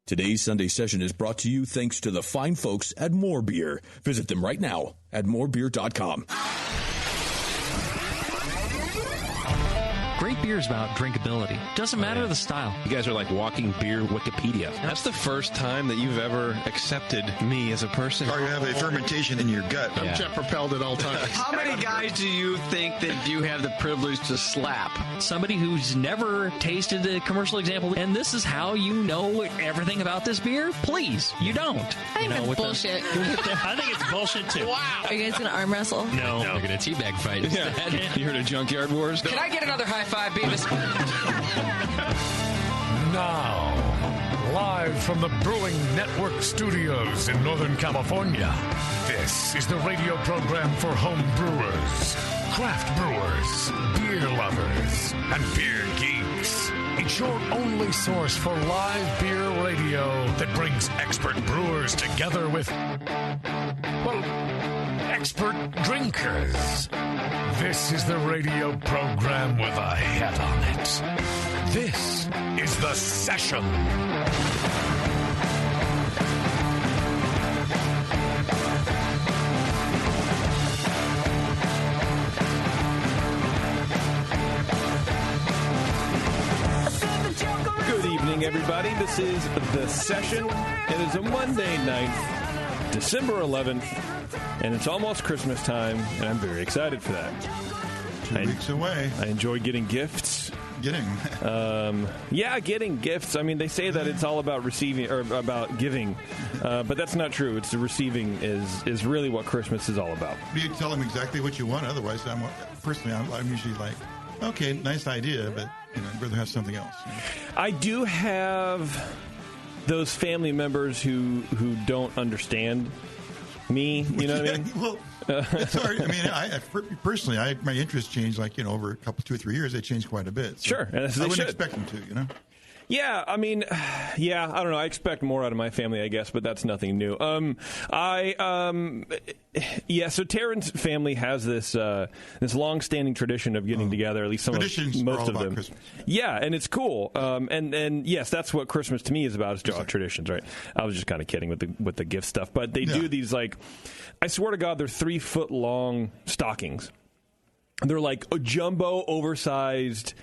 Today's Sunday session is brought to you thanks to the fine folks at More Beer. Visit them right now at morebeer.com. Great beer is about drinkability. Doesn't matter the style. You guys are like walking beer Wikipedia. That's the first time that you've ever accepted me as a person. Or you have a fermentation in your gut. I'm jet propelled at all times. How many guys do you think that you have the privilege to slap? Somebody who's never tasted a commercial example, and this is how you know everything about this beer? Please, you don't. I think that's bullshit. I think it's bullshit, too. Wow. Are you guys going to arm wrestle? No. We're going to teabag fight. Yeah. You heard of Junkyard Wars? Can I get another high five, Beavis? Now, live from the Brewing Network studios in Northern California, this is the radio program for home brewers, craft brewers, beer lovers, and beer geeks. It's your only source for live beer radio that brings expert brewers together with, well, expert drinkers. This is the radio program with a head on it. This is The Session. Good evening, everybody. This is The Session. It is a Monday night, December 11th, and it's almost Christmas time, and I'm very excited for that. 2 weeks away. I enjoy getting gifts. Getting gifts. I mean, they say that it's all about receiving or about giving, but that's not true. It's the receiving is really what Christmas is all about. Do you tell them exactly what you want? Otherwise, I'm usually like, okay, nice idea, but I'd rather have something else. I do have those family members who don't understand me. You know what I mean? Well, it's hard. I mean, personally, my interests changed over a couple, 2 or 3 years. They changed quite a bit. So sure, I wouldn't expect them to. Yeah, I mean, I don't know. I expect more out of my family, I guess, but that's nothing new. So Taryn's family has this long-standing tradition of getting together. At least most of them. Christmas. Yeah, and it's cool. And yes, that's what Christmas to me is about. Is traditions, right? I was just kind of kidding with the gift stuff, but they do these I swear to God, they're 3-foot long stockings. They're like a jumbo, oversized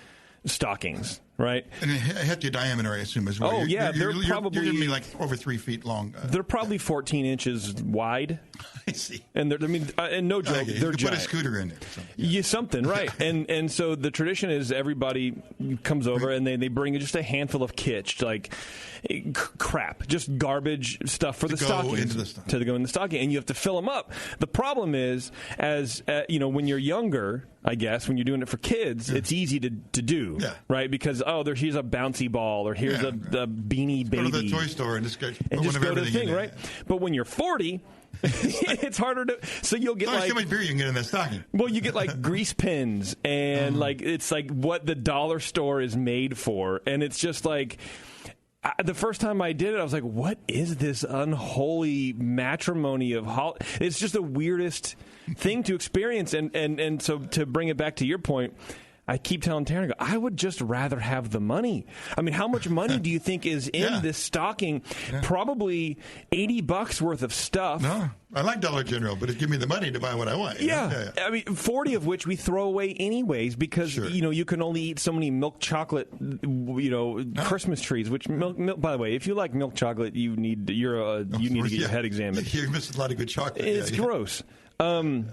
stockings. Right, and a hefty diameter, I assume, as well. Oh, they're probably you're giving me like over 3 feet long. They're probably 14 inches wide. I see. And and no joke, okay. They're you giant. Put a scooter in there. Something, right? and so the tradition is everybody comes over and they bring just a handful of kitsch, like crap, just garbage stuff for the stockings to go in the stocking, and you have to fill them up. The problem is, when you're younger, I guess when you're doing it for kids, it's easy to do, right? Because here's a bouncy ball, or here's a beanie baby. Go to the toy store and just go to the thing, right? But when you're 40, it's harder to. So you'll get so much beer you can get in that stocking. Well, you get like grease pins, and it's like what the dollar store is made for, and it's just like. The first time I did it, I was like, what is this unholy matrimony of it's just the weirdest thing to experience. And so to bring it back to your point, I keep telling Taryn, I would just rather have the money. I mean, how much money do you think is in this stocking? Yeah. Probably $80 worth of stuff. No, I like Dollar General, but give me the money to buy what I want. Yeah. I mean, 40 of which we throw away anyways because, you can only eat so many milk chocolate, Christmas trees, which milk, by the way, if you like milk chocolate, you need to get your head examined. You're missing a lot of good chocolate. It's gross. Well,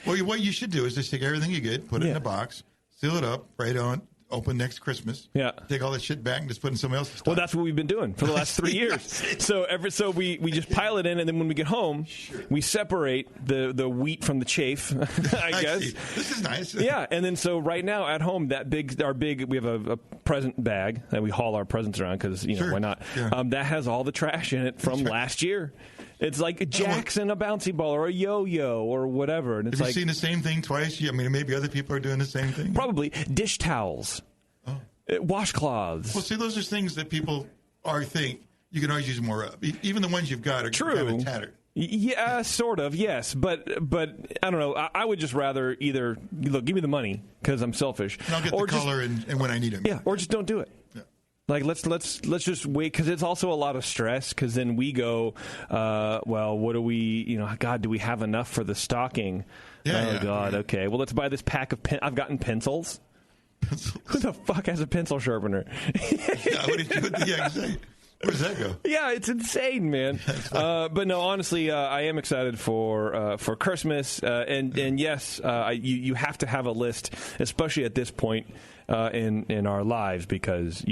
what you should do is just take everything you get, put it in a box, seal it up, right on, open next Christmas. Yeah. Take all that shit back and just put in something else's stock. Well, that's what we've been doing for the last 3 years. So we just pile it in, and then when we get home, we separate the wheat from the chaff, I guess. This is nice. Yeah, and then so right now at home, we have a present bag that we haul our presents around because, why not? Yeah. That has all the trash in it from last year. It's like a Jackson, a bouncy ball, or a yo-yo, or whatever. And it's Have you seen the same thing twice? I mean, maybe other people are doing the same thing. Probably. Dish towels. Washcloths. Well, see, those are things that people think you can always use more of. Even the ones you've got are kind of tattered. Yeah, sort of, yes. But I don't know. I would just rather either, give me the money because I'm selfish. And I'll get the color and when I need them. Yeah, or just don't do it. Yeah. Like let's just wait, because it's also a lot of stress, because then we go, well, what do we, God, do we have enough for the stocking? God, okay. Well, let's buy this pack of I've gotten pencils. Who the fuck has a pencil sharpener? Yeah, what do you do with the exactly? Where does that go? Yeah, it's insane, man. But no, honestly, I am excited for Christmas, and yes, you have to have a list, especially at this point in our lives, because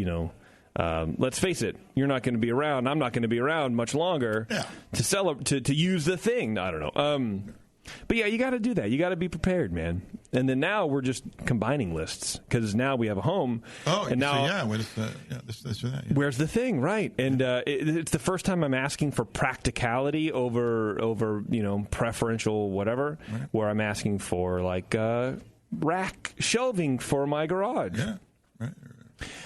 let's face it, you're not going to be around. I'm not going to be around much longer to use the thing. I don't know. But yeah, you got to do that. You got to be prepared, man. And then now we're just combining lists, because now we have a home. Oh, and now this or that. Yeah. Where's the thing, right? And it's the first time I'm asking for practicality over preferential whatever. Right. Where I'm asking for like rack shelving for my garage. Yeah, right.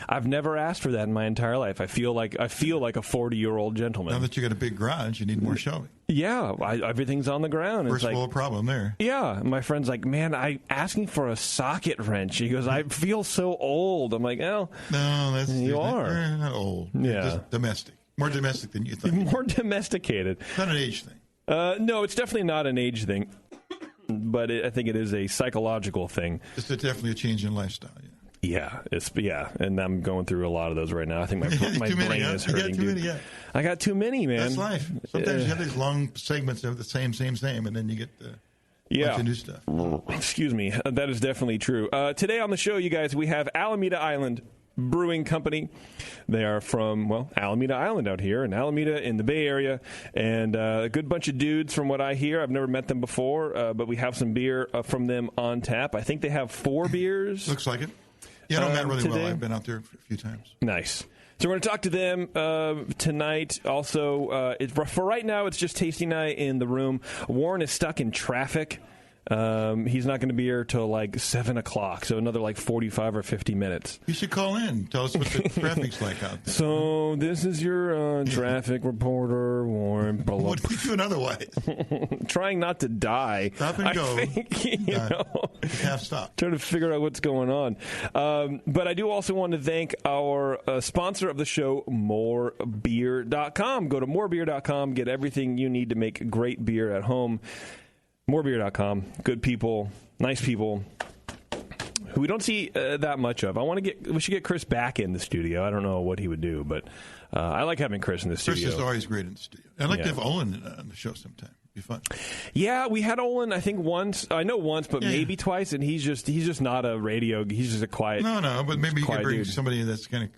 I've never asked for that in my entire life. I feel like a 40-year-old gentleman. Now that you got a big garage, you need more shelving. Yeah, everything's on the ground. First world problem there. Yeah, my friend's like, man, I'm asking for a socket wrench. He goes, I feel so old. I'm like, oh, no, you are not old. Yeah, just domestic, more domestic than you think. More domesticated. It's not an age thing. No, it's definitely not an age thing, but I think it is a psychological thing. It's definitely a change in lifestyle. Yeah. Yeah, and I'm going through a lot of those right now. I think my brain is hurting. You got too many, I got too many, man. That's life. Sometimes you have these long segments of the same, and then you get bunch of new stuff. Excuse me. That is definitely true. Today on the show, you guys, we have Alameda Island Brewing Company. They are from, Alameda Island out here in Alameda in the Bay Area, and a good bunch of dudes from what I hear. I've never met them before, but we have some beer from them on tap. I think they have 4 beers. Looks like it. Yeah, I know Matt really well. I've been out there a few times. Nice. So we're going to talk to them tonight. Also, for right now, it's just Tasty and I in the room. Warren is stuck in traffic. He's not going to be here till like 7 o'clock, so another like 45 or 50 minutes. You should call in. Tell us what the traffic's like out there. So this is your traffic reporter, Warren. What are you doing otherwise? Trying not to die. Stop and go. I think, half stop. Trying to figure out what's going on. But I do also want to thank our sponsor of the show, morebeer.com. Go to morebeer.com. Get everything you need to make great beer at home. Morebeer.com. Good people, nice people, who we don't see that much of. We should get Chris back in the studio. I don't know what he would do, but I like having Chris in the studio. Chris is always great in the studio. I'd like to have Olin on the show sometime. It'd be fun. Yeah, we had Olin, I think once. I know once, but maybe twice, and he's just not a radio. He's just a quiet. No, but maybe you could bring somebody that's kind of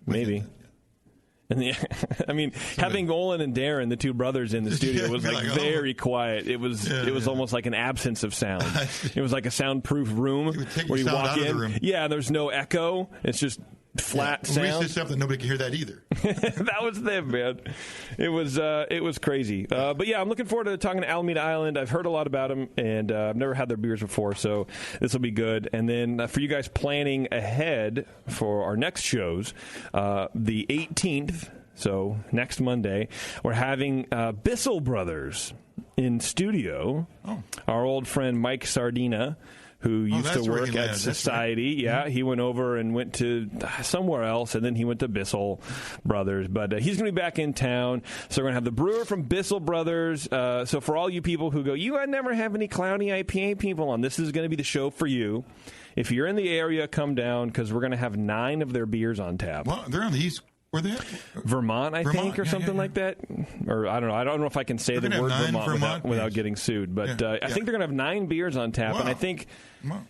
maybe. And having Olin and Darren, the two brothers, in the studio was very quiet. It was almost like an absence of sound. It was like a soundproof room where you walk in. Yeah, there's no echo. It's just flat sound. We said something, nobody could hear that either. That was them, man. It was crazy. But yeah, I'm looking forward to talking to Alameda Island. I've heard a lot about them, and I've never had their beers before, so this will be good. And then for you guys planning ahead for our next shows, the 18th, so next Monday, we're having Bissell Brothers in studio. Oh. Our old friend Mike Sardina, who used to work at Society. Right. Yeah, he went over and went to somewhere else, and then he went to Bissell Brothers. But he's going to be back in town. So we're going to have the brewer from Bissell Brothers. So for all you people who go, I never have any cloudy IPA people on, this is going to be the show for you. If you're in the area, come down, because we're going to have 9 of their beers on tap. Well, they're on the East. Where they at? Vermont, I think, or something like that. Or I don't know. I don't know if I can say the word Vermont without getting sued. But I think they're going to have 9 beers on tap, and I think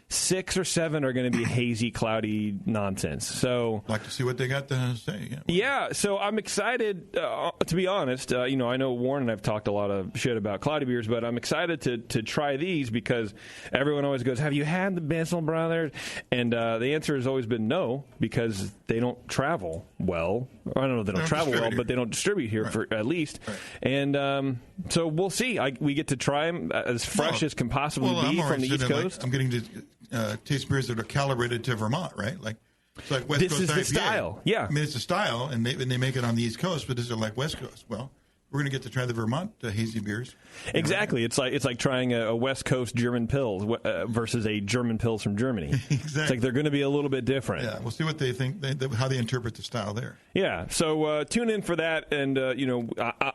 6 or 7 are going to be hazy, cloudy nonsense. So, like to see what they got to say. Yeah. So I'm excited. To be honest, I know Warren and I've talked a lot of shit about cloudy beers, but I'm excited to try these, because everyone always goes, "Have you had the Bissell Brothers?" And the answer has always been no, because they don't travel well. I don't know if they don't travel well, but they don't distribute here at least. Right. And so we'll see. We get to try them as fresh as can possibly be from the East Coast. I'm getting to taste beers that are calibrated to Vermont, right? It's like West Coast IPA. This is the style. Yeah. I mean, it's a style, and they make it on the East Coast, but this is like West Coast. Well, we're going to get to try the Vermont hazy beers. Exactly. It's like trying a West Coast German Pils versus a German Pils from Germany. Exactly. It's like they're going to be a little bit different. Yeah, we'll see what they think, how they interpret the style there. Yeah, so tune in for that, and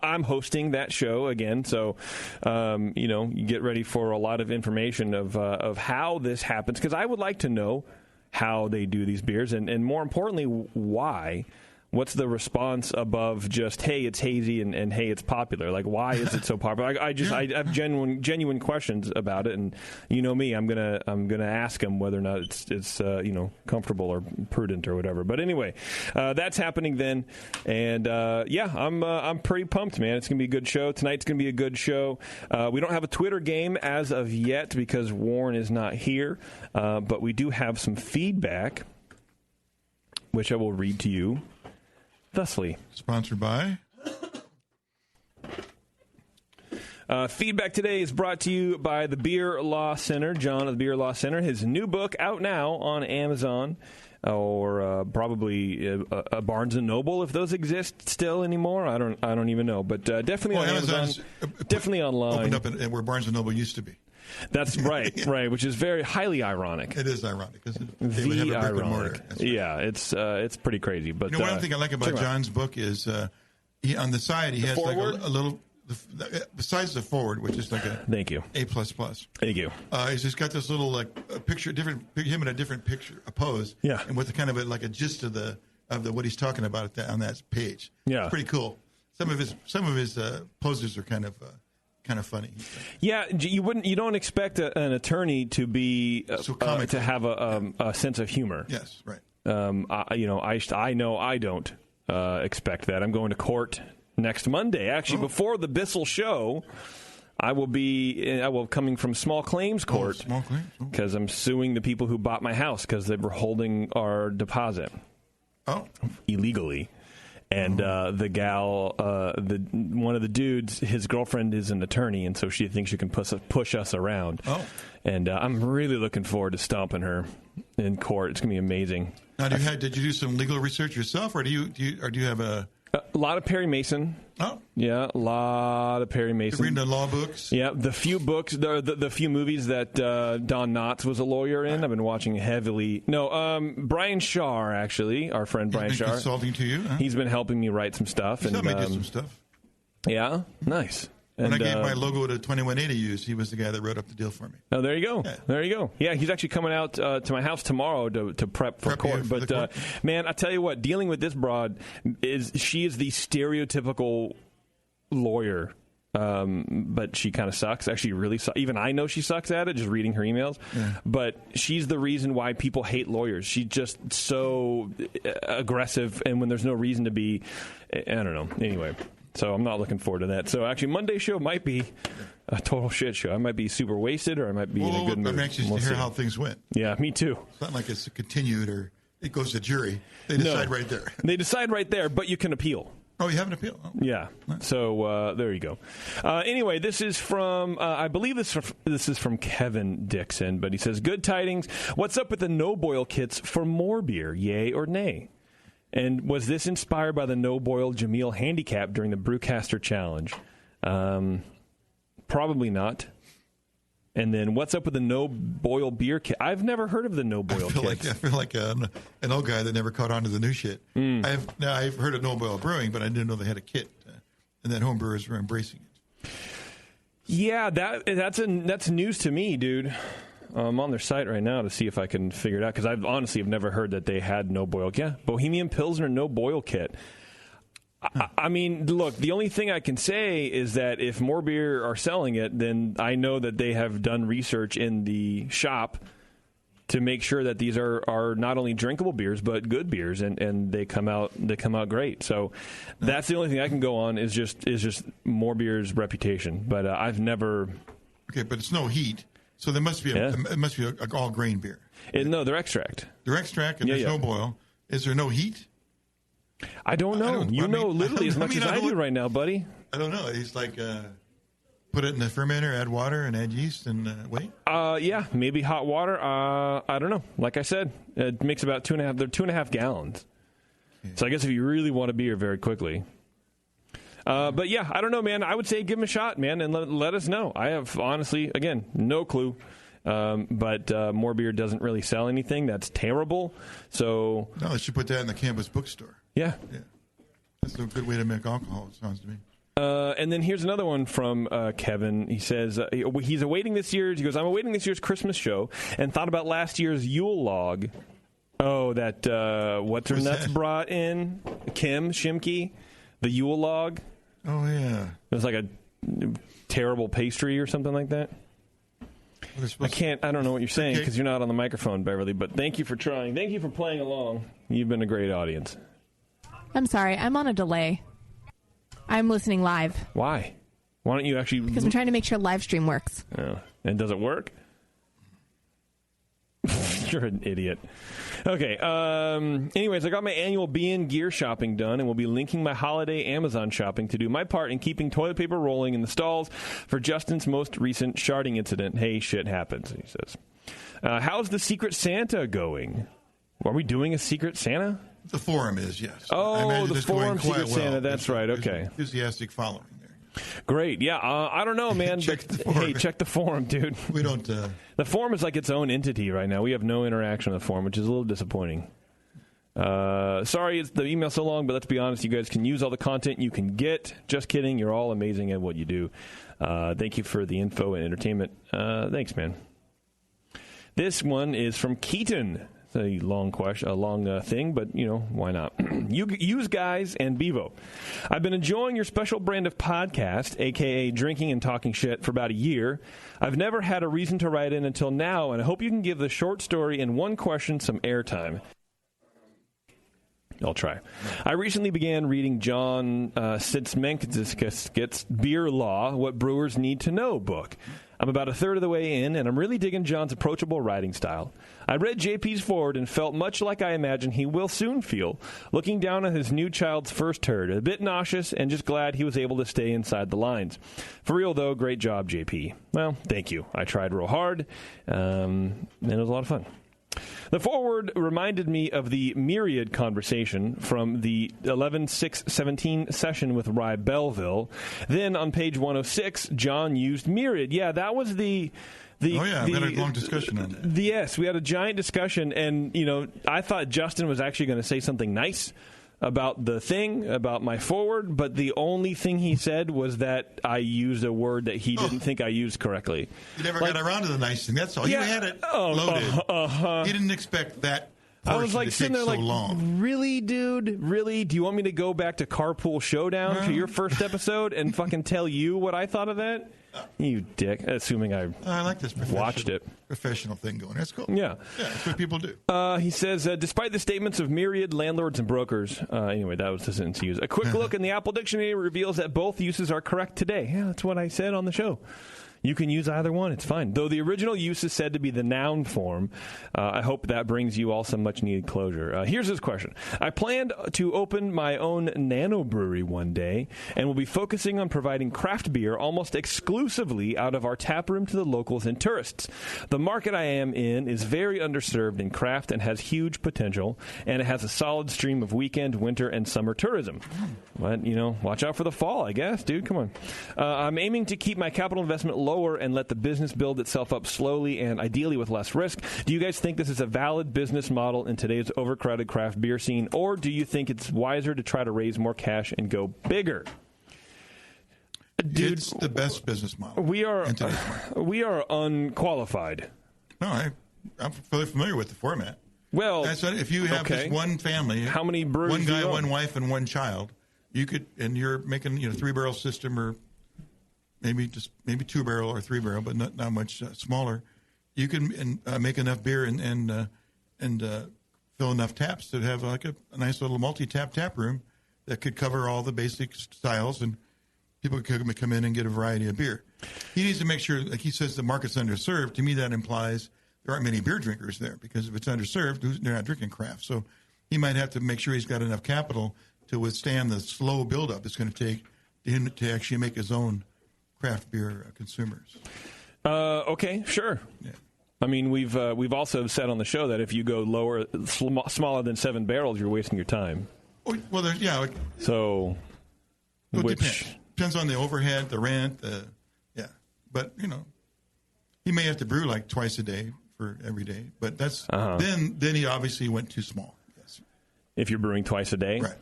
I'm hosting that show again, so you get ready for a lot of information of how this happens, because I would like to know how they do these beers, and more importantly, why. What's the response above just, hey, it's hazy and hey, it's popular? Like, why is it so popular? I have genuine questions about it, and you know me, I'm gonna ask them whether or not it's comfortable or prudent or whatever. But anyway, that's happening then, and I'm pretty pumped, man. It's gonna be a good show. Tonight's gonna be a good show. We don't have a Twitter game as of yet because Warren is not here, but we do have some feedback, which I will read to you. Thusly. Sponsored by? Feedback today is brought to you by the Beer Law Center. John of the Beer Law Center. His new book out now on Amazon or probably a Barnes & Noble, if those exist still anymore. I don't even know. But definitely on Amazon. Definitely online. Opened up where Barnes & Noble used to be. That's right, right, which is very highly ironic. It is ironic because they would have a brick and mortar. Right. Yeah, it's pretty crazy. But one thing I like about John's book is he on the side he has forward? Like a little. Besides the forward, which is like a thank you A++. Thank you. He's just got this little like a picture, him in a different picture, a pose. Yeah, and with kind of like a gist of the what he's talking about on that page. Yeah, it's pretty cool. Some of his poses are kind of funny. Yeah, you don't expect an attorney to be to have a sense of humor. Yes, right. I know I don't expect that. I'm going to court next Monday. Actually, before the Bissell show, I will coming from small claims court because I'm suing the people who bought my house because they were holding our deposit illegally. And the gal, one of the dudes, his girlfriend is an attorney, and so she thinks she can push us around. And I'm really looking forward to stomping her in court. It's gonna be amazing. Now, did you do some legal research yourself, or do you have a lot of Perry Mason? Oh, yeah, a lot of Perry Mason. You're reading the law books. Yeah, the few books, the few movies that Don Knotts was a lawyer in. I've been watching heavily. No, Brian Shaw, actually, our friend Brian Shaw. Consulting to you. Huh? He's been helping me write some stuff. He's helped me do some stuff. Yeah, nice. When I gave my logo to 21A to use, he was the guy that wrote up the deal for me. Oh, there you go. Yeah. There you go. Yeah, he's actually coming out to my house tomorrow to prep for court. But, court. Man, I tell you what, dealing with this broad, she is the stereotypical lawyer. But she kind of sucks. Actually, really sucks. Even I know she sucks at it, just reading her emails. Yeah. But she's the reason why people hate lawyers. She's just so aggressive, and when there's no reason to be, I don't know. Anyway. So I'm not looking forward to that. So actually, Monday's show might be a total shit show. I might be super wasted, or I might be in a good mood. I'm anxious to hear how things went. Yeah, me too. It's not like it's continued or it goes to jury. They decide right there. They decide right there, but you can appeal. Oh, you have an appeal? Oh. Yeah. So there you go. Anyway, this is from, I believe this is from Kevin Dixon, but he says, good tidings. What's up with the no-boil kits for more beer, yay or nay? And was this inspired by the no-boil Jameel handicap during the Brewcaster Challenge? Probably not. And then what's up with the no-boil beer kit? I've never heard of the no-boil kits. I feel like an old guy that never caught on to the new shit. I've heard of no-boil brewing, but I didn't know they had a kit. And that home brewers were embracing it. Yeah, that's news to me, dude. I'm on their site right now to see if I can figure it out, because I've honestly have never heard that they had no-boil. Yeah, Bohemian Pilsner no-boil kit. I mean, look, the only thing I can say is that if More Beer are selling it, then I know that they have done research in the shop to make sure that these are not only drinkable beers but good beers, and they come out great. So that's the only thing I can go on is just More Beer's reputation. But I've never. Okay, but it's no heat. So there must be it must be a all grain beer. No, they're extract. They're extract, and there's no boil. Is there no heat? I don't know. Literally as much as I do right now, buddy. I don't know. It's like put it in the fermenter, add water, and add yeast, and wait. Yeah, maybe hot water. I don't know. Like I said, it makes about 2.5. They're 2.5 gallons. Okay. So I guess if you really want a beer very quickly. But yeah, I don't know, man. I would say give them a shot, man, and let us know. I have, honestly, again, no clue. But More Beer doesn't really sell anything. That's terrible. So no, they should put that in the campus bookstore. Yeah. That's a good way to make alcohol, it sounds to me. And then here's another one from Kevin. He says he's awaiting this year's. He goes, I'm awaiting this year's Christmas show and thought about last year's Yule log. Oh, that what's her nuts brought in? Kim Shimke, the Yule log. Oh yeah, it was like a terrible pastry or something like that. I don't know what you're saying because you're not on the microphone, Beverly. But thank you for trying. Thank you for playing along. You've been a great audience. I'm sorry, I'm on a delay. I'm listening live. Why? Why don't you actually... Because I'm trying to make sure live stream works. Oh. And does it work? You're an idiot. Okay. Anyways, I got my annual B&N gear shopping done and will be linking my holiday Amazon shopping to do my part in keeping toilet paper rolling in the stalls for Justin's most recent sharding incident. Hey, shit happens, he says. How's the Secret Santa going? Are we doing a Secret Santa? The forum is, yes. Oh, the forum Secret Santa. That's right. Okay. Enthusiastic following there. Great. Yeah. I don't know, man. Check the forum, dude. We don't. The forum is like its own entity right now. We have no interaction with the forum, which is a little disappointing. Sorry, the email's so long, but let's be honest. You guys can use all the content you can get. Just kidding. You're all amazing at what you do. Thank you for the info and entertainment. Thanks, man. This one is from Keaton. A long question, a long thing, but, why not? Use guys and Bevo. I've been enjoying your special brand of podcast, a.k.a. drinking and talking shit, for about a year. I've never had a reason to write in until now, and I hope you can give the short story and one question some airtime. I'll try. I recently began reading John Sitzmenk's Beer Law, What Brewers Need to Know book. I'm about a third of the way in, and I'm really digging John's approachable writing style. I read JP's forward and felt much like I imagine he will soon feel, looking down on his new child's first turd, a bit nauseous and just glad he was able to stay inside the lines. For real, though, great job, JP. Well, thank you. I tried real hard, and it was a lot of fun. The foreword reminded me of the Myriad conversation from the 11/6/17 session with Rye Belleville. Then on page 106, John used Myriad. Yeah, that was we had a long discussion on that. Yes, we had a giant discussion, and, I thought Justin was actually going to say something nice about the thing, about my forward, but the only thing he said was that I used a word that he didn't think I used correctly. You never got around to the nice thing, that's all. Yeah, you had it loaded. He didn't expect that I was like sitting there so like, long. Really, dude? Really? Do you want me to go back to Carpool Showdown to your first episode and fucking tell you what I thought of that? You dick. Assuming I like this watched it. Professional thing going. That's cool. Yeah. Yeah, that's what people do. He says, despite the statements of myriad landlords and brokers, anyway, that was the sentence he used. A quick look in the Apple Dictionary reveals that both uses are correct today. Yeah, that's what I said on the show. You can use either one. It's fine. Though the original use is said to be the noun form, I hope that brings you all some much-needed closure. Here's his question. I planned to open my own nano brewery one day and will be focusing on providing craft beer almost exclusively out of our tap room to the locals and tourists. The market I am in is very underserved in craft and has huge potential, and it has a solid stream of weekend, winter, and summer tourism. But, watch out for the fall, I guess, dude. Come on. I'm aiming to keep my capital investment lower and let the business build itself up slowly and ideally with less risk. Do you guys think this is a valid business model in today's overcrowded craft beer scene, or do you think it's wiser to try to raise more cash and go bigger? Dude, it's the best business model. We are unqualified. No, I'm fully familiar with the format. Well, that's what, if you have just one family, how many breweries? One guy, one wife, and one child. You could, and you're making 3-barrel system or maybe 2-barrel or 3-barrel, but not much smaller. You can make enough beer and fill enough taps to have like a nice little multi-tap tap room that could cover all the basic styles, and people could come in and get a variety of beer. He needs to make sure, like he says, the market's underserved. To me, that implies there aren't many beer drinkers there, because if it's underserved, they're not drinking craft. So he might have to make sure he's got enough capital to withstand the slow buildup it's going to take him to actually make his own craft beer consumers. Okay, sure. Yeah. I mean, we've also said on the show that if you go smaller than 7 barrels, you're wasting your time. Well, so Depends on the overhead, the rent, But, he may have to brew like twice a day for every day. But that's then he obviously went too small. Yes. If you're brewing twice a day? Right.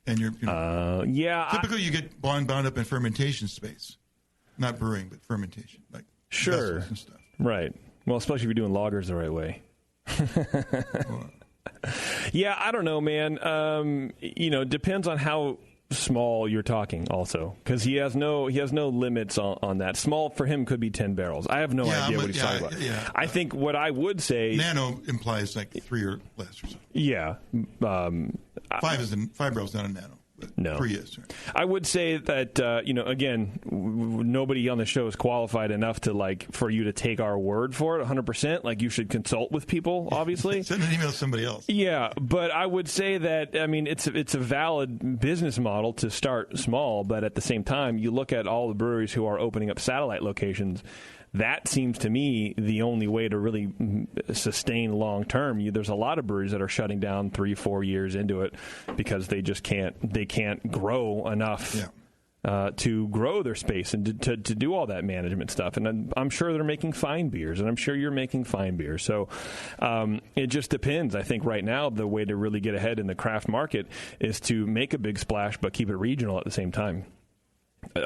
And you're, typically you get bound up in fermentation space. Not brewing, but fermentation. Like sure. And stuff. Right. Well, especially if you're doing lagers the right way. Yeah, I don't know, man. Depends on how small you're talking also, because he has no limits on that. Small for him could be 10 barrels. I have no idea what he's talking about. Yeah. I think what I would say, nano implies like 3 or less or something. Yeah. 5 barrels not a nano. No. 3 is. Right? I would say that, again, nobody on the show is qualified enough to, for you to take our word for it 100%. You should consult with people, obviously. Send an email to somebody else. Yeah, but I would say that, it's a valid business model to start small, but at the same time, you look at all the breweries who are opening up satellite locations. That seems to me the only way to really sustain long term. There's a lot of breweries that are shutting down 3-4 years into it because they just can't grow enough to grow their space and to do all that management stuff. And I'm sure they're making fine beers, and I'm sure you're making fine beers. So it just depends. I think right now the way to really get ahead in the craft market is to make a big splash but keep it regional at the same time.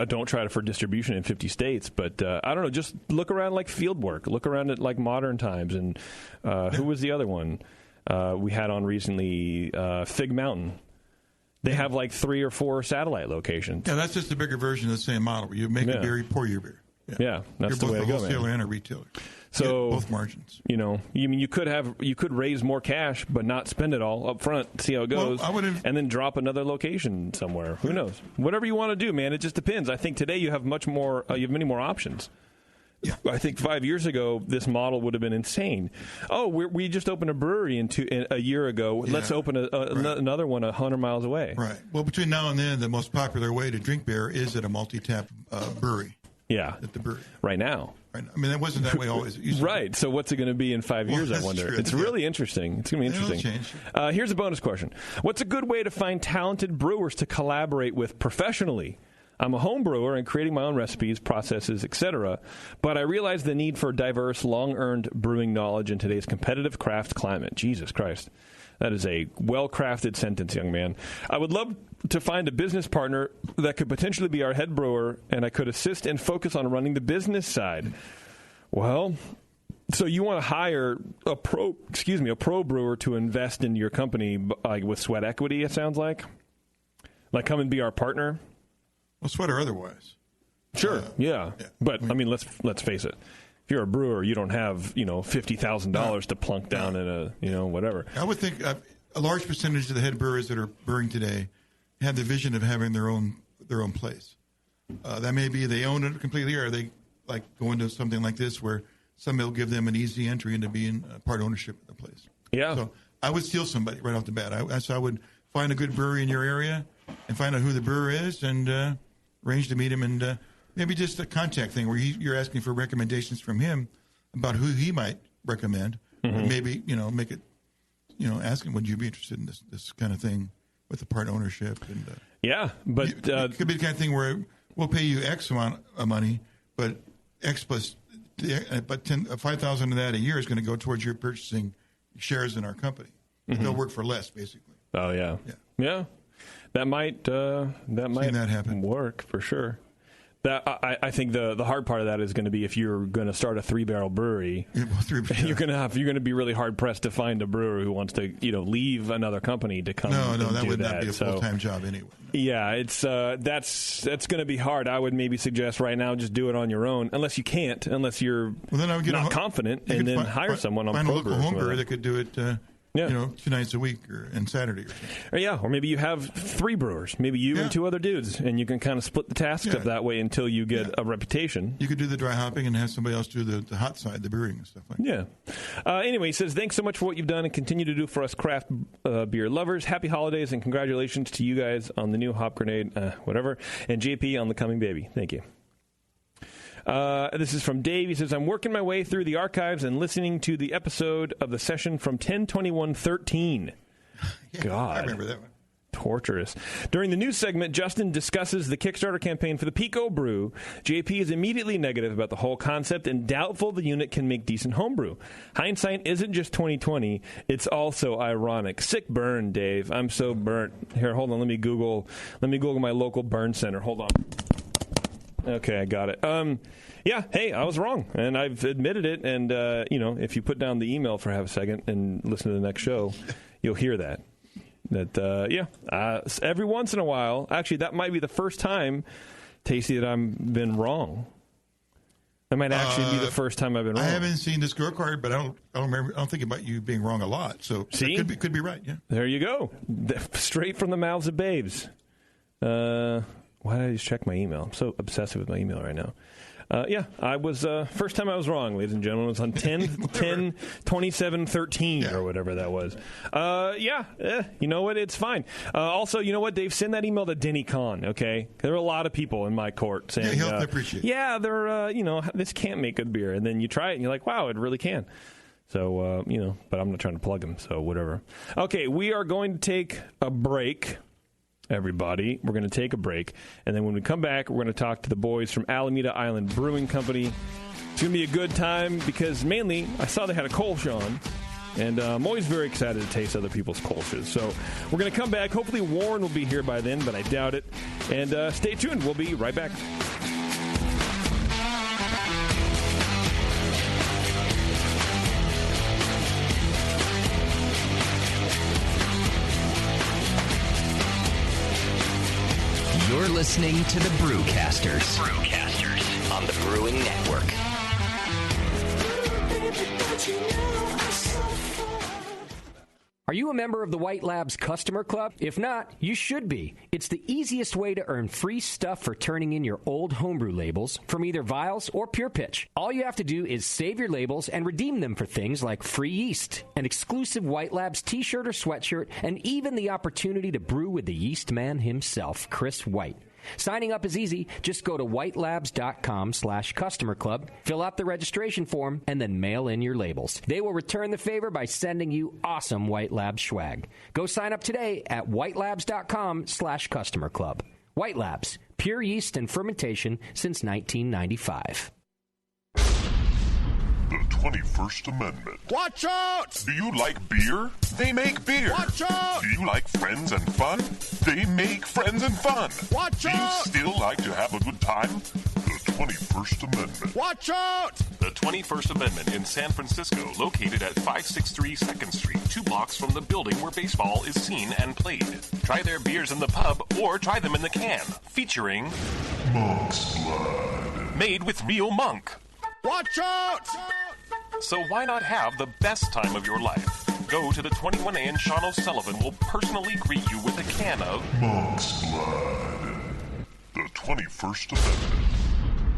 Don't try for distribution in 50 states, but I don't know. Just look around like Fieldwork. Look around at like Modern Times, and who was the other one we had on recently? Fig Mountain. They have like 3 or 4 satellite locations. Yeah, that's just a bigger version of the same model. Where you make a beer, you pour your beer. Yeah, that's the way to go, man. You're both a wholesaler and a retailer. So both margins. You could raise more cash, but not spend it all up front. See how it goes, and then drop another location somewhere. Who knows? Whatever you want to do, man. It just depends. I think today you have much more. You have many more options. Yeah. I think 5 years ago this model would have been insane. Oh, we just opened a brewery a year ago. Yeah. Let's open another one 100 miles away. Right. Well, between now and then, the most popular way to drink beer is at a multi-tap brewery. Yeah. At the brewery. Right now. Right. I mean, that wasn't that way always. Right. So what's it going to be in 5 years, I wonder? True. It's really interesting. It's going to be interesting. It'll change. Here's a bonus question. What's a good way to find talented brewers to collaborate with professionally? I'm a home brewer and creating my own recipes, processes, etc., but I realize the need for diverse, long-earned brewing knowledge in today's competitive craft climate. Jesus Christ. That is a well-crafted sentence, young man. I would love to find a business partner that could potentially be our head brewer, and I could assist and focus on running the business side. Well, so you want to hire a pro brewer to invest in your company, like with sweat equity, it sounds like? Like come and be our partner? Well, sweat or otherwise. Sure, yeah. But, let's face it. If you're a brewer, you don't have, $50,000 to plunk down in a, whatever. I would think a large percentage of the head brewers that are brewing today have the vision of having their own place. That may be they own it completely, or they like go into something like this where somebody will give them an easy entry into being part ownership of the place. Yeah. So I would steal somebody right off the bat. I would find a good brewery in your area and find out who the brewer is and arrange to meet him and maybe just a contact thing where you're asking for recommendations from him about who he might recommend. Mm-hmm. Maybe, make it, ask him, would you be interested in this kind of thing with the part ownership? And but it could be the kind of thing where we'll pay you X amount of money, but X plus, but 5,000 of that a year is going to go towards your purchasing shares in our company. Mm-hmm. They'll work for less, basically. Oh yeah. That might happen. Work for sure. That I think the hard part of that is going to be if you're going to start a 3-barrel brewery, you're going to be really hard pressed to find a brewer who wants to leave another company to come. No, that would not be a full-time job anyway. Yeah, it's that's going to be hard. I would maybe suggest right now just do it on your own, unless you're not confident, and then hire someone on find pro a local home brewer that could do it. 2 nights a week and Saturday or something. Or maybe you have 3 brewers, maybe you and 2 other dudes, and you can kind of split the tasks up that way until you get a reputation. You could do the dry hopping and have somebody else do the hot side, the brewing and stuff like that. Yeah. Anyway, he says, thanks so much for what you've done and continue to do for us craft beer lovers. Happy holidays and congratulations to you guys on the new Hop Grenade, whatever, and JP on the coming baby. Thank you. This is from Dave. He says, I'm working my way through the archives and listening to the episode of the session from 10/21/13. God. I remember that one. Torturous. During the news segment, Justin discusses the Kickstarter campaign for the Pico Brew. JP is immediately negative about the whole concept and doubtful the unit can make decent homebrew. Hindsight isn't just 2020, it's also ironic. Sick burn, Dave. I'm so burnt. Here, hold on. Let me Google my local burn center. Hold on. Okay, I got it. Yeah, hey, I was wrong, and I've admitted it. And if you put down the email for half a second and listen to the next show, you'll hear that. Every once in a while, actually, that might be the first time, Tasty, that I've been wrong. That might actually be the first time I've been wrong. I haven't seen the scorecard, but I don't remember. I don't think about you being wrong a lot. So see, could be right. Yeah, there you go, straight from the mouths of babes. Why did I just check my email? I'm so obsessive with my email right now. I was, first time I was wrong, ladies and gentlemen. It was on 10/27/13 or whatever that was. You know what? It's fine. Also, you know what, Dave? Send that email to Denny Kahn, okay? There are a lot of people in my court saying, he'll appreciate it. Yeah, they're, this can't make good beer. And then you try it and you're like, wow, it really can. So, but I'm not trying to plug him, so whatever. Okay, we are going to take a break. Everybody, we're going to take a break, and then when we come back, we're going to talk to the boys from Alameda Island Brewing Company. It's going to be a good time because mainly I saw they had a Kolsch on, and I'm always very excited to taste other people's Kolsches. So we're going to come back. Hopefully Warren will be here by then, but I doubt it. And stay tuned. We'll be right back. You're listening to the Brewcasters. On the Brewing Network. Are you a member of the White Labs Customer Club? If not, you should be. It's the easiest way to earn free stuff for turning in your old homebrew labels from either Vials or Pure Pitch. All you have to do is save your labels and redeem them for things like free yeast, an exclusive White Labs t-shirt or sweatshirt, and even the opportunity to brew with the yeast man himself, Chris White. Signing up is easy. Just go to whitelabs.com/customer club, fill out the registration form, and then mail in your labels. They will return the favor by sending you awesome White Labs swag. Go sign up today at whitelabs.com/customer club. White Labs, pure yeast and fermentation since 1995. The 21st Amendment. Watch out! Do you like beer? They make beer. Watch out! Do you like friends and fun? They make friends and fun. Watch out! Do you still like to have a good time? The 21st Amendment. Watch out! The 21st Amendment in San Francisco, located at 563 2nd Street, 2 blocks from the building where baseball is seen and played. Try their beers in the pub or try them in the can, featuring Monk's Blood. Made with real monk. Watch out! So why not have the best time of your life? Go to the 21A and Sean O'Sullivan will personally greet you with a can of Monk's Blood. The 21st Amendment.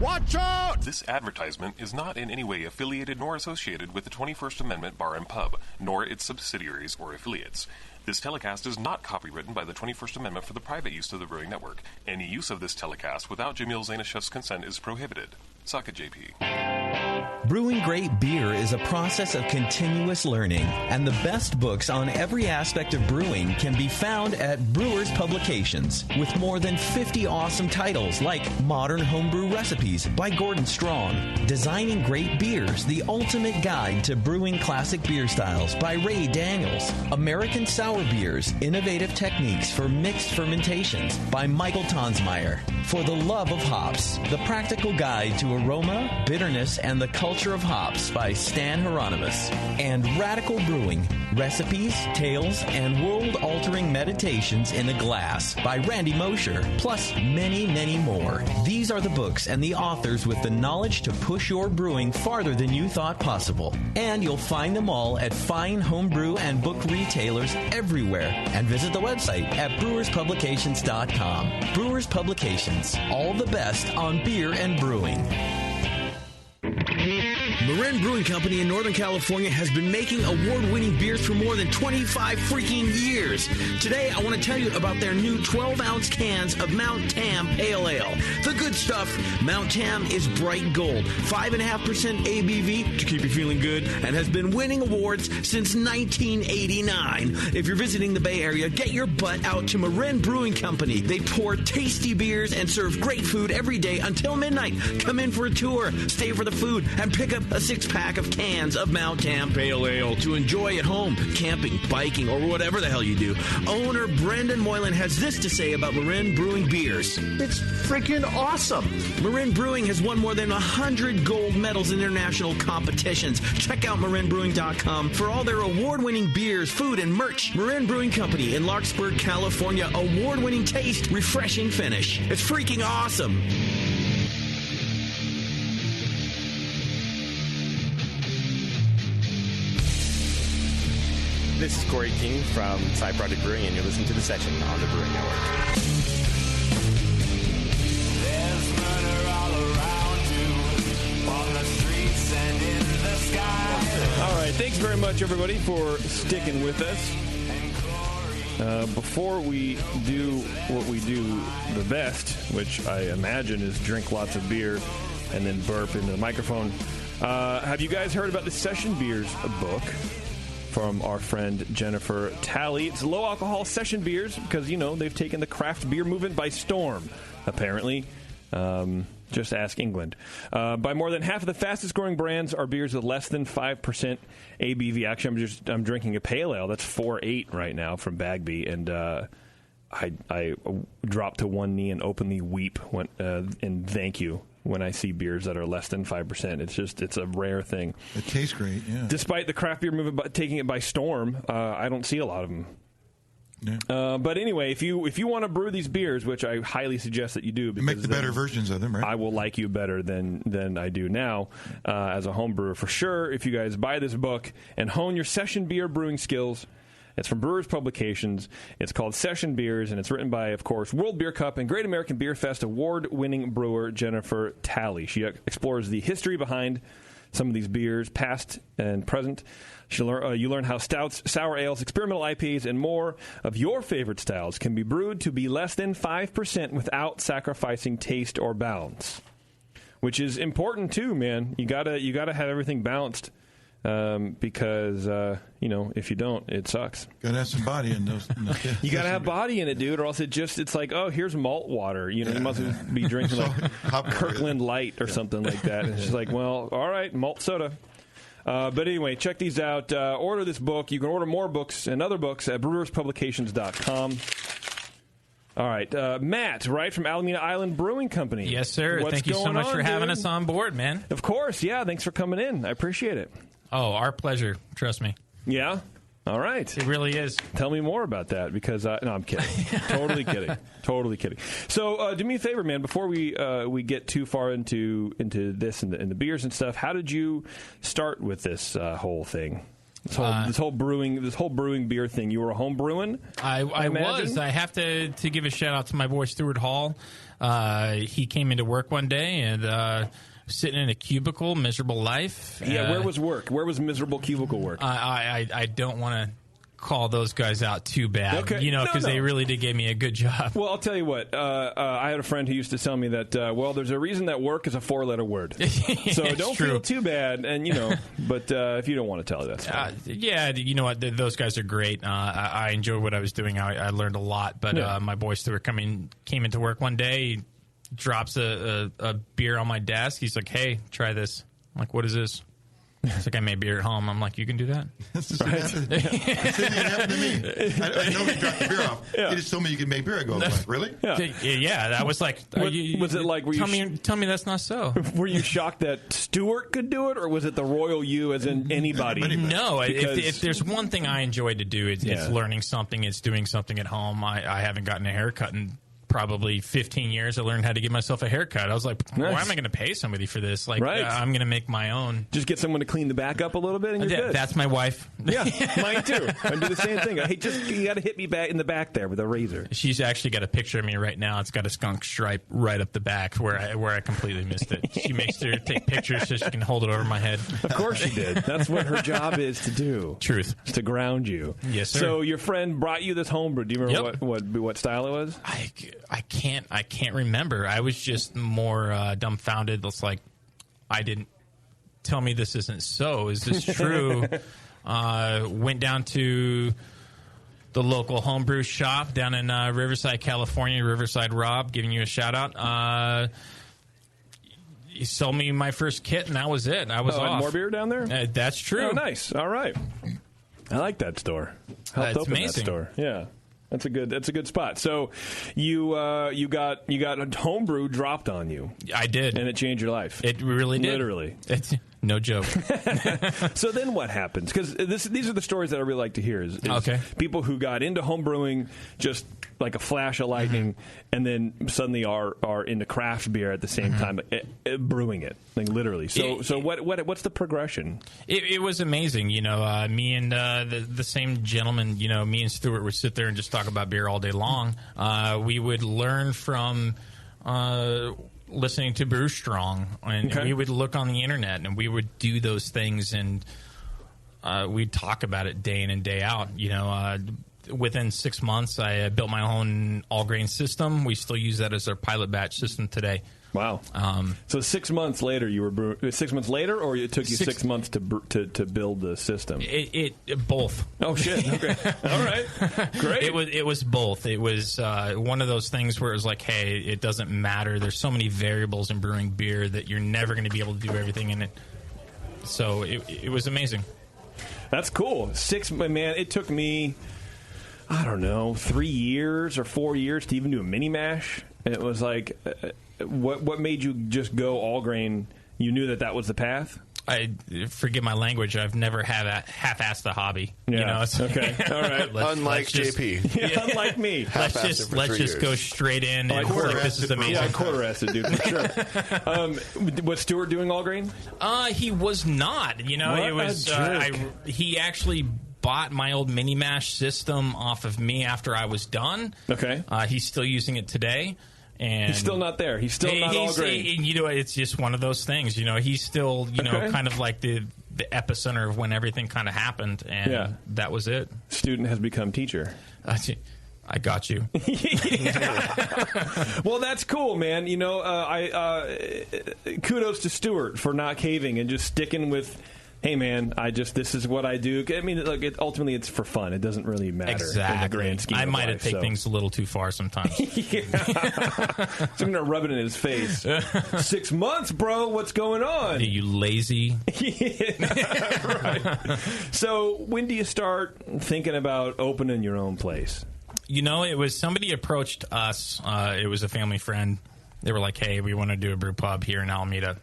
Watch out! This advertisement is not in any way affiliated nor associated with the 21st Amendment Bar and Pub, nor its subsidiaries or affiliates. This telecast is not copywritten by the 21st Amendment for the private use of the Brewing Network. Any use of this telecast without Jamil Zainashev's consent is prohibited. Suck it, JP. Brewing great beer is a process of continuous learning, and the best books on every aspect of brewing can be found at Brewers Publications, with more than 50 awesome titles like Modern Homebrew Recipes by Gordon Strong, Designing Great Beers, the Ultimate Guide to Brewing Classic Beer Styles by Ray Daniels, American Sour Beers, Innovative Techniques for Mixed Fermentations by Michael Tonsmeyer, For the Love of Hops, The Practical Guide to Aroma, Bitterness, and the Culture of Hops by Stan Hieronymus, and Radical Brewing, Recipes, Tales, and World-Altering Meditations in a Glass by Randy Mosher, plus many, many more. These are the books and the authors with the knowledge to push your brewing farther than you thought possible. And you'll find them all at fine homebrew and book retailers everywhere. And visit the website at brewerspublications.com. Brewers Publications, all the best on beer and brewing. Marin Brewing Company in Northern California has been making award-winning beers for more than 25 freaking years. Today, I want to tell you about their new 12-ounce cans of Mount Tam Pale Ale. The good stuff. Mount Tam is bright gold, 5.5% ABV to keep you feeling good, and has been winning awards since 1989. If you're visiting the Bay Area, get your butt out to Marin Brewing Company. They pour tasty beers and serve great food every day until midnight. Come in for a tour, stay for the food, and pick up a 6-pack of cans of Mount Tam Pale Ale to enjoy at home, camping, biking, or whatever the hell you do. Owner Brendan Moylan has this to say about Marin Brewing beers. It's freaking awesome. Marin Brewing has won more than 100 gold medals in international competitions. Check out marinbrewing.com for all their award-winning beers, food, and merch. Marin Brewing Company in Larkspur, California. Award-winning taste, refreshing finish. It's freaking awesome. This is Corey King from Side Project Brewing, and you're listening to The Session on the Brewing Network. There's murder all around you, on the streets and in the sky. All right, thanks very much, everybody, for sticking with us. Before we do what we do the best, which I imagine is drink lots of beer and then burp into the microphone, have you guys heard about the Session Beers book from our friend Jennifer Talley? It's low-alcohol session beers because, you know, they've taken the craft beer movement by storm, apparently. Just ask England. By more than half of the fastest-growing brands are beers with less than 5% ABV. Actually, I'm drinking a pale ale. That's 4.8 right now from Bagby, and I drop to one knee and openly weep and thank you when I see beers that are less than 5%. It's a rare thing. It tastes great, yeah. Despite the craft beer movement taking it by storm, I don't see a lot of them. Yeah. But anyway, if you want to brew these beers, which I highly suggest that you do, because make the better versions of them, right? I will like you better than I do now as a home brewer for sure. If you guys buy this book and hone your session beer brewing skills. It's from Brewers Publications. It's called Session Beers, and it's written by, of course, World Beer Cup and Great American Beer Fest award-winning brewer Jennifer Talley. She explores the history behind some of these beers, past and present. You learn how stouts, sour ales, experimental IPAs, and more of your favorite styles can be brewed to be less than 5% without sacrificing taste or balance, which is important too, man. You gotta have everything balanced. Because if you don't, it sucks. Gotta have some body in those. You gotta have body in it, dude, or else it's like, oh, here's malt water. You must be drinking like Kirkland Light or something like that. And it's just like, well, all right, malt soda. But anyway, check these out. Order this book. You can order more books and other books at brewerspublications.com. All right, Matt, right, from Alameda Island Brewing Company. Yes, sir. Thank you so much for having us on board, man. Of course, yeah. Thanks for coming in. I appreciate it. Oh, our pleasure. Trust me. Yeah? All right. It really is. Tell me more about that because, no, I'm kidding. Totally kidding. Totally kidding. So do me a favor, man, before we get too far into this and the beers and stuff, how did you start with this whole thing? This whole brewing beer thing. You were a home brewing? I was. I have to give a shout out to my boy Stuart Hall. He came into work one day and sitting in a cubicle, miserable life. Yeah, where was work? Where was miserable cubicle work? I don't want to call those guys out too bad, because they really did give me a good job. Well, I'll tell you what. I had a friend who used to tell me that, there's a reason that work is a 4-letter word. So don't feel too bad, and but if you don't want to tell it, that's fine. You know what? Those guys are great. I enjoyed what I was doing. I learned a lot, but my boy Stuart came into work one day. He drops a beer on my desk. He's like, "Hey, try this." I'm like, "What is this?" It's like, "I made beer at home." I'm like, "You can do that?" That's the same happened to me. I know he dropped the beer off. Yeah. He just told me you could make beer. I go, like, really? Yeah, that was like... was it like... Tell me that's not so. Were you shocked that Stewart could do it, or was it the royal you as in anybody? No, if there's one thing I enjoy to do, it's learning something, it's doing something at home. I haven't gotten a haircut in probably 15 years, I learned how to give myself a haircut. I was like, why am I going to pay somebody for this? Like, I'm going to make my own. Just get someone to clean the back up a little bit, and you're good. That's my wife. Yeah, mine too. I do the same thing. Hey, you got to hit me back in the back there with a razor. She's actually got a picture of me right now. It's got a skunk stripe right up the back where I completely missed it. She makes sure to take pictures so she can hold it over my head. Of course she did. That's what her job is to do. Truth. Is to ground you. Yes, sir. So your friend brought you this homebrew. Do you remember what style it was? I can't remember. I was just more dumbfounded. It's like, I didn't tell me this isn't so. Is this true? Went down to the local homebrew shop down in Riverside, California. Riverside Rob, giving you a shout out. He sold me my first kit, and that was it. I was off. More beer down there? That's true. Oh, nice. All right. I like that store. Helped open amazing. That store. Yeah. That's a good spot. So you got a homebrew dropped on you. I did. And it changed your life. It really did. Literally. It's no joke. So then what happens? Because these are the stories that I really like to hear. Is people who got into homebrewing just like a flash of lightning, and then suddenly are into craft beer at the same time, brewing it, like literally. So what's the progression? It was amazing. You know, me and the same gentleman, you know, me and Stuart would sit there and just talk about beer all day long. We would learn from listening to Brew Strong, and we would look on the internet, and we would do those things, and we'd talk about it day in and day out. You know, within 6 months, I built my own all-grain system. We still use that as our pilot batch system today. Wow. So 6 months later, you were 6 months later, or it took you 6 months to build the system? It both. Oh shit! Okay, all right, great. It was both. It was one of those things where it was like, hey, it doesn't matter. There's so many variables in brewing beer that you're never going to be able to do everything in it. So it was amazing. That's cool. Man, it took me, I don't know, 3 years or 4 years to even do a mini mash. It was like, what made you just go all grain? You knew that was the path? I forgive my language. I've never had a half-assed the hobby. Yeah. You know, okay, all right. Unlike JP, unlike me. Let's just go straight in and like this is amazing. Yeah, quarter-assed, dude, for sure. Was Stuart doing all grain? He was not. You know, it was. He actually bought my old mini mash system off of me after I was done. Okay. He's still using it today. And he's still not there. He's still not all grain. You know, it's just one of those things. You know, he's still, you know, kind of like the epicenter of when everything kind of happened, and that was it. Student has become teacher. I got you. Well, that's cool, man. You know, kudos to Stuart for not caving and just sticking with, hey, man, this is what I do. I mean, look, ultimately, it's for fun. It doesn't really matter in the grand scheme of life. I might have taken things a little too far sometimes. So I'm going to rub it in his face. 6 months, bro. What's going on? You lazy. Right. So when do you start thinking about opening your own place? You know, it was somebody approached us. It was a family friend. They were like, hey, we want to do a brew pub here in Alameda.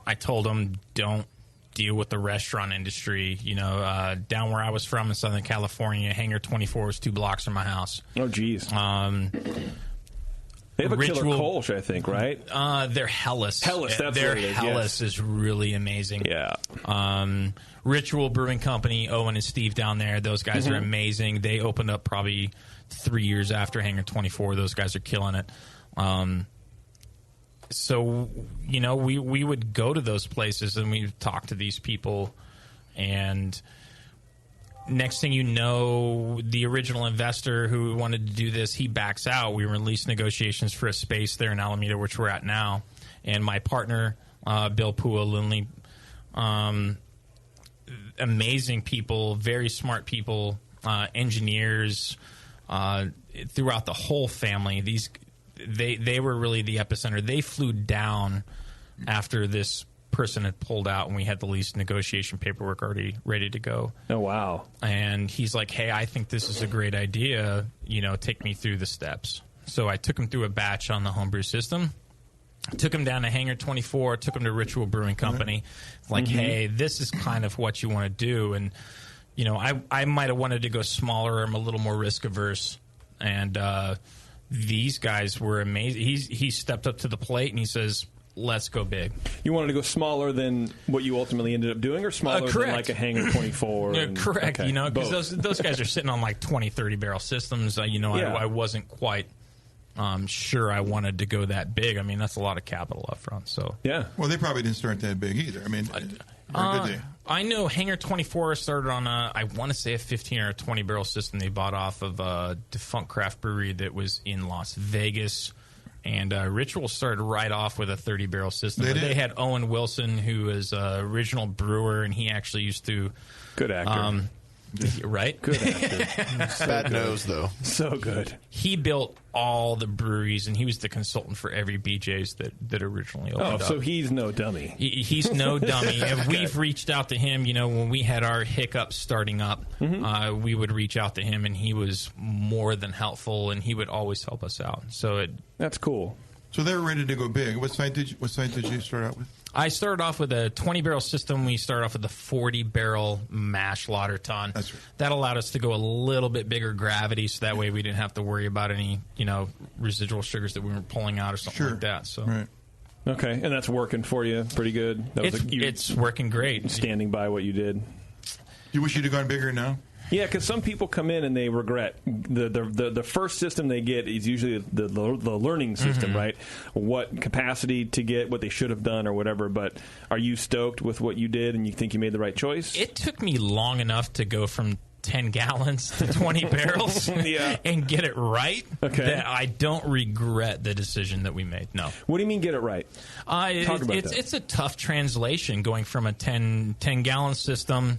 I told them, don't deal with the restaurant industry. You know, down where I was from in Southern California, Hangar 24 is 2 blocks from my house. Oh, geez. They have a killer Kolsch, I think, right? They're Hellas. Hellas, that's their what it is. Hellas is really amazing. Yeah. Ritual Brewing Company, Owen and Steve down there, those guys are amazing. They opened up probably 3 years after Hangar 24. Those guys are killing it. So, you know, we would go to those places and we'd talk to these people, and next thing you know, the original investor who wanted to do this, he backs out. We released negotiations for a space there in Alameda, which we're at now, and my partner, Bill Pua Lindley, amazing people, very smart people, engineers, throughout the whole family. They were really the epicenter. They flew down after this person had pulled out, and we had the lease negotiation paperwork already ready to go. Oh, wow. And he's like, hey, I think this is a great idea. You know, take me through the steps. So I took him through a batch on the homebrew system. Took him down to Hangar 24, took him to Ritual Brewing Company. Like, hey, this is kind of what you want to do. And, you know, I might have wanted to go smaller. I'm a little more risk averse. and these guys were amazing. He stepped up to the plate and he says, let's go big. You wanted to go smaller than what you ultimately ended up doing, or smaller than like a Hanger 24? Correct. Okay, You know, because both. those guys are sitting on like 20, 30 barrel systems. I wasn't quite sure I wanted to go that big. I mean, that's a lot of capital up front. So yeah. Well, they probably didn't start that big either. I mean, I know Hanger 24 started on I want to say a 15 or a 20 barrel system they bought off of a defunct craft brewery that was in Las Vegas. And Ritual started right off with a 30 barrel system. They had Owen Wilson, who is original brewer, and he actually used to. Good actor. Right? Good actor. So bad nose, though. So good. He built all the breweries, and he was the consultant for every BJ's that originally opened up. So he's no dummy. He's no dummy. And we've reached out to him. When we had our hiccups starting up, we would reach out to him, and he was more than helpful, and he would always help us out. So that's cool. So they were ready to go big. What site did you start out with? I started off with a 20-barrel system. We started off with a 40-barrel mash lauter ton. That's right. That allowed us to go a little bit bigger gravity, so that way we didn't have to worry about any, residual sugars that we were pulling out or something like that. So. Right. Okay, and that's working for you pretty good. It's working great. Standing by what you did. You wish you'd have gone bigger now? Yeah, because some people come in and they regret the first system they get is usually the learning system, right? What capacity to get, what they should have done, or whatever. But are you stoked with what you did, and you think you made the right choice? It took me long enough to go from 10 gallons to 20 barrels and get it right. Okay, that I don't regret the decision that we made. No. What do you mean get it right? Talk about that. It's a tough translation going from a 10 gallon system.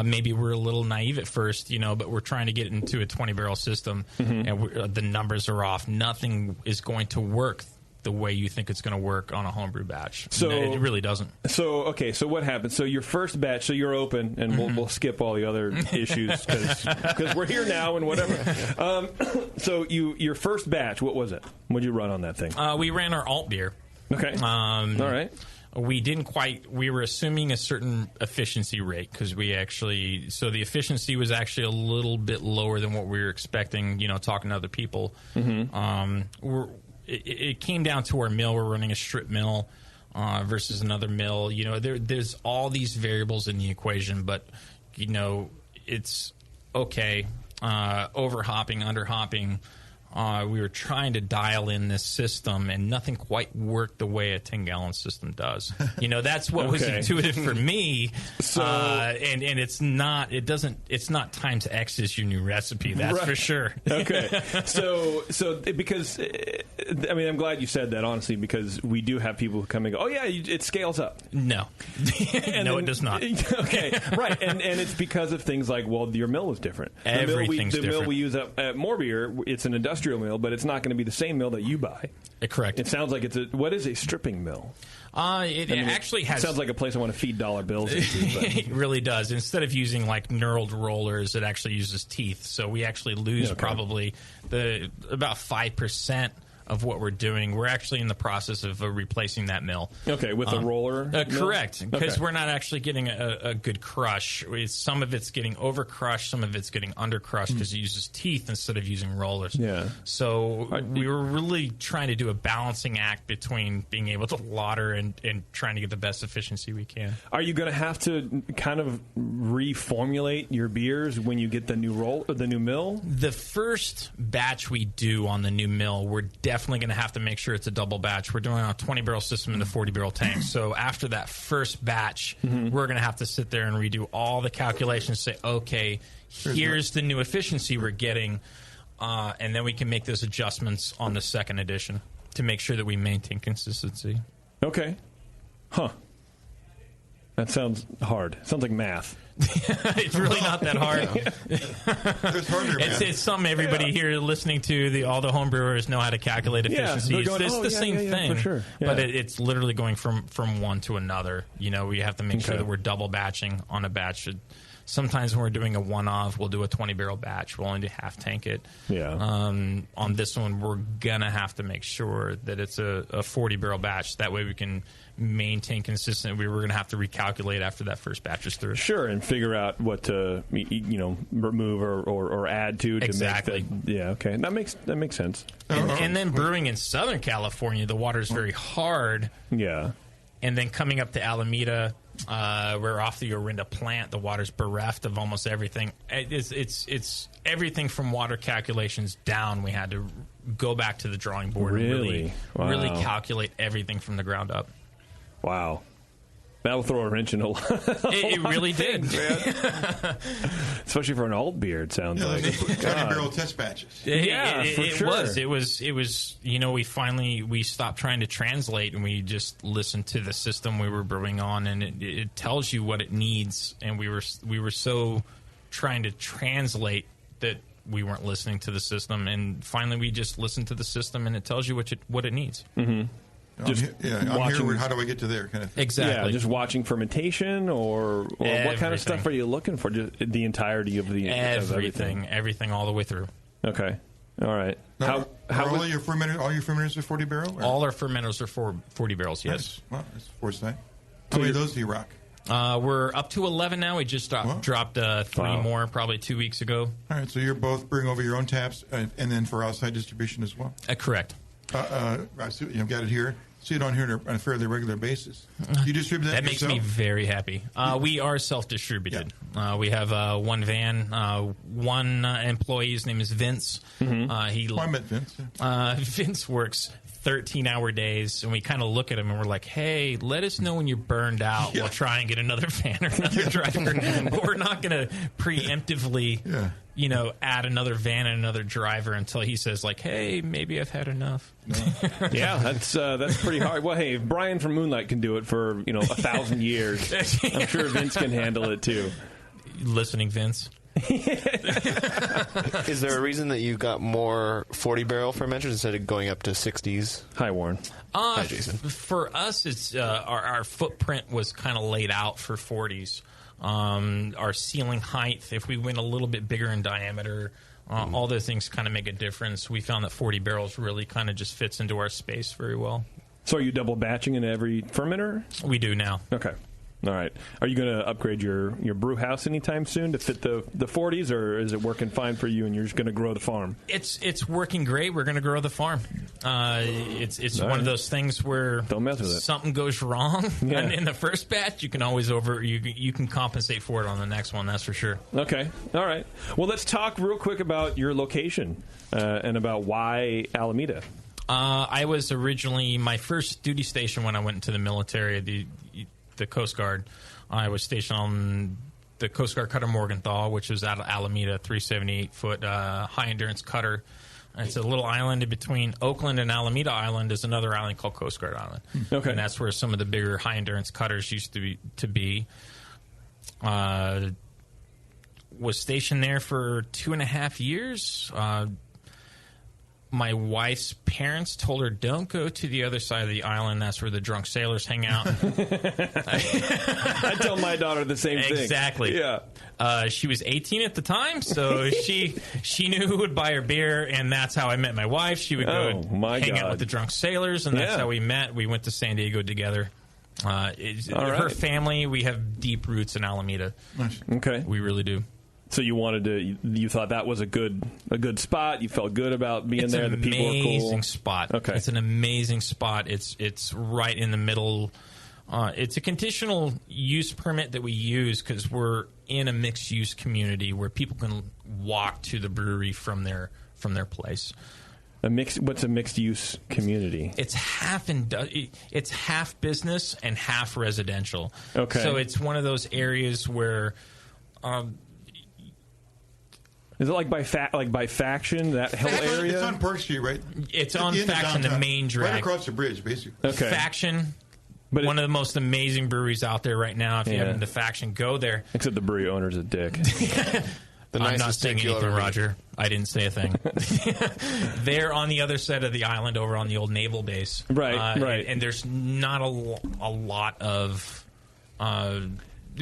Maybe we're a little naive at first, but we're trying to get into a 20-barrel system, and the numbers are off. Nothing is going to work the way you think it's going to work on a homebrew batch. So it really doesn't. So what happened? So your first batch, so you're open, and we'll skip all the other issues because we're here now and whatever. So your first batch, what was it? What did you run on that thing? We ran our alt beer. Okay. All right. We didn't quite. We were assuming a certain efficiency rate because so the efficiency was actually a little bit lower than what we were expecting. Talking to other people, it came down to our mill. We're running a strip mill versus another mill. There's all these variables in the equation, but it's okay. Overhopping, underhopping. We were trying to dial in this system, and nothing quite worked the way a 10-gallon system does. That's what was intuitive for me. So, and it's not. It doesn't. It's not time to X is your new recipe. That's for sure. Okay. So because I'm glad you said that, honestly, because we do have people who come and go, oh yeah, it scales up. No, it does not. Okay, right, and it's because of things like, well, your mill is different. Everything's different. The mill we use at More Beer, it's an industrial mill, but it's not going to be the same mill that you buy. Correct. It sounds like what is a stripping mill? It sounds like a place I want to feed dollar bills into. It really does. Instead of using like knurled rollers, it actually uses teeth. So we actually lose probably about 5% of what we're doing. We're actually in the process of replacing that mill. Okay, with a roller? Correct, because we're not actually getting a good crush. Some of it's getting over crushed, some of it's getting under crushed because it uses teeth instead of using rollers. Yeah. So we were really trying to do a balancing act between being able to lauter and trying to get the best efficiency we can. Are you going to have to kind of reformulate your beers when you get the new mill? The first batch we do on the new mill, we're definitely going to have to make sure it's a double batch. We're doing a 20-barrel system in the 40-barrel tank. So after that first batch, we're going to have to sit there and redo all the calculations, say, okay, here's the new efficiency we're getting, and then we can make those adjustments on the second edition to make sure that we maintain consistency. Okay. Huh. That sounds hard. Sounds like math. It's really not that hard. There's harder math. It's something everybody here listening to all the home brewers know how to calculate efficiency. It's the same thing, for sure. But it's literally going from one to another. We have to make sure that we're double batching on a batch. Sometimes when we're doing a one-off, we'll do a 20-barrel batch. We'll only do half-tank it. Yeah. On this one, we're going to have to make sure that it's a 40-barrel batch. That way we can maintain consistency. We were going to have to recalculate after that first batch is through. Sure, and figure out what to remove or add to exactly. Make that. Yeah, okay, that makes sense. And then brewing in Southern California, the water is very hard. Yeah. And then coming up to Alameda, we're off the Orinda plant. The water's bereft of almost everything. It's everything from water calculations down. We had to go back to the drawing board and really calculate everything from the ground up. Wow. That'll throw a wrench in a lot. It really did. Especially for an alt beer, it sounds like. 20-barrel test batches. It was. We stopped trying to translate and we just listened to the system we were brewing on, and it tells you what it needs. And we were so trying to translate that we weren't listening to the system. And finally, we just listened to the system, and it tells you what it needs. Mm-hmm. I'm here, how do I get to there? Kind of thing. Exactly. Yeah, just watching fermentation, or what kind of stuff are you looking for? Just the entirety of everything. Everything all the way through. Okay. All right. Now, all your fermenters are 40 barrel? Or? All our fermenters are 40 barrels, yes. Nice. Well, that's foresight. How many of those do you rock? We're up to 11 now. We just dropped 3 more probably 2 weeks ago. All right, so you're both bringing over your own taps and then for outside distribution as well? Correct. I see, got it here. See it on here on a fairly regular basis. You distribute that makes me very happy. We are self-distributed. Yeah. We have one van. One employee, his name is Vince. Mm-hmm. I met Vince. Vince works 13-hour days, and we kind of look at him and we're like, hey, let us know when you're burned out. We'll try and get another van or another driver. But we're not going to preemptively add another van and another driver until he says, like, hey, maybe I've had enough. No. Yeah, that's pretty hard. Well, hey, if Brian from Moonlight can do it for 1,000 years, I'm sure Vince can handle it too. Listening, Vince. Is there a reason that you got more 40-barrel fermenters instead of going up to 60s? Hi, Warren. Hi, Jason. For us, it's our footprint was kind of laid out for 40s. Our ceiling height, if we went a little bit bigger in diameter, all those things kind of make a difference. We found that 40 barrels really kind of just fits into our space very well. So are you double batching in every fermenter? We do now. Okay. All right. Are you going to upgrade your brew house anytime soon to fit the 40s, or is it working fine for you and you're just going to grow the farm? It's working great. We're going to grow the farm. It's one of those things where don't mess with it. Something goes wrong in the first batch, you can always you can compensate for it on the next one. That's for sure. Okay. All right. Well, let's talk real quick about your location and about why Alameda. I was originally my first duty station when I went into the military. The Coast Guard. I was stationed on the Coast Guard cutter Morgenthau, which was out of Alameda, 378-foot high-endurance cutter. And it's a little island in between Oakland and Alameda Island is another island called Coast Guard Island. Okay. And that's where some of the bigger high-endurance cutters used to be. Was stationed there for 2.5 years. My wife's parents told her, don't go to the other side of the island. That's where the drunk sailors hang out. I tell my daughter the same thing. Exactly. Yeah. She was 18 at the time, so she knew who would buy her beer, and that's how I met my wife. She would go hang out with the drunk sailors, and that's how we met. We went to San Diego together. Her family, we have deep roots in Alameda. Okay. We really do. So you thought that was a good spot. You felt good about being there. The people were cool. It's an amazing spot. Okay. It's an amazing spot. It's right in the middle. It's a conditional use permit that we use because we're in a mixed use community where people can walk to the brewery from their place. What's a mixed use community? It's half business and half residential. Okay. So it's one of those areas where. Is it like by faction, that whole area? It's on Park Street, right? It's on Faction, the main drag. Right across the bridge, basically. Okay. Faction, one of the most amazing breweries out there right now. If you haven't been to Faction, go there. Except the brewery owner's a dick. I'm not saying anything, Roger. I didn't say a thing. They're on the other side of the island over on the old naval base. Right. And there's not a lot of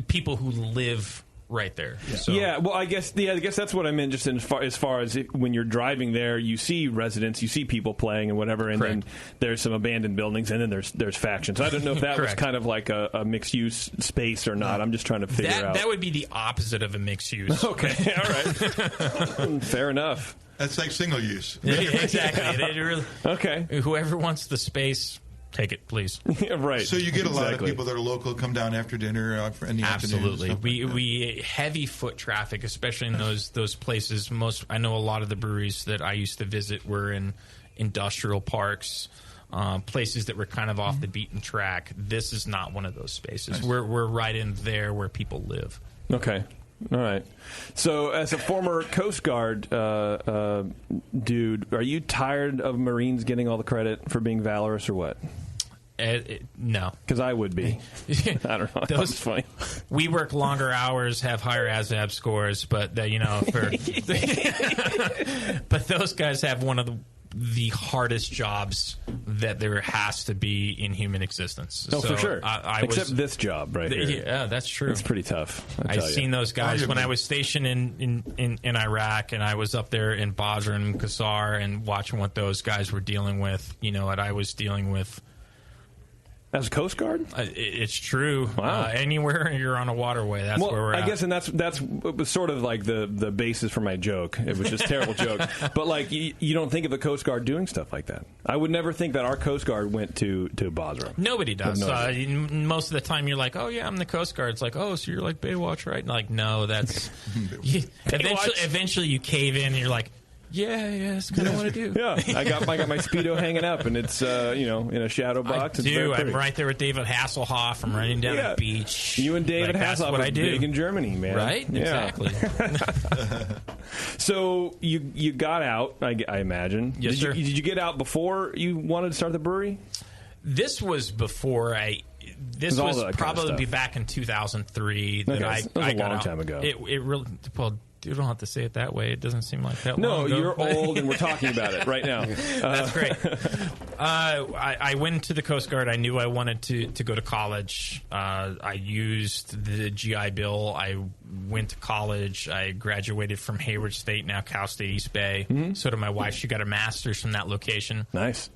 people who live right there. So. Yeah, well, I guess that's what I meant. Just as far as when you're driving there, you see residents, you see people playing and whatever, and then there's some abandoned buildings, and then there's factions. I don't know if that was kind of like a mixed use space or not. I'm just trying to figure out. That would be the opposite of a mixed use. Okay, all right, fair enough. That's like single use. Exactly. They really, okay. Whoever wants the space, take it, please. Right. So you get a lot of people that are local come down after dinner in the Absolutely. afternoon. We heavy foot traffic, especially in those places. I know a lot of the breweries that I used to visit were in industrial parks, places that were kind of off the beaten track. This is not one of those spaces. Nice. We're right in there where people live. Okay. All right. So, as a former Coast Guard dude, are you tired of Marines getting all the credit for being valorous or what? No. Because I would be. I don't know. That's funny. We work longer hours, have higher ASVAB scores, but, but those guys have one of the hardest jobs that there has to be in human existence. Oh, so for sure. Except this job right here. Yeah, that's true. It's pretty tough. I've seen those guys when I was stationed in Iraq, and I was up there in Basra and Qasar and watching what those guys were dealing with, what I was dealing with. As a Coast Guard? It's true. Wow. Anywhere you're on a waterway, that's where we're at. I guess, and that's sort of like the basis for my joke. It was just a terrible joke. But, like, you don't think of the Coast Guard doing stuff like that. I would never think that our Coast Guard went to Basra. Nobody does. Most of the time you're like, oh, yeah, I'm the Coast Guard. It's like, oh, so you're like Baywatch, right? And like, no, that's... eventually you cave in and you're like, yeah, that's kind of what I do. Yeah, I got my Speedo hanging up, and it's in a shadow box. I do. I'm right there with David Hasselhoff. I'm running down the beach. You and David Hasselhoff are big in Germany, man. Right? Yeah. Exactly. So you got out, I imagine. Yes, sir. Did you get out before you wanted to start the brewery? This was before This was probably back in 2003 that I got a long out. time ago. It really you don't have to say it that way. It doesn't seem like that long ago. No, you're old, and we're talking about it right now. That's great. I went to the Coast Guard. I knew I wanted to go to college. I used the GI Bill. I went to college. I graduated from Hayward State, now Cal State East Bay. Mm-hmm. So did my wife. She got her master's from that location. Nice.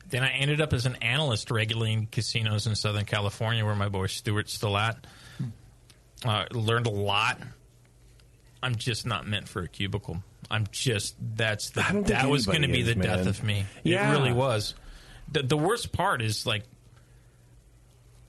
Then I ended up as an analyst regulating casinos in Southern California, where my boy Stewart's still at. Learned a lot. I'm just not meant for a cubicle. That was going to be the death of me. Yeah. It really was. The worst part is, like,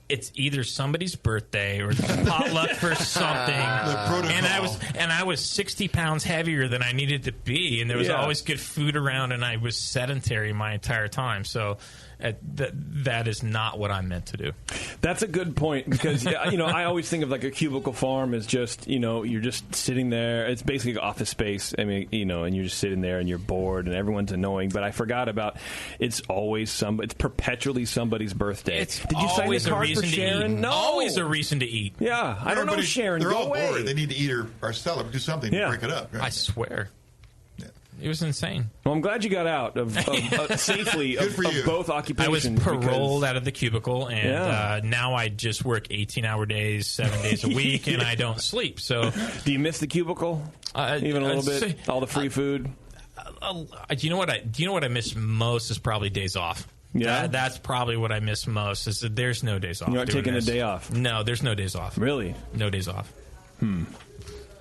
it's either somebody's birthday or potluck for something. And I was 60 pounds heavier than I needed to be, and there was always good food around, and I was sedentary my entire time. So that is not what I'm meant to do. That's a good point, because I always think of like a cubicle farm as just you're just sitting there. It's basically office space. I mean, and you're just sitting there and you're bored and everyone's annoying. But I forgot about it's perpetually somebody's birthday. Did you sign the card for Sharon? No, always a reason to eat. Yeah, I don't know Sharon. They're Go all away. bored. They need to eat or sell it, do something to break it up. Right? I swear. It was insane. Well, I'm glad you got out of safely of both occupations. I was paroled out of the cubicle, and now I just work 18-hour days, 7 days a week, and I don't sleep. So, do you miss the cubicle even a little bit? All the free food. Do you know what I miss most is probably days off. Yeah, that's probably what I miss most. Is that there's no days off. You're not taking a day off. No, there's no days off. Really? No days off.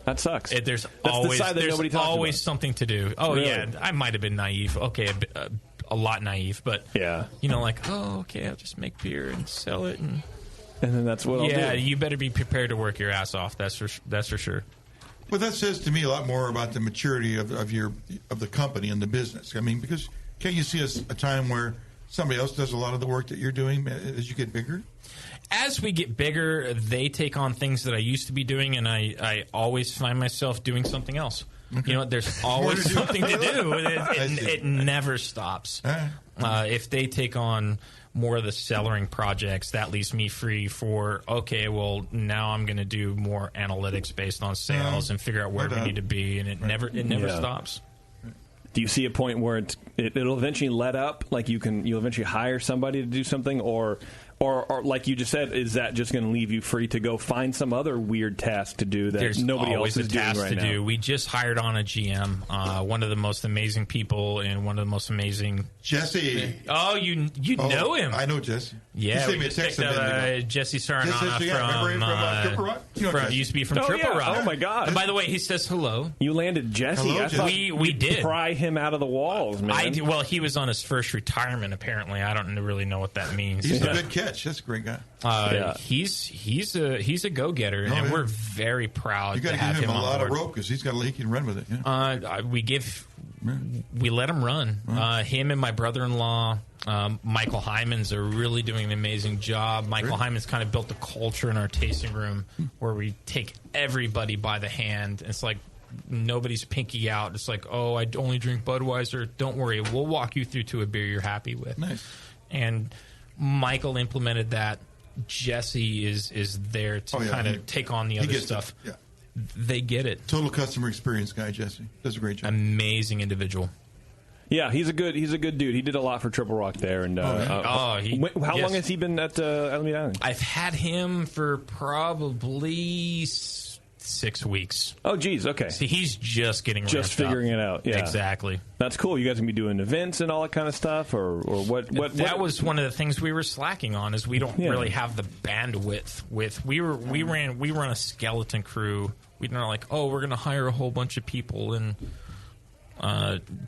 That sucks. There's always something to do. Oh, really? Yeah. I might have been naive. Okay, a lot naive. But, I'll just make beer and sell it. And then that's what I'll do. Yeah, you better be prepared to work your ass off. That's for sure. Well, that says to me a lot more about the maturity of the company and the business. I mean, because can't you see a time where somebody else does a lot of the work that you're doing as you get bigger? As we get bigger, they take on things that I used to be doing, and I always find myself doing something else. Okay. There's always something to do. It never stops. If they take on more of the cellaring projects, that leaves me free for, now I'm going to do more analytics based on sales and figure out where we need to be, and it never stops. Do you see a point where it'll eventually let up? Like you'll eventually hire somebody to do something, or Or like you just said, is that just going to leave you free to go find some other weird task to do that nobody else is doing right now? We just hired on a GM, one of the most amazing people and one of the most amazing... Jesse. Oh, you know him. I know Jesse. Yeah, he sent me a text a minute ago. Jesse Saranana from used to be from Triple Rock. Oh my God! And by the way, he says hello. You landed Jesse. Hello, Jesse. We did pry him out of the walls, man. Well, he was on his first retirement. Apparently, I don't really know what that means. He's a good catch. That's a great guy. He's a go getter, and we're very proud. You got to give him a lot of rope because he can run with it. Yeah. We let him run. Him and my brother-in-law, Michael Hyman's, are really doing an amazing job. Michael Hyman's kind of built a culture in our tasting room where we take everybody by the hand. It's like nobody's pinky out. It's like, oh, I only drink Budweiser. Don't worry, we'll walk you through to a beer you're happy with. Nice. And Michael implemented that. Jesse is there to kind of take on the other stuff. Yeah. They get it. Total customer experience guy, Jesse. Does a great job. Amazing individual. Yeah, he's a good dude. He did a lot for Triple Rock there. And how long has he been at Alameda Island? I've had him for probably 6 weeks. Oh, geez. Okay. See, he's just getting figuring it out. Yeah, exactly. That's cool. You guys gonna be doing events and all that kind of stuff, or what? That was one of the things we were slacking on. Is we don't really have the bandwidth. We run a skeleton crew. We're not like, oh, we're gonna hire a whole bunch of people and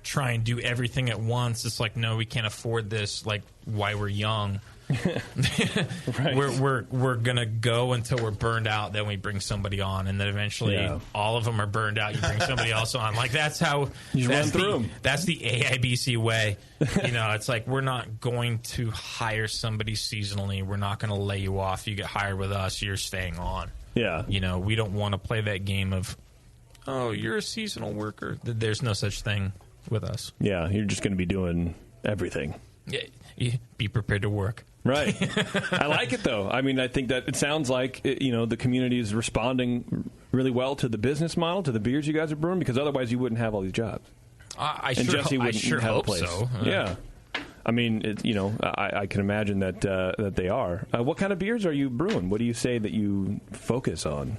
try and do everything at once. It's like, no, we can't afford this. Like, while we're young. Right. We're gonna go until we're burned out, then we bring somebody on, and then eventually all of them are burned out. You bring somebody else on. Like that's how you run through them. That's the AIBC way. It's like we're not going to hire somebody seasonally. We're not going to lay you off. You get hired with us, you're staying on. Yeah. We don't want to play that game of, oh, you're a seasonal worker. There's no such thing with us. Yeah, you're just going to be doing everything. Yeah, be prepared to work. Right. I like it, though. I mean, I think that it sounds like, the community is responding really well to the business model, to the beers you guys are brewing, because otherwise you wouldn't have all these jobs. I sure hope so. Yeah. I mean, I can imagine that they are. What kind of beers are you brewing? What do you say that you focus on?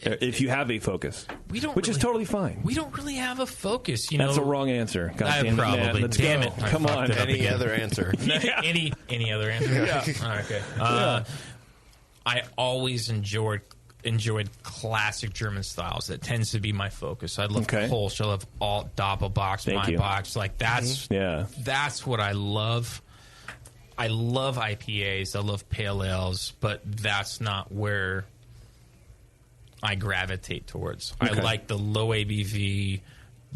If you have a focus, which is totally fine. We don't really have a focus. That's a wrong answer. God damn it, probably. Matt. Let's damn go. It. Come on. Any other answer? Any other answer? Yeah. Okay. I always enjoyed classic German styles. That tends to be my focus. I love Kolsch. I love alt Doppelbock, Maibock. Like that's what I love. I love IPAs. I love pale ales, but that's not where I gravitate towards. I like the low ABV,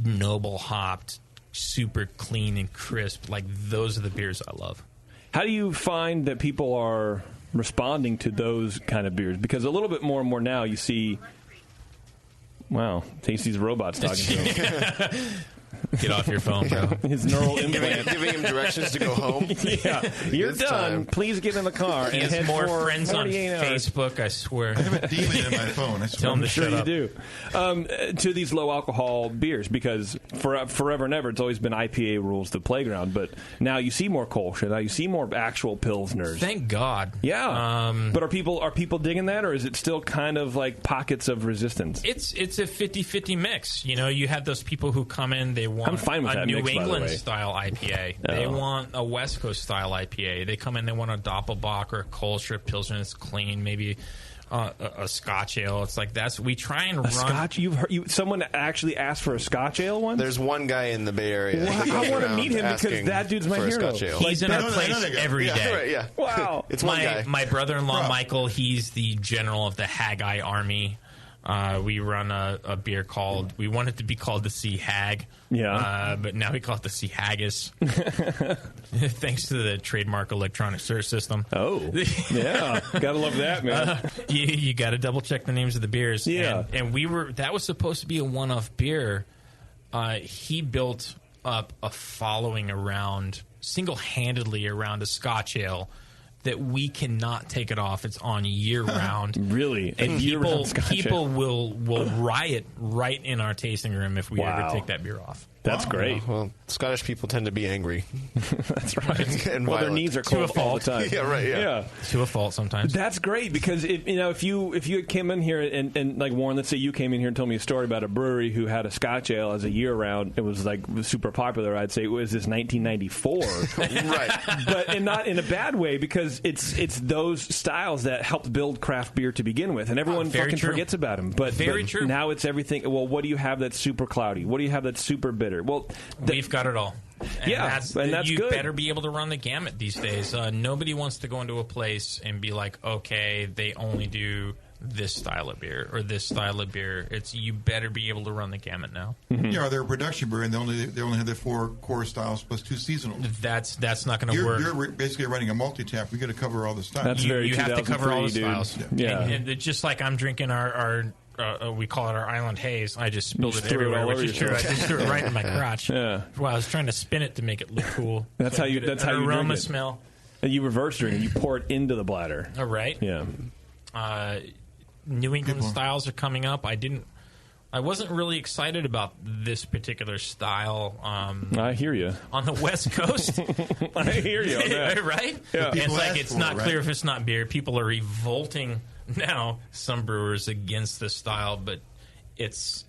noble hopped, super clean and crisp. Like those are the beers I love. How do you find that people are responding to those kind of beers? Because a little bit more and more now you see, wow, Tasty's robots talking to him. Get off your phone, bro. His neural implant. Giving him directions to go home. Yeah. You're done. Time. Please get in the car. He has more friends on Facebook, I swear. I have a demon in my phone. I swear. Tell him to shut up. You do. To these low alcohol beers, because forever and ever it's always been IPA rules the playground, but now you see more Kolsch. Now you see more actual Pilsners. Thank God. Yeah. But are people digging that, or is it still kind of like pockets of resistance? It's a 50-50 mix. You have those people who come in, they want I'm fine with a that New mix, England style IPA. They want a West Coast style IPA. They come in, they want a Doppelbock or a Kolsch or a Pilsner that's clean, maybe a Scotch ale. It's like we try and run. Scotch? Someone actually asked for a Scotch ale once? There's one guy in the Bay Area. Well, I want to meet him because that dude's my hero. He's in our place every day. Right, yeah. Wow. It's one guy. My brother-in-law, Michael, he's the general of the Haggai Army. We run a beer called, we want it to be called the Sea Hag. Yeah. But now we call it the Sea Haggis. Thanks to the trademark electronic search system. Oh. Yeah. Gotta love that, man. You got to double check the names of the beers. Yeah. And that was supposed to be a one-off beer. He built up a following single-handedly around a Scotch ale that we cannot take it off. It's on year-round. Really? And people will riot right in our tasting room if we ever take that beer off. That's great. Well, Scottish people tend to be angry. That's right. And well, their violent. knees are To a cold all the fault. time. Yeah, right, yeah. To a fault sometimes. That's great because if you came in here and like Warren, let's say you came in here and told me a story about a brewery who had a Scotch ale as a year round, it was like super popular. I'd say it was this 1994, Right. but and not in a bad way because it's those styles that helped build craft beer to begin with, and everyone Very fucking true. forgets about them. But Very true. Now it's everything. Well, what do you have that's super cloudy? What do you have that's super bitter? Well, We've got it all. And that's you good. better be able to run the gamut these days. Nobody wants to go into a place and be like, okay, they only do this style of beer or this style of beer. It's you better be able to run the gamut now. Yeah, they're a production brewery, and they only have their 4 core styles plus 2 seasonals. That's not going to work. You're basically running a multi-tap. We got to cover all the styles. That's very you have to cover all the 2003, styles. dude. Yeah. And it's just like I'm drinking our we call it our Island Haze. I just spilled it threw it everywhere, all which over is true. I yourself. just threw it right in my crotch. Yeah. Well, I was trying to spin it to make it look cool. That's So how you. get That's an how you aroma drink it. smell. And you reverse drink it. You pour it into the bladder. All right. Yeah. New England styles are coming up. I wasn't really excited about this particular style. I hear you. On the West Coast. I hear you on that. Right? Yeah. It's like ask it's for not it, clear right? if it's not beer. People are revolting now, some brewers against this style, but it's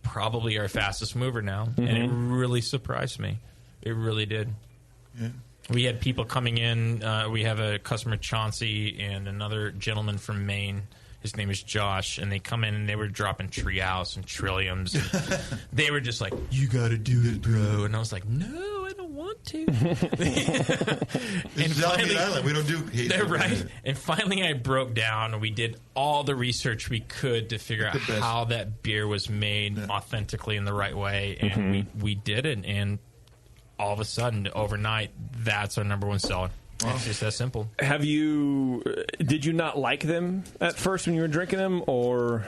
probably our fastest mover now, and it really surprised me. It really did. Yeah. We had people coming in. We have a customer, Chauncey, and another gentleman from Maine. His name is Josh, and they come in and they were dropping Treehouse and Trilliums. And they were just like, "You got to do it, bro." And I was like, "No, I don't want to." It's Alameda Island. We don't do hazy. They're right. And finally, I broke down, and we did all the research we could to figure out how that beer was made authentically in the right way, and we did it. And all of a sudden, overnight, that's our number one seller. It's just that simple. Did you not like them at first when you were drinking them, or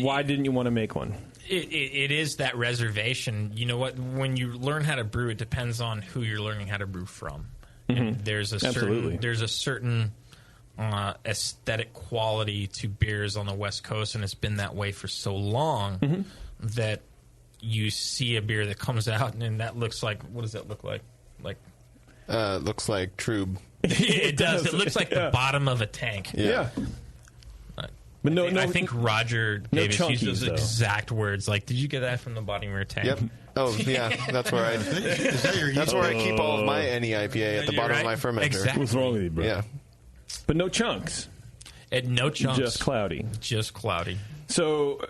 why didn't you want to make one? It is that reservation. You know what? When you learn how to brew, it depends on who you're learning how to brew from. And there's a certain aesthetic quality to beers on the West Coast, and it's been that way for so long that you see a beer that comes out and that looks like, what does that look like? Looks like Trube. It does. It looks like the bottom of a tank. Yeah. But I think Roger Davis used those though. exact words. Like, did you get that from the bottom of your tank? Yep. Oh, yeah. That's where that's where I keep all of my NEIPA at the bottom of my fermenter. Exactly. What's wrong with you, bro? Yeah. But no chunks. And no chunks. Just cloudy. Just cloudy. So,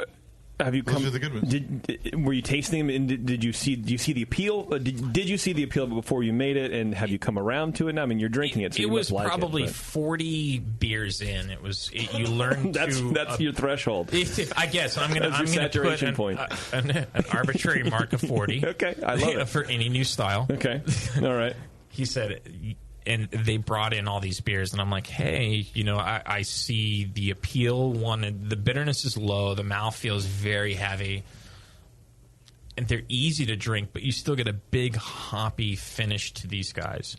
have you come? Those are the good ones. Were you tasting them? And did you see the appeal? Did you see the appeal before you made it? And have you come around to it now? I mean, you're drinking it. So It you was must like probably it, 40 beers in. You learn that's to your threshold. I guess I'm going to saturation put point. an arbitrary mark of 40. Okay, I love it for any new style. Okay, all right. He said, and they brought in all these beers, and I'm like, hey, I see the appeal. The bitterness is low, the mouthfeel is very heavy, and they're easy to drink, but you still get a big hoppy finish to these guys.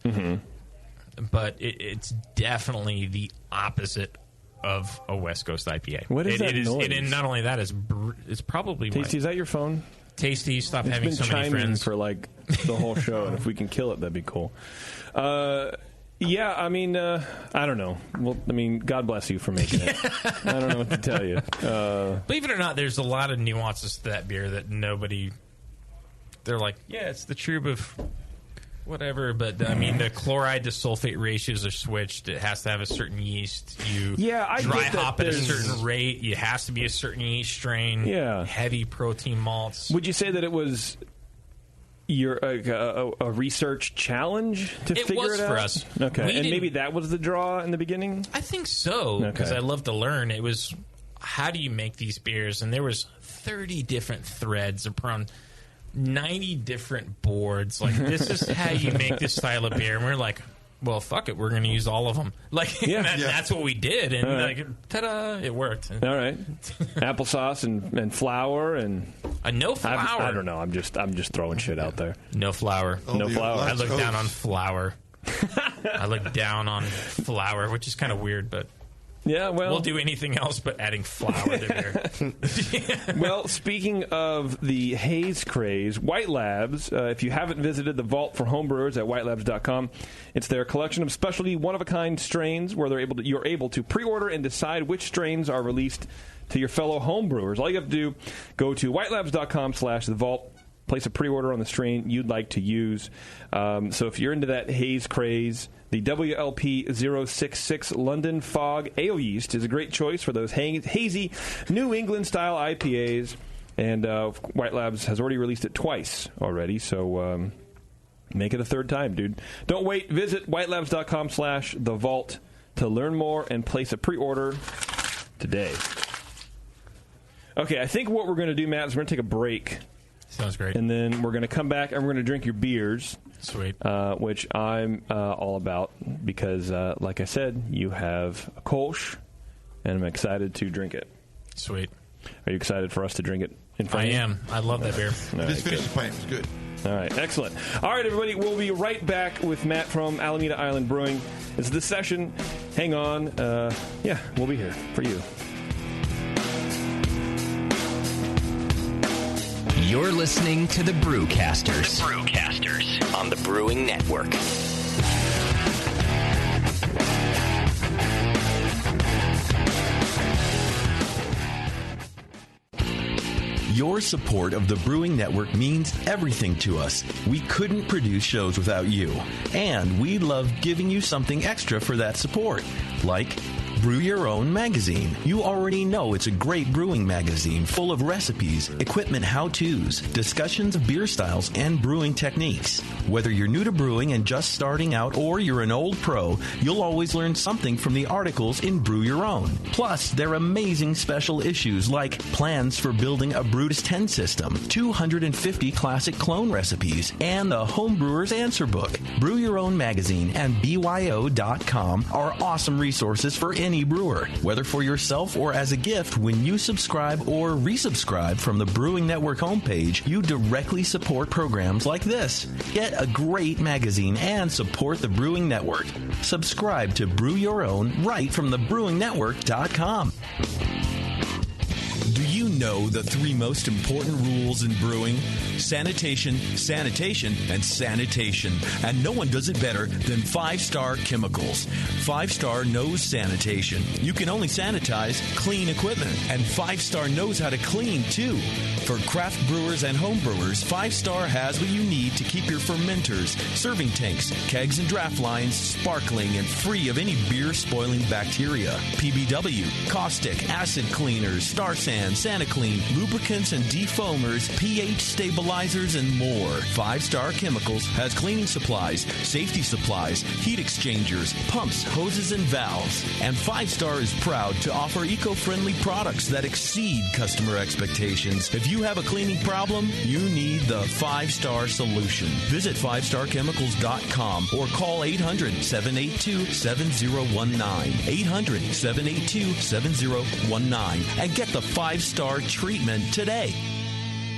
But it's definitely the opposite of a West Coast IPA. What is that noise? And not only that, it's probably Tasty, is that your phone? Tasty, stop It's having been so many chiming friends. for like the whole show, and if we can kill it, that'd be cool. Yeah, I mean, I don't know. Well, I mean, God bless you for making it. I don't know what to tell you. Believe it or not, there's a lot of nuances to that beer that nobody. They're like, yeah, it's the Trube of whatever, but I mean, the chloride to sulfate ratios are switched. It has to have a certain yeast. I dry get that hop at a there's- certain rate. It has to be a certain yeast strain. Yeah. Heavy protein malts. Would you say that it was a research challenge to It figure was it out? for us. Okay, We and didn't- maybe that was the draw in the beginning? I think so, because Okay. I love to learn. It was, how do you make these beers? And there was 30 different threads around 90 different boards. Like, this is how you make this style of beer. And we're like, well, fuck it, we're going to use all of them. Like, that's what we did. And All right. like, ta-da, it worked. All right, applesauce and flour and no flour. I don't know. I'm just throwing shit out there. No flour. No flour. I look down on flour. I look down on flour, which is kind of weird, but Yeah, well, we'll do anything else but adding flour to beer. Well, speaking of the haze craze, White Labs, if you haven't visited the vault for homebrewers at whitelabs.com, it's their collection of specialty one-of-a-kind strains where you're able to pre-order and decide which strains are released to your fellow homebrewers. All you have to do, go to whitelabs.com/thevault, place a pre-order on the strain you'd like to use. So if you're into that haze craze, the WLP 066 London Fog Ale Yeast is a great choice for those hazy New England-style IPAs. And White Labs has already released it twice already, so make it a third time, dude. Don't wait. Visit whitelabs.com/thevault to learn more and place a pre-order today. Okay, I think what we're going to do, Matt, is we're going to take a break. Sounds great. And then we're going to come back and we're going to drink your beers. Sweet. Which I'm all about because, like I said, you have a Kolsch, and I'm excited to drink it. Sweet. Are you excited for us to drink it in front of you? I am. I love that beer. Just finish the pint. It's good. All right, excellent. All right, everybody, we'll be right back with Matt from Alameda Island Brewing. It's the session. Hang on. We'll be here for you. You're listening to the Brewcasters. The Brewcasters on the Brewing Network. Your support of the Brewing Network means everything to us. We couldn't produce shows without you. And we love giving you something extra for that support, like Brew Your Own magazine. You already know it's a great brewing magazine full of recipes, equipment how-tos, discussions of beer styles, and brewing techniques. Whether you're new to brewing and just starting out or you're an old pro, you'll always learn something from the articles in Brew Your Own. Plus, they're amazing special issues like plans for building a Brutus 10 system, 250 classic clone recipes, and the Homebrewer's Answer Book. Brew Your Own magazine and BYO.com are awesome resources for any brewer, whether for yourself or as a gift. When you subscribe or resubscribe from the Brewing Network homepage, you directly support programs like this. Get a great magazine and support the Brewing Network. Subscribe to Brew Your Own right from thebrewingnetwork.com. Do you know the three most important rules in brewing? Sanitation, sanitation, and sanitation. And no one does it better than 5-Star Chemicals. 5-Star knows sanitation. You can only sanitize clean equipment. And 5-Star knows how to clean, too. For craft brewers and home brewers, 5-Star has what you need to keep your fermenters, serving tanks, kegs, and draft lines sparkling and free of any beer-spoiling bacteria. PBW, caustic, acid cleaners, Star San, SaniClean, lubricants and defoamers, pH stabilizers, and more. 5-Star Chemicals has cleaning supplies, safety supplies, heat exchangers, pumps, hoses, and valves. And 5-Star is proud to offer eco-friendly products that exceed customer expectations. If you have a cleaning problem, you need the 5-Star solution. Visit 5starchemicals.com or call 800-782-7019. 800-782-7019 and get the 5-Star treatment today.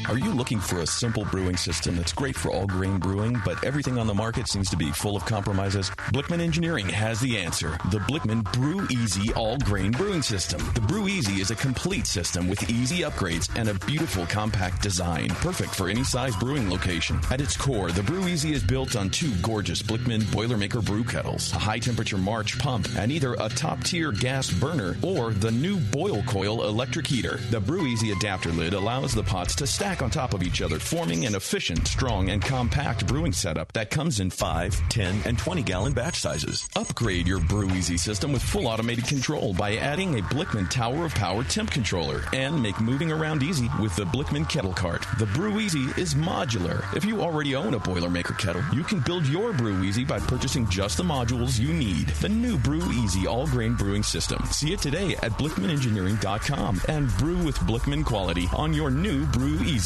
Are you looking for a simple brewing system that's great for all grain brewing, but everything on the market seems to be full of compromises? Blickman Engineering has the answer. The Blickman Brew Easy All Grain Brewing System. The Brew Easy is a complete system with easy upgrades and a beautiful compact design, perfect for any size brewing location. At its core, the Brew Easy is built on two gorgeous Blickman Boilermaker brew kettles, a high-temperature March pump, and either a top-tier gas burner or the new Boil Coil electric heater. The Brew Easy adapter lid allows the pots to stack on top of each other, forming an efficient, strong, and compact brewing setup that comes in 5, 10, and 20-gallon batch sizes. Upgrade your Brew Easy system with full automated control by adding a Blickman Tower of Power temp controller, and make moving around easy with the Blickman Kettle Cart. The Brew Easy is modular. If you already own a Boilermaker kettle, you can build your Brew Easy by purchasing just the modules you need. The new Brew Easy All-Grain Brewing System. See it today at BlickmanEngineering.com and brew with Blickman quality on your new Brew Easy.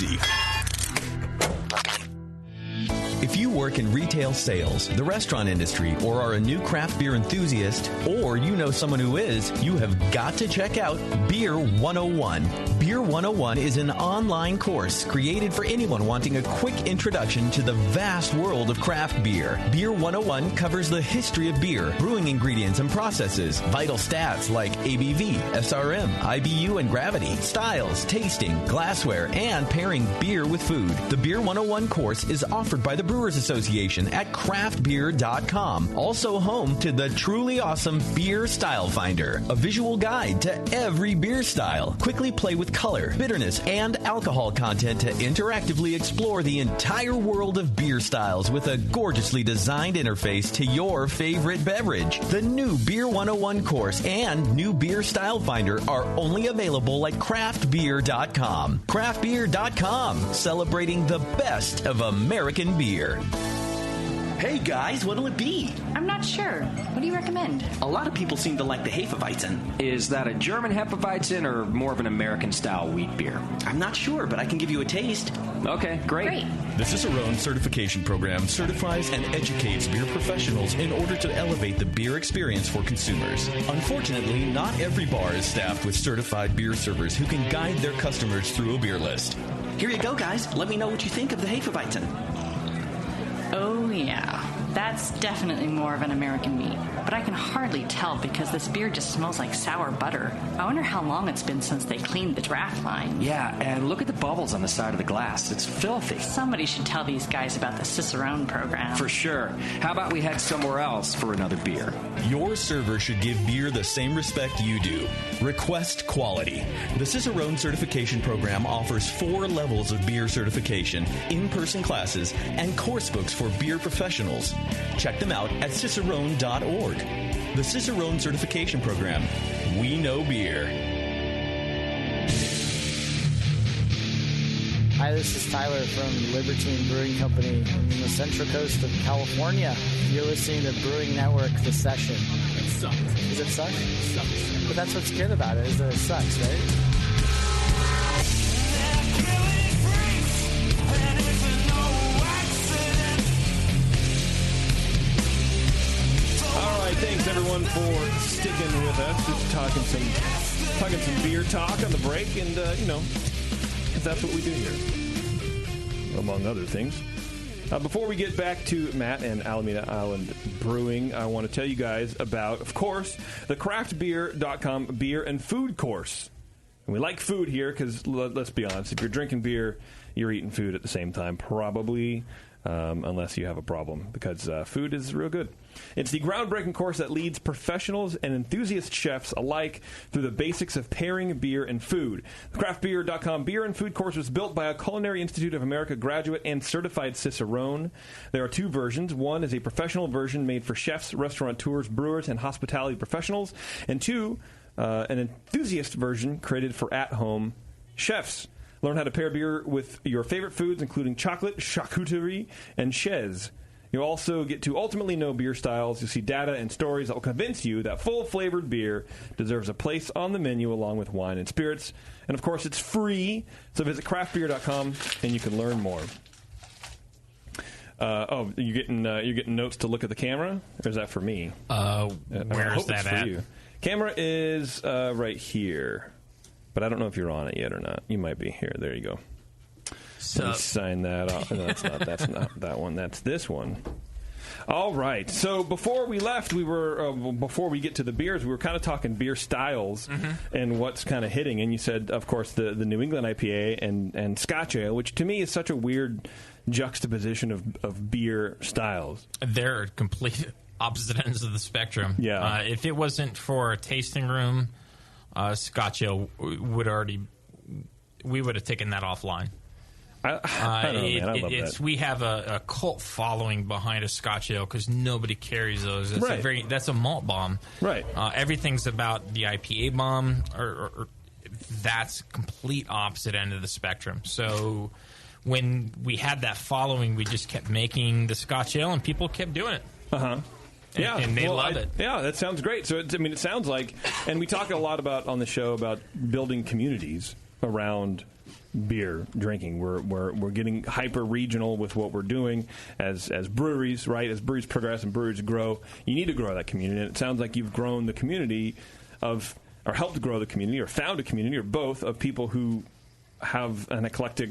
If you work in retail sales, the restaurant industry, or are a new craft beer enthusiast, or you know someone who is, you have got to check out Beer 101. Beer 101 is an online course created for anyone wanting a quick introduction to the vast world of craft beer. Beer 101 covers the history of beer, brewing ingredients and processes, vital stats like ABV, SRM, IBU, and gravity, styles, tasting, glassware, and pairing beer with food. The Beer 101 course is offered by the Brewers Association at craftbeer.com. Also home to the truly awesome Beer Style Finder, a visual guide to every beer style. Quickly play with color, bitterness, and alcohol content to interactively explore the entire world of beer styles with a gorgeously designed interface to your favorite beverage. The new Beer 101 course and new Beer Style Finder are only available at craftbeer.com. Craftbeer.com, celebrating the best of American beer. Hey guys, what'll it be? I'm not sure. What do you recommend? A lot of people seem to like the Hefeweizen. Is that a German Hefeweizen or more of an American-style wheat beer? I'm not sure, but I can give you a taste. Okay, great. The Cicerone Certification Program certifies and educates beer professionals in order to elevate the beer experience for consumers. Unfortunately, not every bar is staffed with certified beer servers who can guide their customers through a beer list. Here you go, guys. Let me know what you think of the Hefeweizen. Oh, yeah. That's definitely more of an American meat. But I can hardly tell because this beer just smells like sour butter. I wonder how long it's been since they cleaned the draft line. Yeah, and look at the bubbles on the side of the glass. It's filthy. Somebody should tell these guys about the Cicerone program. For sure. How about we head somewhere else for another beer? Your server should give beer the same respect you do. Request quality. The Cicerone Certification Program offers 4 levels of beer certification, in-person classes, and course books for beer professionals. Check them out at cicerone.org. The Cicerone Certification Program. We know beer. Hi, this is Tyler from Libertine Brewing Company on the Central Coast of California. You're listening to Brewing Network, The Session. It sucks. Does it suck? It sucks. But that's what's good about it, is that it sucks, right? Thanks everyone for sticking with us. Just talking some beer talk on the break, and because that's what we do here, among other things. Before we get back to Matt and Alameda Island Brewing, I want to tell you guys about, of course, the craftbeer.com beer and food course. And we like food here because, let's be honest, if you're drinking beer, you're eating food at the same time, probably. Unless you have a problem, because food is real good. It's the groundbreaking course that leads professionals and enthusiast chefs alike through the basics of pairing beer and food. The craftbeer.com beer and food course was built by a Culinary Institute of America graduate and certified Cicerone. There are 2 versions. One is a professional version made for chefs, restaurateurs, brewers, and hospitality professionals. And 2, an enthusiast version created for at-home chefs. Learn how to pair beer with your favorite foods, including chocolate, charcuterie, and chaise. You'll also get to ultimately know beer styles. You'll see data and stories that will convince you that full-flavored beer deserves a place on the menu along with wine and spirits. And, of course, it's free, so visit craftbeer.com and you can learn more. You're getting notes to look at the camera? Or is that for me? Where's that at? You. Camera is right here. But I don't know if you're on it yet or not. You might be. Here, there you go. Let me sign that off. No, that's not that one. That's this one. All right. So before we left, before we get to the beers, we were kind of talking beer styles and what's kind of hitting. And you said, of course, the New England IPA and Scotch Ale, which to me is such a weird juxtaposition of beer styles. They're complete opposite ends of the spectrum. Yeah. If it wasn't for a tasting room, Scotch Ale we would have taken that offline. I don't know, man. I love that. We have a cult following behind a Scotch Ale because nobody carries those. It's that's a malt bomb. Right. Everything's about the IPA bomb, or that's complete opposite end of the spectrum. So when we had that following, we just kept making the Scotch Ale, and people kept doing it. Uh-huh. Yeah, and they love it. Yeah, that sounds great. So, it sounds like, and we talk a lot on the show about building communities around beer drinking. We're getting hyper regional with what we're doing as breweries, right? As breweries progress and breweries grow, you need to grow that community. And it sounds like you've grown the community of, or helped grow the community, or found a community, or both, of people who have an eclectic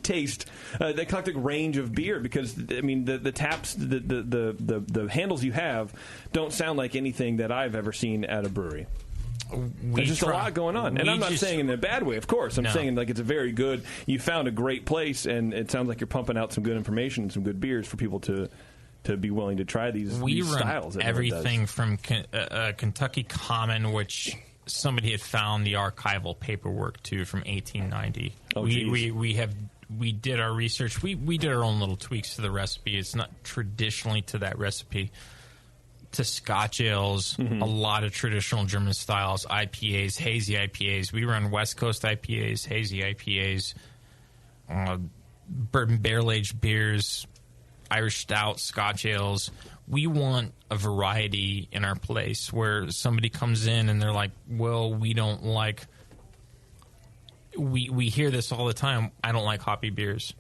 taste, the eclectic range of beer. Because I mean, the taps, the handles you have don't sound like anything that I've ever seen at a brewery. There's just a lot going on. And I'm not saying in a bad way, of course. I'm saying like it's a very good, you found a great place, and it sounds like you're pumping out some good information and some good beers for people to be willing to try these styles. We run everything from Kentucky Common, which somebody had found the archival paperwork to from 1890. We did our research. We did our own little tweaks to the recipe. It's not traditionally to that recipe. To Scotch ales, a lot of traditional German styles, IPAs, hazy IPAs. We run West Coast IPAs, hazy IPAs, bourbon barrel-aged beers, Irish stout, Scotch ales. We want a variety in our place where somebody comes in and they're like, well, we don't like... We hear this all the time. I don't like hoppy beers.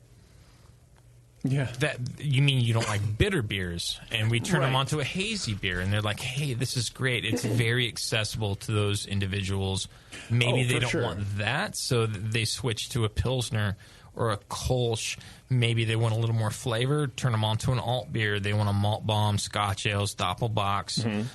Yeah, that you mean you don't like bitter beers, and we turn them onto a hazy beer, and they're like, "Hey, this is great. It's very accessible to those individuals. Maybe they don't want that, so they switch to a Pilsner or a Kolsch. Maybe they want a little more flavor. Turn them onto an alt beer. They want a malt bomb, Scotch ales, Doppelbocks.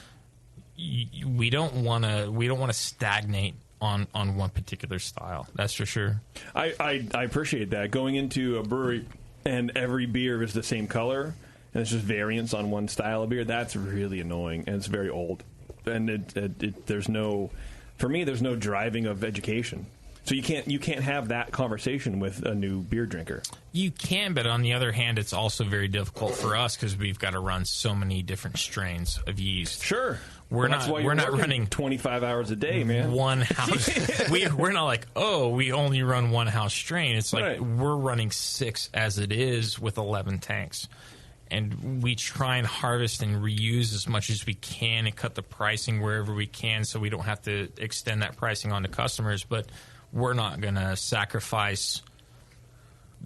We don't want to stagnate on one particular style. That's for sure. I appreciate that. Going into a brewery and every beer is the same color, and it's just variants on one style of beer, that's really annoying, and it's very old. And there's no driving of education. So you can't have that conversation with a new beer drinker. You can, but on the other hand, it's also very difficult for us because we've got to run so many different strains of yeast. Sure. We're not running 25 hours a day, man. One house. We're not like, we only run one house strain. It's like we're running 6 as it is with 11 tanks. And we try and harvest and reuse as much as we can and cut the pricing wherever we can so we don't have to extend that pricing on to customers. But we're not going to sacrifice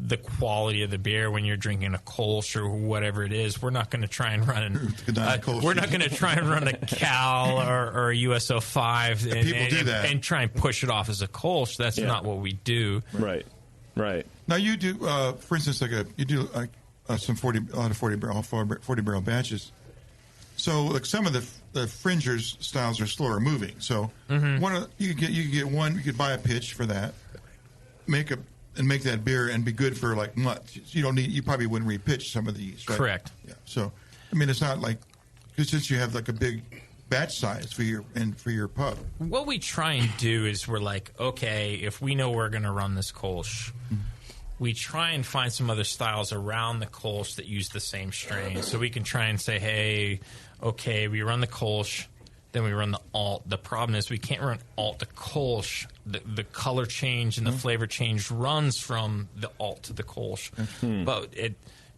the quality of the beer when you're drinking a Kolsch or whatever it is. We're not going to try and run a Cal or a USO 5 and try and push it off as a Kolsch. That's not what we do. Right. Now you do, for instance, you do some 40 barrel batches. So like some of the fringers styles are slower moving. So you could buy a pitch for that, make that beer and be good for like months. You probably wouldn't repitch some of these, right? Correct. Yeah. So I mean, it's not like, because since you have like a big batch size for your pub. What we try and do is we're like, okay, if we know we're going to run this Kolsch, we try and find some other styles around the Kolsch that use the same strain. So we can try and say, hey, okay, we run the Kolsch, then we run the alt. The problem is we can't run alt to Kolsch. The color change and the flavor change runs from the alt to the Kolsch. But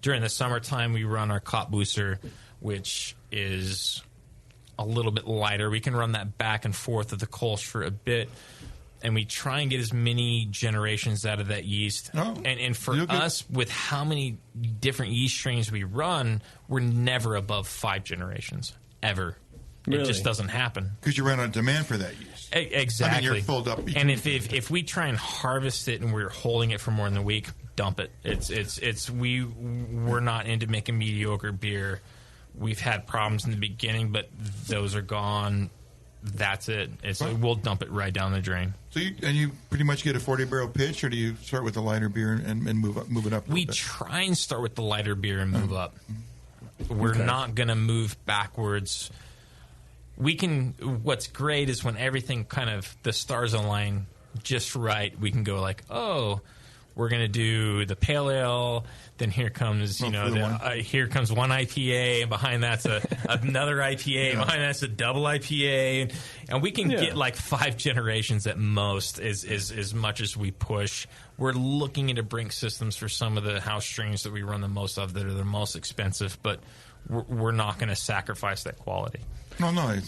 during the summertime, we run our Cop Booster, which is a little bit lighter. We can run that back and forth of the Kolsch for a bit, and we try and get as many generations out of that yeast. And for us, with how many different yeast strains we run, we're never above 5 generations, ever. Really? It just doesn't happen. Because you run out of demand for that yeast. Exactly. I mean, you're filled up. And if we try and harvest it and we're holding it for more than a week, dump it. We're not into making mediocre beer. We've had problems in the beginning, but those are gone. That's it. We'll dump it right down the drain. So you pretty much get a 40 barrel pitch, or do you start with the lighter beer and move it up? We try and start with the lighter beer and move up. We're not going to move backwards. What's great is when everything the stars align just right, we can go like, we're going to do the pale ale, then here comes, here comes one IPA, and behind that's another IPA, behind that's a double IPA, and we can get like 5 generations at most as much as we push. We're looking into brink systems for some of the house strains that we run the most of that are the most expensive, but we're not going to sacrifice that quality. No. I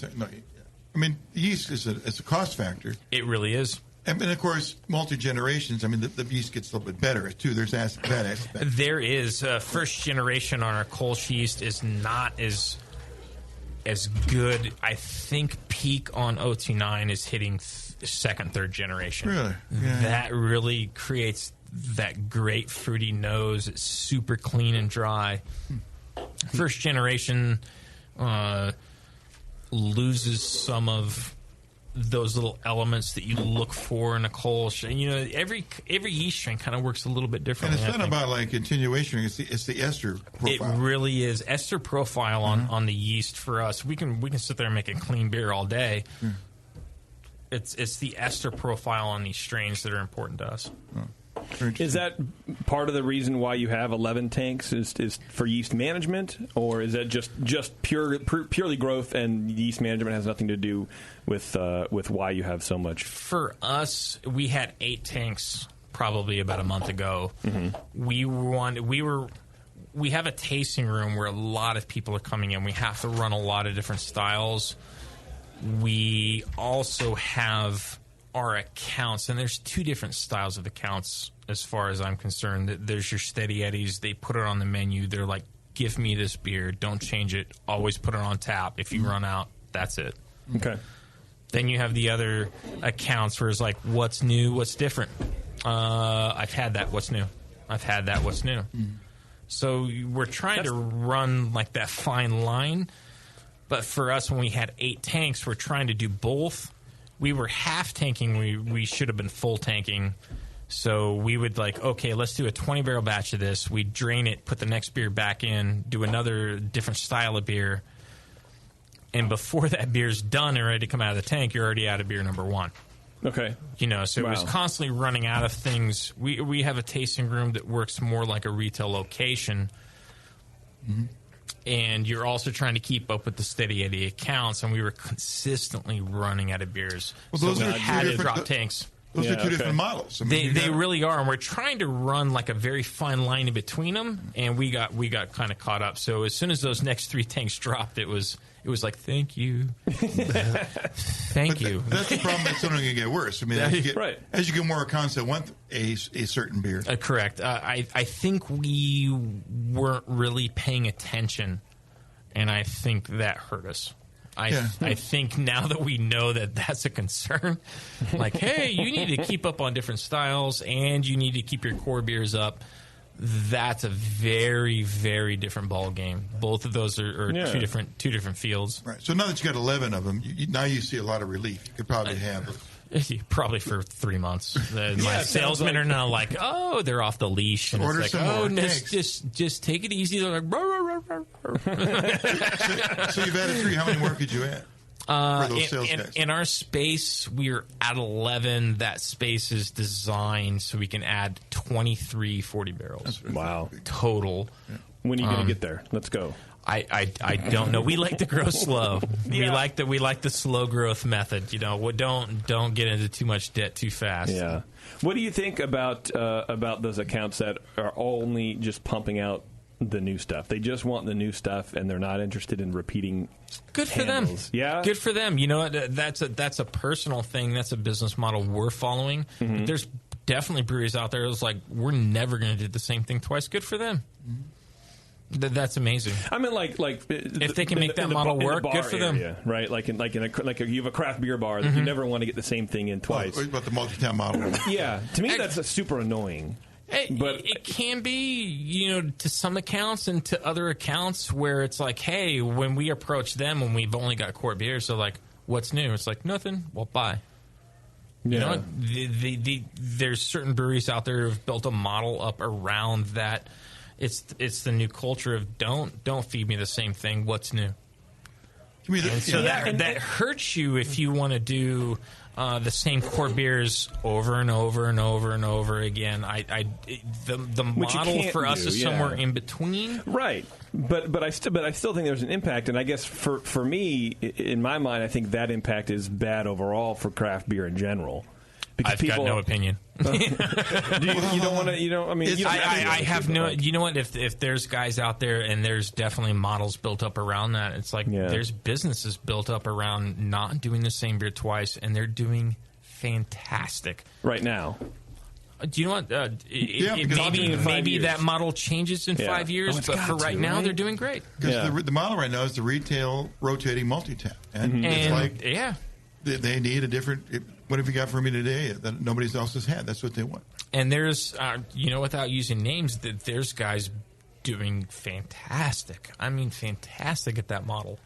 mean, yeast is a cost factor. It really is. And of course, multi-generations, I mean, the yeast gets a little bit better, too. There's that aspect. There is. First generation on our Kolsch yeast is not as good. I think peak on 029 is hitting second, third generation. Really? Yeah. That really creates that great fruity nose. It's super clean and dry. First generation loses some of those little elements that you look for in a Kolsch. And, you know, every yeast strain kind of works a little bit differently. And it's not about, like, continuation. It's the ester profile. It really is. Ester profile on the yeast for us. We can sit there and make a clean beer all day. Mm. It's the ester profile on these strains that are important to us. Is that part of the reason why you have 11 tanks is for yeast management, or is that just purely growth and yeast management has nothing to do with why you have so much? For us, we had 8 tanks probably about a month ago. Mm-hmm. We have a tasting room where a lot of people are coming in. We have to run a lot of different styles. We also have our accounts, and there's 2 different styles of accounts as far as I'm concerned. There's your Steady Eddies. They put it on the menu. They're like, give me this beer. Don't change it. Always put it on tap. If you run out, that's it. Okay. Then you have the other accounts where it's like, what's new, what's different? I've had that, what's new? I've had that, what's new? So we're trying to run like that fine line. But for us, when we had 8 tanks, we're trying to do both. We were half tanking. We should have been full tanking. So we would like, okay, let's do a 20-barrel batch of this. We drain it, put the next beer back in, do another different style of beer. And before that beer's done and ready to come out of the tank, you're already out of beer number 1. Okay. You know, so Wow. it was constantly running out of things. We have a tasting room that works more like a retail location. Mm-hmm. And you're also trying to keep up with the Steady Eddy accounts, and we were consistently running out of beers. Well, so those we are had to two drop different- tanks. Those are two different models. I mean, They really are, and we're trying to run like a very fine line in between them, and we got kind of caught up. So as soon as those next 3 tanks dropped, it was like, thank you, thank you. That's the problem. It's only going to get worse. I mean, as you get more accounts that want a certain beer. Correct. I think we weren't really paying attention, and I think that hurt us. I think now that we know that that's a concern, like, hey, you need to keep up on different styles and you need to keep your core beers up. That's a very, very different ball game. Both of those are two different fields. Right. So now that you got 11 of them, now you see a lot of relief. You could probably have probably for 3 months. My salesmen are now like, oh, they're off the leash, and order it's like, some more just take it easy. They're like, so you've added 3. How many more could you add? For those sales guys? In our space, we're at 11. That space is designed so we can add 23 40 barrels. Wow. Total. Yeah. When are you going to get there? Let's go. I don't know. We like to grow slow. We like the slow growth method. You know, don't get into too much debt too fast. Yeah. What do you think about those accounts that are only just pumping out the new stuff? They just want the new stuff, and they're not interested in repeating. Good for them. Yeah. Good for them. You know, that's a personal thing. That's a business model we're following. Mm-hmm. There's definitely breweries out there that's like, we're never going to do the same thing twice. Good for them. Mm-hmm. That's amazing. I mean, like if they can make that model work, good for them, right? Like you have a craft beer bar that you never want to get the same thing in twice. What about the multi-town model? Yeah, to me that's super annoying. But it can be, you know, to some accounts and to other accounts where it's like, hey, when we approach them when we've only got core beers, they're like, what's new? It's like, nothing. Well, bye. You know, there's certain breweries out there who've built a model up around that. It's the new culture of don't feed me the same thing. What's new? That hurts you if you want to do the same core beers over and over and over and over again. The model for us is somewhere in between, right? But I still think there's an impact, and I guess for me, in my mind, I think that impact is bad overall for craft beer in general. I've got no opinion. You don't want to. You know, I mean, I have no. You know what? If there's guys out there, and there's definitely models built up around that. It's like there's businesses built up around not doing the same beer twice, and they're doing fantastic right now. Do you know what? because maybe that model changes in 5 years, but for right now, they're doing great. Because the model right now is the retail rotating multi-tap. And it's like, they need a different, what have you got for me today that nobody else has had? That's what they want. And there's, without using names, there's guys doing fantastic. I mean, fantastic at that model.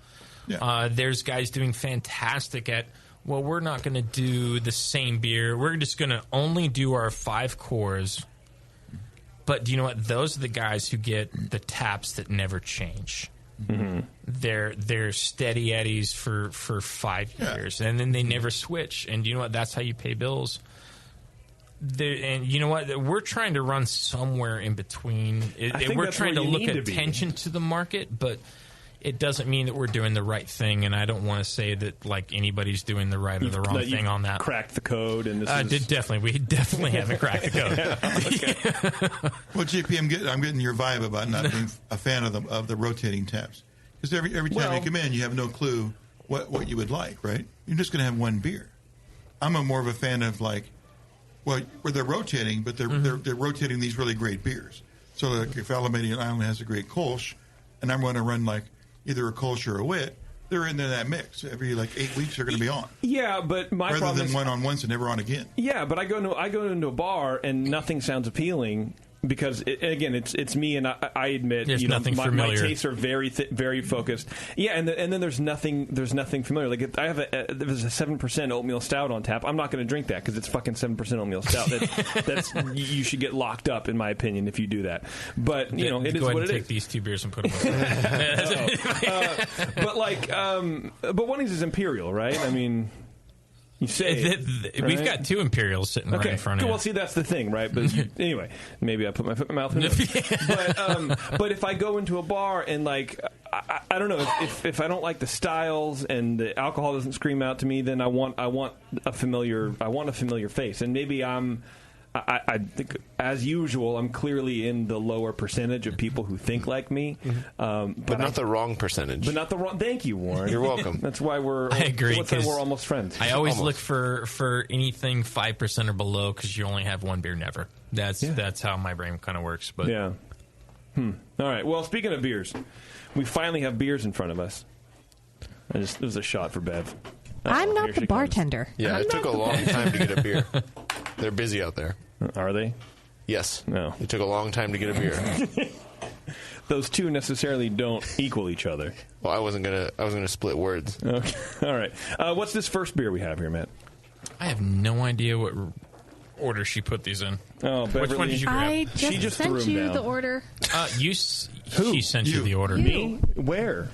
Yeah. There's guys doing fantastic at, well, we're not going to do the same beer. We're just going to only do our 5 cores. But do you know what? Those are the guys who get the taps that never change. Mm-hmm. They're steady eddies for 5 years, and then they never switch. And do you know what? That's how you pay bills. And you know what? We're trying to run somewhere in between. We're trying to look attention to the market, but it doesn't mean that we're doing the right thing, and I don't want to say that like anybody's doing the right or the wrong thing on that. Cracked the code, and we definitely haven't cracked the code. Well, JP, I'm getting your vibe about not being a fan of the rotating taps, because every time you come in, you have no clue what you would like, right? You're just going to have one beer. I'm more of a fan of where they're rotating, but they're rotating these really great beers. So like if Alameda Island has a great Kolsch, and I'm going to run either a Kolsch or a Wit, they're in that mix. Every 8 weeks they're going to be on. Yeah, but my rather problem than is, one on once and never on again. Yeah, but I go into a bar and nothing sounds appealing because it's me, and I admit there's nothing my familiar. tastes are very very focused. Yeah, and then there's nothing familiar. Like if I have there's a 7% oatmeal stout on tap, I'm not going to drink that because it's fucking 7% oatmeal stout. That's you should get locked up, in my opinion, if you do that. But it is what it is. Go ahead and take these 2 beers and put them on. But one of these is Imperial, right? I mean, you say we've got 2 Imperials sitting right in front of you. Well, see, that's the thing, right? But anyway, maybe I put my foot in my mouth. But if I go into a bar and I don't know if I don't like the styles and the alcohol doesn't scream out to me, then I want a familiar face, and maybe I think, as usual, I'm clearly in the lower percentage of people who think like me, but not the wrong percentage. But not the wrong. Thank you, Warren. You're welcome. That's why I agree. That's why we're almost friends. I always look for anything 5% or below because you only have one beer never. That's how my brain kind of works. But yeah. All right. Well, speaking of beers, we finally have beers in front of us. It was a shot for Bev. I'm not the bartender. Yeah, it took a long time to get a beer. They're busy out there. Are they? Yes. No. It took a long time to get a beer. Those two necessarily don't equal each other. Well, I wasn't gonna split words. Okay. All right. What's this first beer we have here, Matt? I have no idea what order she put these in. Oh, Beverly. Which one did you grab? I She just threw sent them you down. the order. She sent you the order. Me? Where?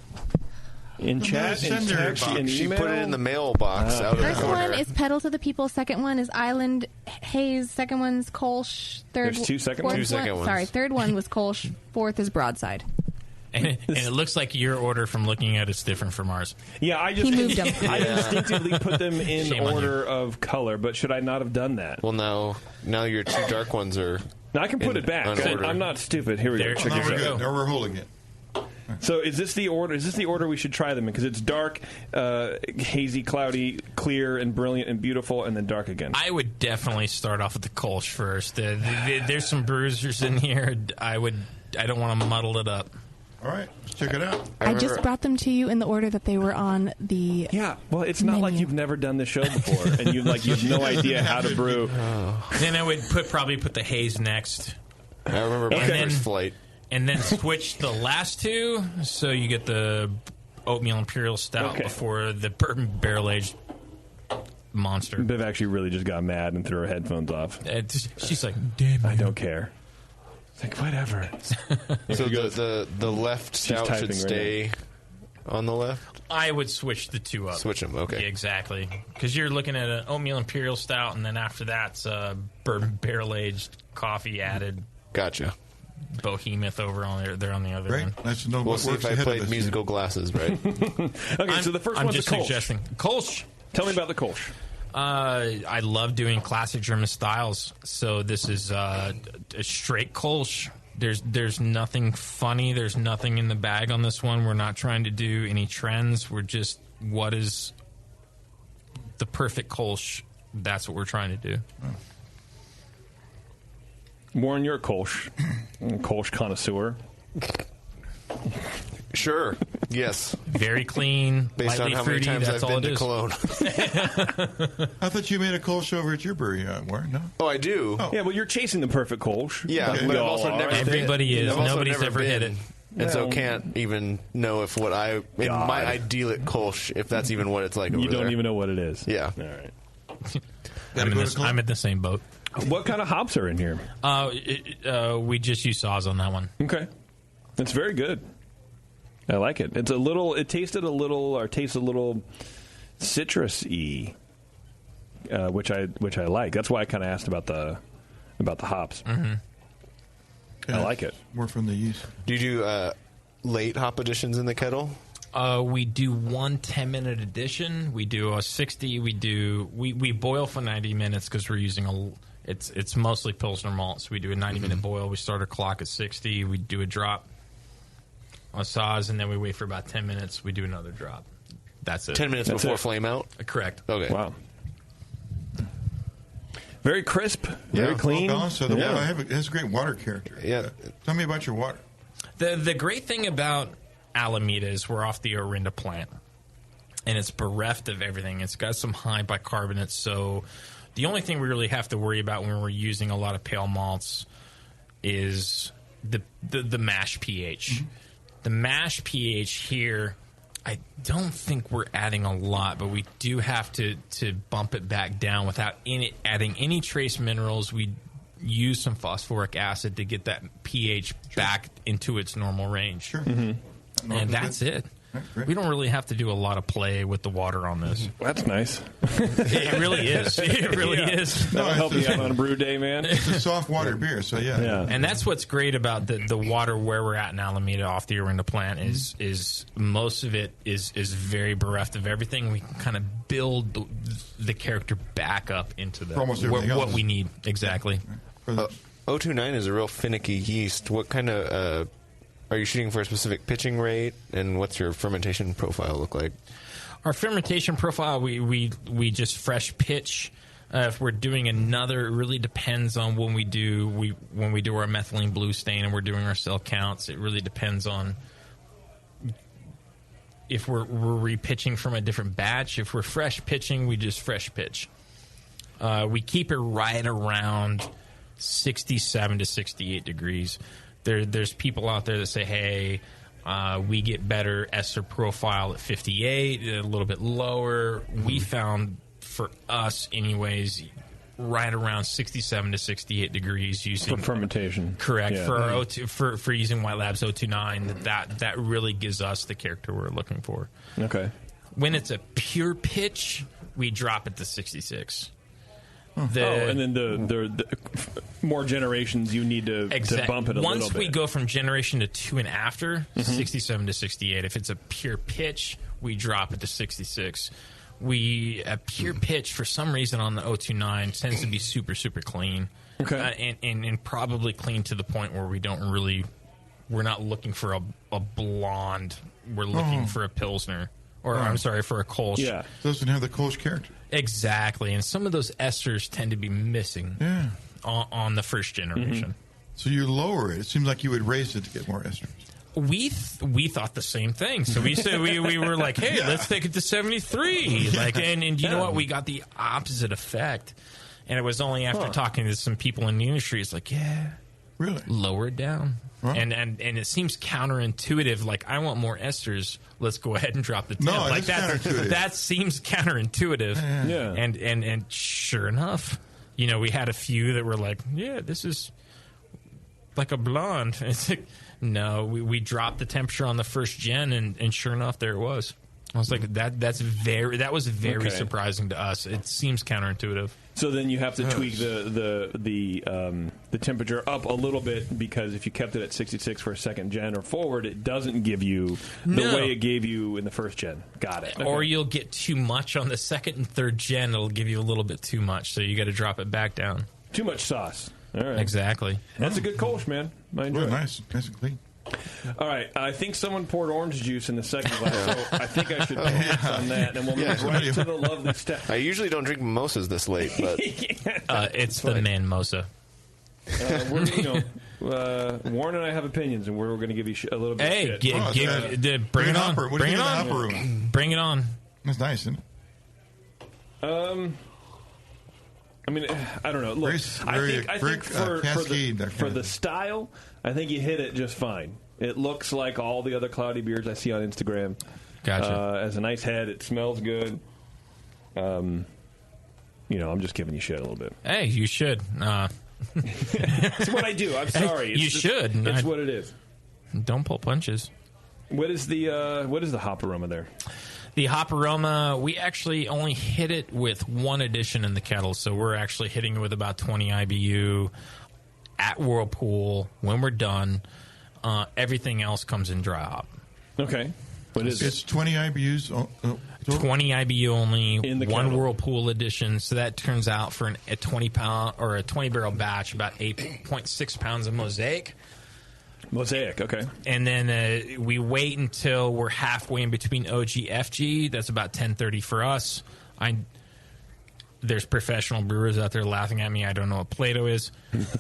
In chat? In text? In She email? put it in the mailbox out of the First corner. one is Pedal to the People. Second one is Island Haze. Second one's Kolsch. There's 2 second ones? 2 second ones. Sorry, third one was Kolsch. Fourth is Broadside. And it looks like your order from looking at it's different from ours. Yeah, I He moved them. I instinctively put them in Shame on order of color, but should I not have done that? Well, now your 2 dark ones are. Now I can put it back. unordered. I'm not stupid. Here we go. Check Now this we're out. good. Now we're holding it. So is this the order? Is this the order we should try them in? Because it's dark, hazy, cloudy, clear, and brilliant, and beautiful, and then dark again. I would definitely start off with the Kolsch first. There's some bruisers in here. I don't want to muddle it up. All right, let's check it out. I just brought them to you in the order that they were on the. Yeah, well, it's not like you've never done this show before, and you have no idea how to brew. Then I would probably put the haze next. I remember my first flight. And then switch the last 2, so you get the oatmeal imperial stout before the bourbon barrel aged monster. Biv actually really just got mad and threw her headphones off. She's like, "Damn, I don't care." It's like whatever. So the left stout should stay on the left. I would switch the 2 up. Switch them, okay. Yeah, exactly. Because you're looking at an oatmeal imperial stout, and then after that's bourbon barrel aged coffee added. Gotcha. Behemoth over on there on the other end. Nice to know. We'll see if I played musical glasses, right? Okay, so the first one's just a Kolsch. suggesting Kolsch. Tell me about the Kolsch. I love doing classic German styles. So this is a straight Kolsch. There's nothing funny. There's nothing in the bag on this one. We're not trying to do any trends. We're just what is the perfect Kolsch that's what we're trying to do. Warren, you're a Kolsch connoisseur. Sure. Yes. Very clean. Based on how fruity, many times that's I've all been it to is. Cologne. I thought you made a Kolsch over at your brewery, Warren. No. Oh, I do. Oh. Yeah, well, you're chasing the perfect Kolsch. Yeah, Okay. but We I've all also are. never Everybody been, is. I've also Nobody's never ever been, hit it. And so Well, can't even know if what I in my idyllic Kolsch, if that's even what it's like over You don't there. even know what it is. Yeah. All right. I'm in the same boat. What kind of hops are in here? We just use Saws on that one. Okay. It's very good. I like it. It's a little. It tastes a little citrus-y, which I like. That's why I kind of asked about the hops. Mm-hmm. I like it. More from the yeast. Do you do late hop additions in the kettle? We do one 10-minute addition. We do a 60. We boil for 90 minutes because we're using it's mostly Pilsner malt. So we do a 90-minute boil. We start our clock at 60. We do a drop on Saws, and then we wait for about 10 minutes. We do another drop. That's it. 10 minutes That's before it. flame out? Correct. Okay. Wow. Very crisp. Very clean. Well balanced. So it has a great water character. Yeah. Tell me about your water. The great thing about Alameda is we're off the Orinda plant, and it's bereft of everything. It's got some high bicarbonates, so the only thing we really have to worry about when we're using a lot of pale malts is the mash pH. Mm-hmm. The mash pH here, I don't think we're adding a lot, but we do have to bump it back down without adding any trace minerals. We use some phosphoric acid to get that pH back into its normal range. Sure. Mm-hmm. And that's it. Right, we don't really have to do a lot of play with the water on this. That's nice. It really is. It really is. That'll help you out on a brew day, man. It's a soft water beer, so yeah. And that's what's great about the water where we're at in Alameda off the Orinda plant is most of it is very bereft of everything. We can kind of build the character back up into what we need. Exactly. 029 is a real finicky yeast. What kind of... are you shooting for a specific pitching rate, and what's your fermentation profile look like? Our fermentation profile, we just fresh pitch. If we're doing another, it really depends on when we do our methylene blue stain and we're doing our cell counts. It really depends on if we're repitching from a different batch. If we're fresh pitching, we just fresh pitch. We keep it right around 67 to 68 degrees. There's people out there that say, hey, we get better ester profile at 58, a little bit lower. We found, for us anyways, right around 67 to 68 degrees using... For fermentation. Correct. Yeah. For our O2, for using White Labs 029, that really gives us the character we're looking for. Okay. When it's a pure pitch, we drop it to 66. And then the more generations you need to bump it a little bit. Once we go from generation to 2 and after, 67 to 68. If it's a pure pitch, we drop it to 66. A pure pitch, for some reason on the 029, tends to be super, super clean. Okay. And probably clean to the point where we're not looking for a blonde. We're looking for a Pilsner. Or, I'm sorry, for a Kolsch. Yeah. Doesn't have the Kolsch character. Exactly. And some of those esters tend to be missing on the first generation. Mm-hmm. So you lower it. It seems like you would raise it to get more esters. We thought the same thing. So we said we were like, hey, let's take it to 73. Like, and you know what? We got the opposite effect. And it was only after talking to some people in the industry, it's like, really? Lower it down. Huh? And it seems counterintuitive. Like, I want more esters. Let's go ahead and drop the temp. No, like counterintuitive. That seems counterintuitive. Yeah. And sure enough, we had a few that were like, yeah, this is like a blonde. And it's like, no, we dropped the temperature on the first gen, and sure enough, there it was. I was like, that was very surprising to us. It seems counterintuitive. So then you have to tweak the temperature up a little bit, because if you kept it at 66 for a second gen or forward, it doesn't give you the way it gave you in the first gen. Got it. Or you'll get too much on the second and third gen. It'll give you a little bit too much, so you got to drop it back down. Too much sauce. All right. Exactly. That's a good Kolsch, man. I enjoy it. Nice and clean. All right, I think someone poured orange juice in the second glass, so I think I should pass on that, and we'll move right to the lovely stuff. I usually don't drink mimosas this late, but it's the mimosa. Warren and I have opinions, and we're going to give you a little bit of shit. Bring it on. Bring it on. Bring it on. That's nice, isn't it? I mean, I don't know. Look, I think for the style, I think you hit it just fine. It looks like all the other cloudy beers I see on Instagram. Gotcha. Has a nice head. It smells good. I'm just giving you shit a little bit. Hey, you should. It's what I do. I'm sorry. You should. It's what it is. Don't pull punches. What is the hop aroma there? The hop aroma, we actually only hit it with one addition in the kettle, so we're actually hitting it with about 20 IBU at Whirlpool. When we're done, everything else comes in dry hop. Okay. What is it's 20 IBUs. 20 IBU only, in the one kettle. Whirlpool edition, so that turns out for a 20-pound or a 20-barrel batch, about 8.6 pounds of Mosaic. Mosaic, okay. And then we wait until we're halfway in between OG, FG. That's about 10:30 for us. There's professional brewers out there laughing at me. I don't know what Plato is.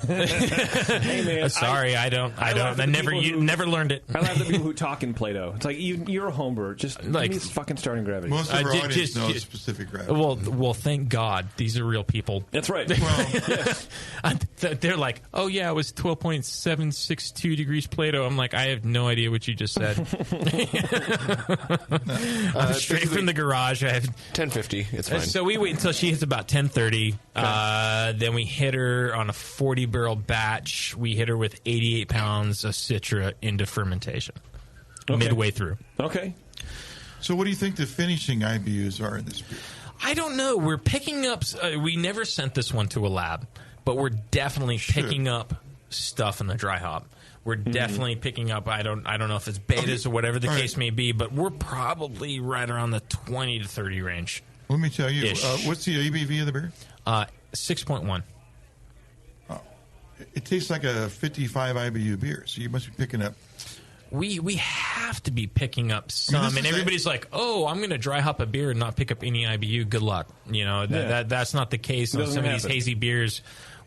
Hey man, sorry, I never learned it. I laugh at the people who talk in Plato. It's like you're a home brewer. Just give me fucking starting gravity. Most of our audience knows specific gravity. Well, thank God these are real people. That's right. Well, yes. They're like, oh yeah, it was 12.762 degrees Plato. I'm like, I have no idea what you just said. I'm straight from the garage. I have 10:50. It's fine. So we wait until she hits about 10:30. Then we hit her on a 40-barrel batch. We hit her with 88 pounds of Citra into fermentation midway through. Okay. So what do you think the finishing IBUs are in this beer? I don't know. We're picking up... we never sent this one to a lab, but we're definitely picking up stuff in the dry hop. We're definitely picking up... I don't know if it's betas or whatever the case may be, but we're probably right around the 20 to 30 range. Let me tell you. What's the ABV of the beer? 6.1. It tastes like a 55 IBU beer, so you must be picking up... We have to be picking up some, and everybody's like, "Oh, I'm going to dry hop a beer and not pick up any IBU." Good luck, that's not the case. On some of these hazy beers,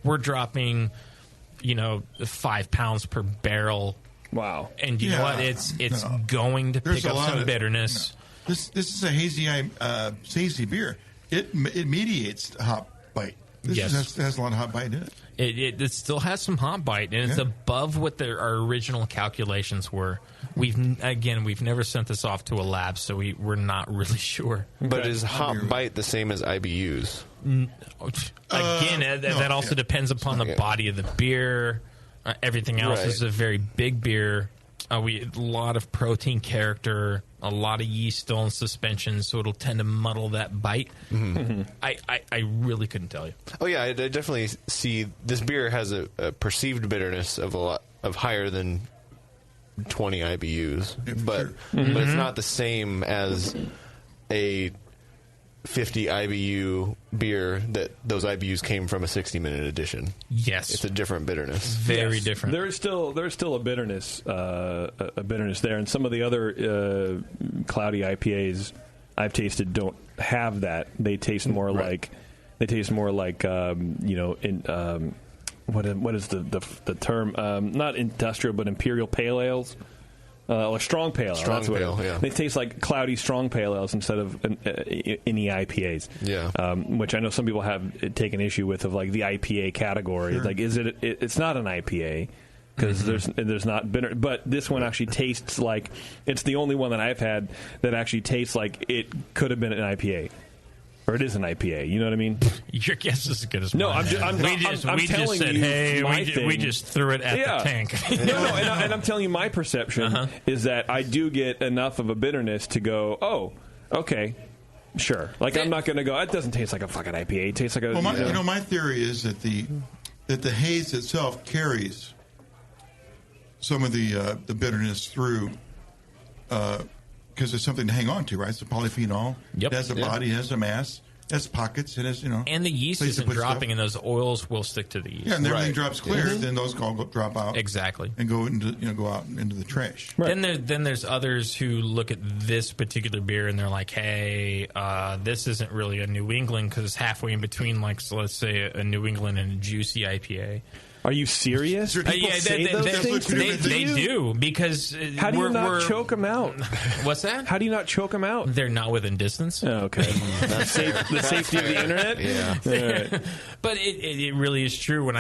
we're dropping, 5 pounds per barrel. Wow! And you know what? It's going to pick up some bitterness. This is a hazy beer. It mediates hop bite. This has a lot of hop bite in it. It still has some hop bite, and it's above what our original calculations were. We've never sent this off to a lab, so we're not really sure. But is hop bite the same as IBUs? That also depends upon the body of the beer. Everything else is a very big beer. A lot of protein character, a lot of yeast still in suspension, so it'll tend to muddle that bite. Mm-hmm. I really couldn't tell you. Oh yeah, I definitely see this beer has a perceived bitterness of a lot of higher than 20 IBUs, but it's not the same as a 50 IBU beer that those IBUs came from a 60-minute edition. Yes, it's a different bitterness. Very different. There's still a bitterness, there, and some of the other cloudy IPAs I've tasted don't have that. They taste more like what is the term? Not industrial, but imperial pale ales. Or strong pale ale. Strong pale, yeah. They taste like cloudy strong pale ales instead of any IPAs. Yeah. Which I know some people have taken issue with, of like the IPA category. Sure. Like, it's not an IPA because there's not bitter. But this one actually tastes like, it's the only one that I've had that actually tastes like it could have been an IPA. Or it is an IPA, you know what I mean? Your guess is as good as mine. No, I'm telling said, you, hey, thing. we just threw it at the tank. and I'm telling you, my perception is that I do get enough of a bitterness to go, oh, okay, sure. Like, I'm not going to go, it doesn't taste like a fucking IPA. It tastes like a... Well, my theory is that the haze itself carries some of the bitterness through... because there's something to hang on to, right? It's a polyphenol. Yep. It has a body, it has a mass. has pockets and has and the yeast place to isn't put dropping, stuff. and those oils will stick to the yeast. Yeah, and everything drops clear. Mhm. Then those all drop out exactly and go into go out into the trash. Then there's others who look at this particular beer and they're like, hey, this isn't really a New England because it's halfway in between, like, so let's say a New England and a juicy IPA. Are you serious? They do, because how do you not choke them out? What's that? How do you not choke them out? They're not within distance. Oh, okay. The safety of the internet. Yeah. Right. But it really is true. When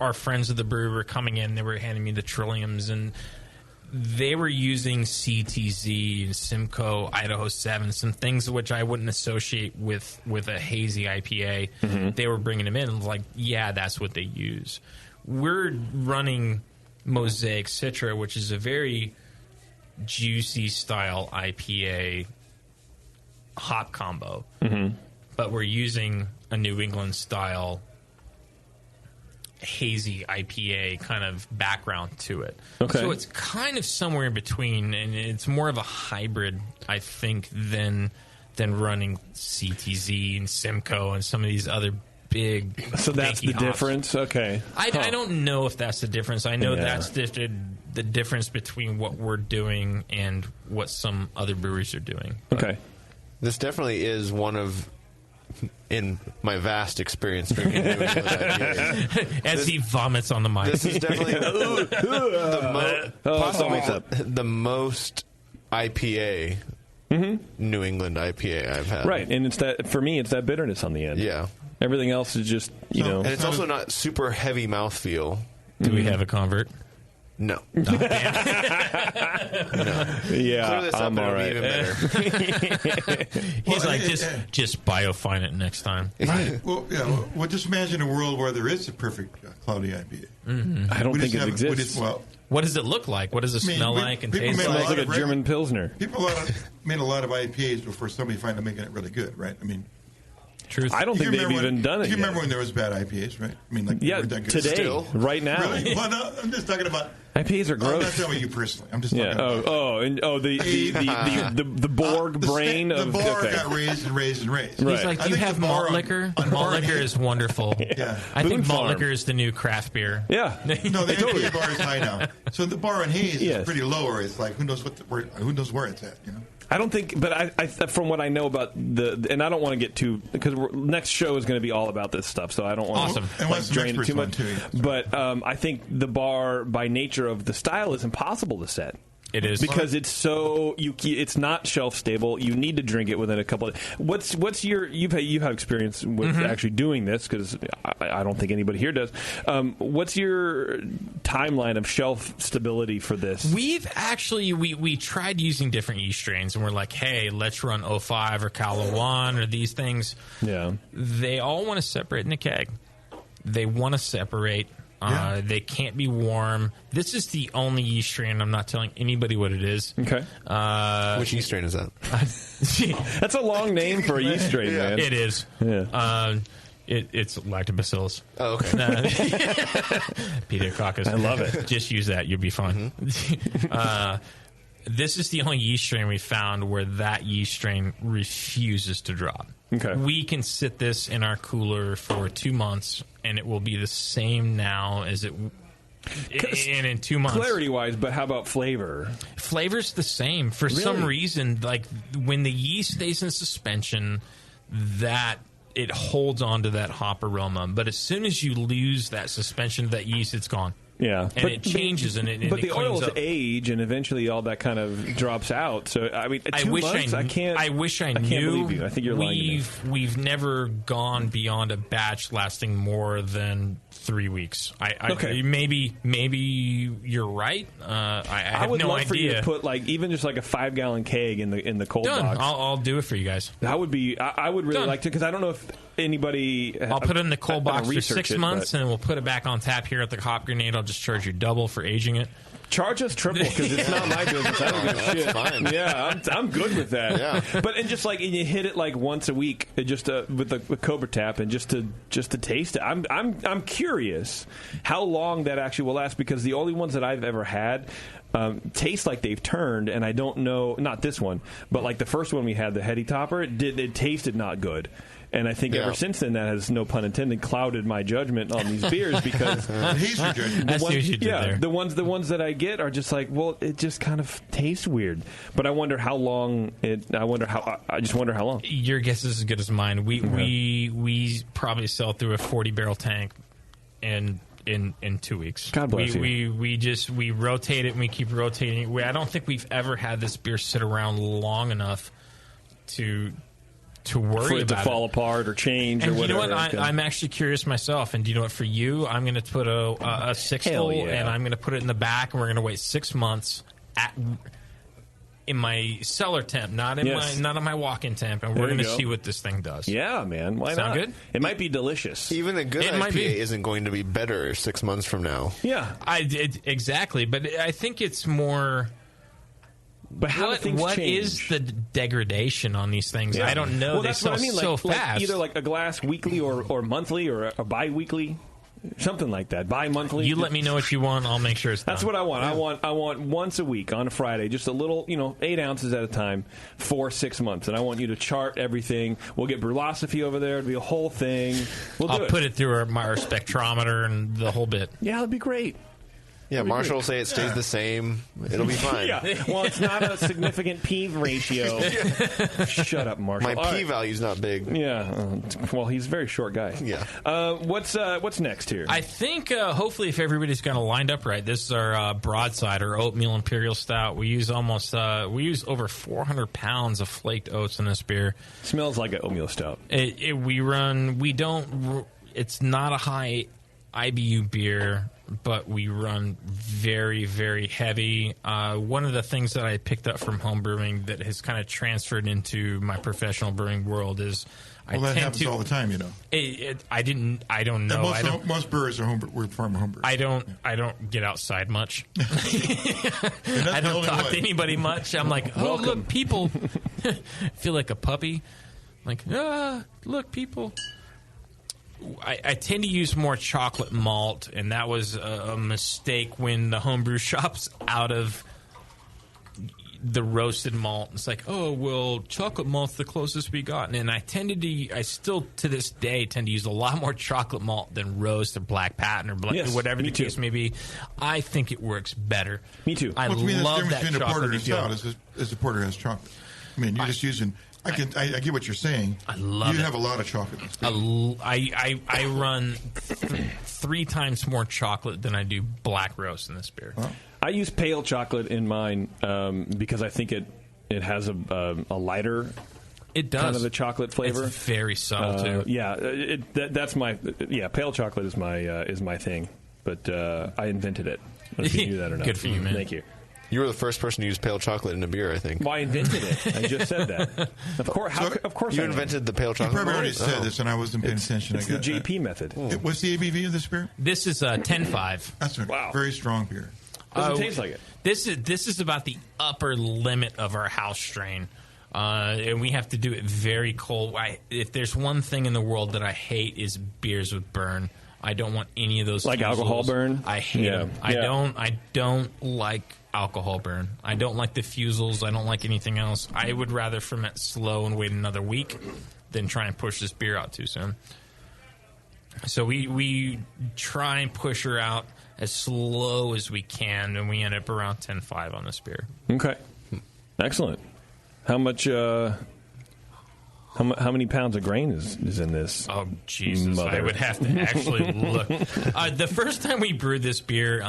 our friends of the brewery were coming in, they were handing me the Trilliums, and they were using CTZ and Simcoe, Idaho 7, some things which I wouldn't associate with a hazy IPA. Mm-hmm. They were bringing them in and was like, yeah, that's what they use. We're running Mosaic Citra, which is a very juicy style IPA hop combo. Mm-hmm. But we're using a New England style hazy IPA kind of background to it. Okay. So it's kind of somewhere in between, and it's more of a hybrid, I think, than running CTZ and Simcoe and some of these other big. So that's the hops. difference? Okay. I don't know if that's the difference. I know Yeah. that's the difference between what we're doing and what some other breweries are doing. Okay. This definitely is one of, in my vast experience drinking New England IPAs. As he vomits on the mic. This is definitely possibly the most IPA New England IPA I've had. Right, and it's that for me. It's that bitterness on the end. Yeah. Everything else is just know. And it's also not super heavy mouthfeel. Do we have a convert? No. Yeah, Clear this up I'm and all it'll right. be even better. He's like, just biofine it next time. Right. Well, yeah. Well, just imagine a world where there is a perfect cloudy IPA. Mm-hmm. I don't think it exists. What does it look like? What does it smell like and taste like? Smells like a German Pilsner. People made a lot of IPAs before somebody finally making it really good, right? I mean, truth. I don't think they've even done it You yet. remember when there was bad IPAs, right? I mean, like Yeah, weren't that good. today, Still? right now. Really? Well, no, I'm just talking about IPAs are I'm gross. not talking about you personally. I'm just Yeah. talking about The Borg brain the of bar okay. got raised and raised and raised. He's like, do you have malt liquor? Malt liquor is wonderful. Yeah. I think Boone malt Farm. liquor is the new craft beer. Yeah. No, the IPA bar is high now. So the bar on Hayes Yes. is pretty low, or it's like who knows who knows where it's at, you know? I don't think, but I from what I know about and I don't want to get too, because next show is going to be all about this stuff, so I don't want Awesome. to And drain it experts too on much. too, yeah. But I think the bar, by nature of the style, is impossible to set. It is because it's so it's not shelf stable. You need to drink it within a couple of. What's your you've had experience with actually doing this, because I don't think anybody here does. What's your timeline of shelf stability for this? We've actually we tried using different yeast strains, and we're like, hey, let's run 05 or Cala 1 or these things. Yeah, they all want to separate in a keg. They want to separate. Yeah. They can't be warm. This is the only yeast strain. I'm not telling anybody what it is. Okay. Which yeast strain is that? That's a long name for a yeast strain, man. It is. Yeah. It's lactobacillus. Oh, okay. Pediococcus. I love it. Just use that. You'll be fine. This is the only yeast strain we found where that yeast strain refuses to drop. Okay. We can sit this in our cooler for 2 months, and it will be the same now as it. And in 2 months, clarity-wise, but how about flavor? Flavor's the same for some reason. Like when the yeast stays in suspension, that it holds on to that hop aroma. But as soon as you lose that suspension of that yeast, it's gone. Yeah, and it changes, and it. But it the oils up. age, and eventually all that kind of drops out. So I mean, 2 months, I can't. I wish I knew. I can't believe you. I think you're lying to me. We've never gone beyond a batch lasting more than 3 weeks. Okay. Maybe you're right. I have would no love idea. for you to put even just like a 5-gallon keg in the cold Done. box. I'll do it for you guys. That would be. I would really Done. like to, because I don't know if anybody. I'll put it in the cold box for 6 research months, and then we'll put it back on tap here at the Hop Grenade. I'll just charge you double for aging it. Charge us triple, because it's not my business. I don't give a shit. Fine. Yeah, I'm good with that. Yeah. But and just and you hit it like once a week, just with the Cobra Tap, and just to taste it. I'm curious how long that actually will last, because the only ones that I've ever had taste like they've turned, and I don't know, not this one, but like the first one we had, the Heady Topper, it tasted not good. And I think ever since then, that has, no pun intended, clouded my judgment on these beers because he's your judgment. I see what you did there. the ones that I get are just like, well, it just kind of tastes weird. But I wonder how long I just wonder how long. Your guess is as good as mine. We probably sell through a 40-barrel tank in 2 weeks. God bless you. We rotate it and we keep rotating it. I don't think we've ever had this beer sit around long enough to worry for it about to fall apart or change and or whatever. You know what? I'm actually curious myself. And do you know what? For you, I'm going to put a sixtel and I'm going to put it in the back, and we're going to wait 6 months in my cellar temp, not in my walk-in temp, and we're going to see what this thing does. Yeah, man. Why Sound not? good? It might be delicious. Even a good It IPA isn't going to be better 6 months from now. Yeah, exactly. But I think it's more. But how do things what change? is the degradation on these things? Yeah. I don't know. Well, they that's sell what I mean. so like fast. either like a glass weekly or monthly or a bi-weekly, something like that. Bi-monthly. You let me know what you want. I'll make sure it's done. That's what I want. Yeah. I want once a week on a Friday, just a little, 8 ounces at a time for 6 months. And I want you to chart everything. We'll get Brulosophy over there. It'll be a whole thing. I'll put it through our spectrometer and the whole bit. Yeah, that'd be great. Yeah, Marshall will say it stays the same. It'll be fine. Yeah. Well, it's not a significant P ratio. Shut up, Marshall. My P value's not big. Yeah. Well, he's a very short guy. Yeah. What's next here? I think hopefully if everybody's kind of lined up right, this is our broadside or oatmeal imperial stout. We use over 400 pounds of flaked oats in this beer. Smells like an oatmeal stout. It's not a high IBU beer, but we run very, very heavy. One of the things that I picked up from home brewing that has kind of transferred into my professional brewing world is that happens all the time, I don't know. Most brewers are we're farmer home brewers. I don't get outside much. I don't talk to anybody much. I'm like, oh, look, people. Feel like a puppy. Like, look, people. I tend to use more chocolate malt, and that was a mistake when the homebrew shop's out of the roasted malt. It's like, oh, well, chocolate malt's the closest we got. And I still to this day tend to use a lot more chocolate malt than roast or black patent or whatever the case may be. I think it works better. Me too. I love that between a porter and a chocolate. stout is the porter has chocolate. I mean, you're just using. I get what you're saying. I love it. You have a lot of chocolate. I run 3 times more chocolate than I do black roast in this beer. Wow. I use pale chocolate in mine because I think it has a lighter. It does. Kind of a chocolate flavor. It's very subtle too. Yeah, that's my pale chocolate is my thing. But I invented it. I don't know if you knew that or not. Good for you, man. Thank you. You were the first person to use pale chocolate in a beer, I think. Well, I invented it. I just said that. Of course, you invented the pale chocolate. You probably already said this, and I wasn't paying attention. It's the JP method. What's the ABV of this beer? This is 10.5. That's a very strong beer. Doesn't taste like it. This is about the upper limit of our house strain. And we have to do it very cold. If there's one thing in the world that I hate is beers with burn. I don't want any of those. Like alcohol burn? I hate them. I don't like alcohol burn. I don't like the fusels. I don't like anything else. I would rather ferment slow and wait another week than try and push this beer out too soon. So we try and push her out as slow as we can, and we end up around 10.5 on this beer. Okay, excellent. How much? How many pounds of grain is in this? Oh, Jesus. Mother. I would have to actually look. The first time we brewed this beer,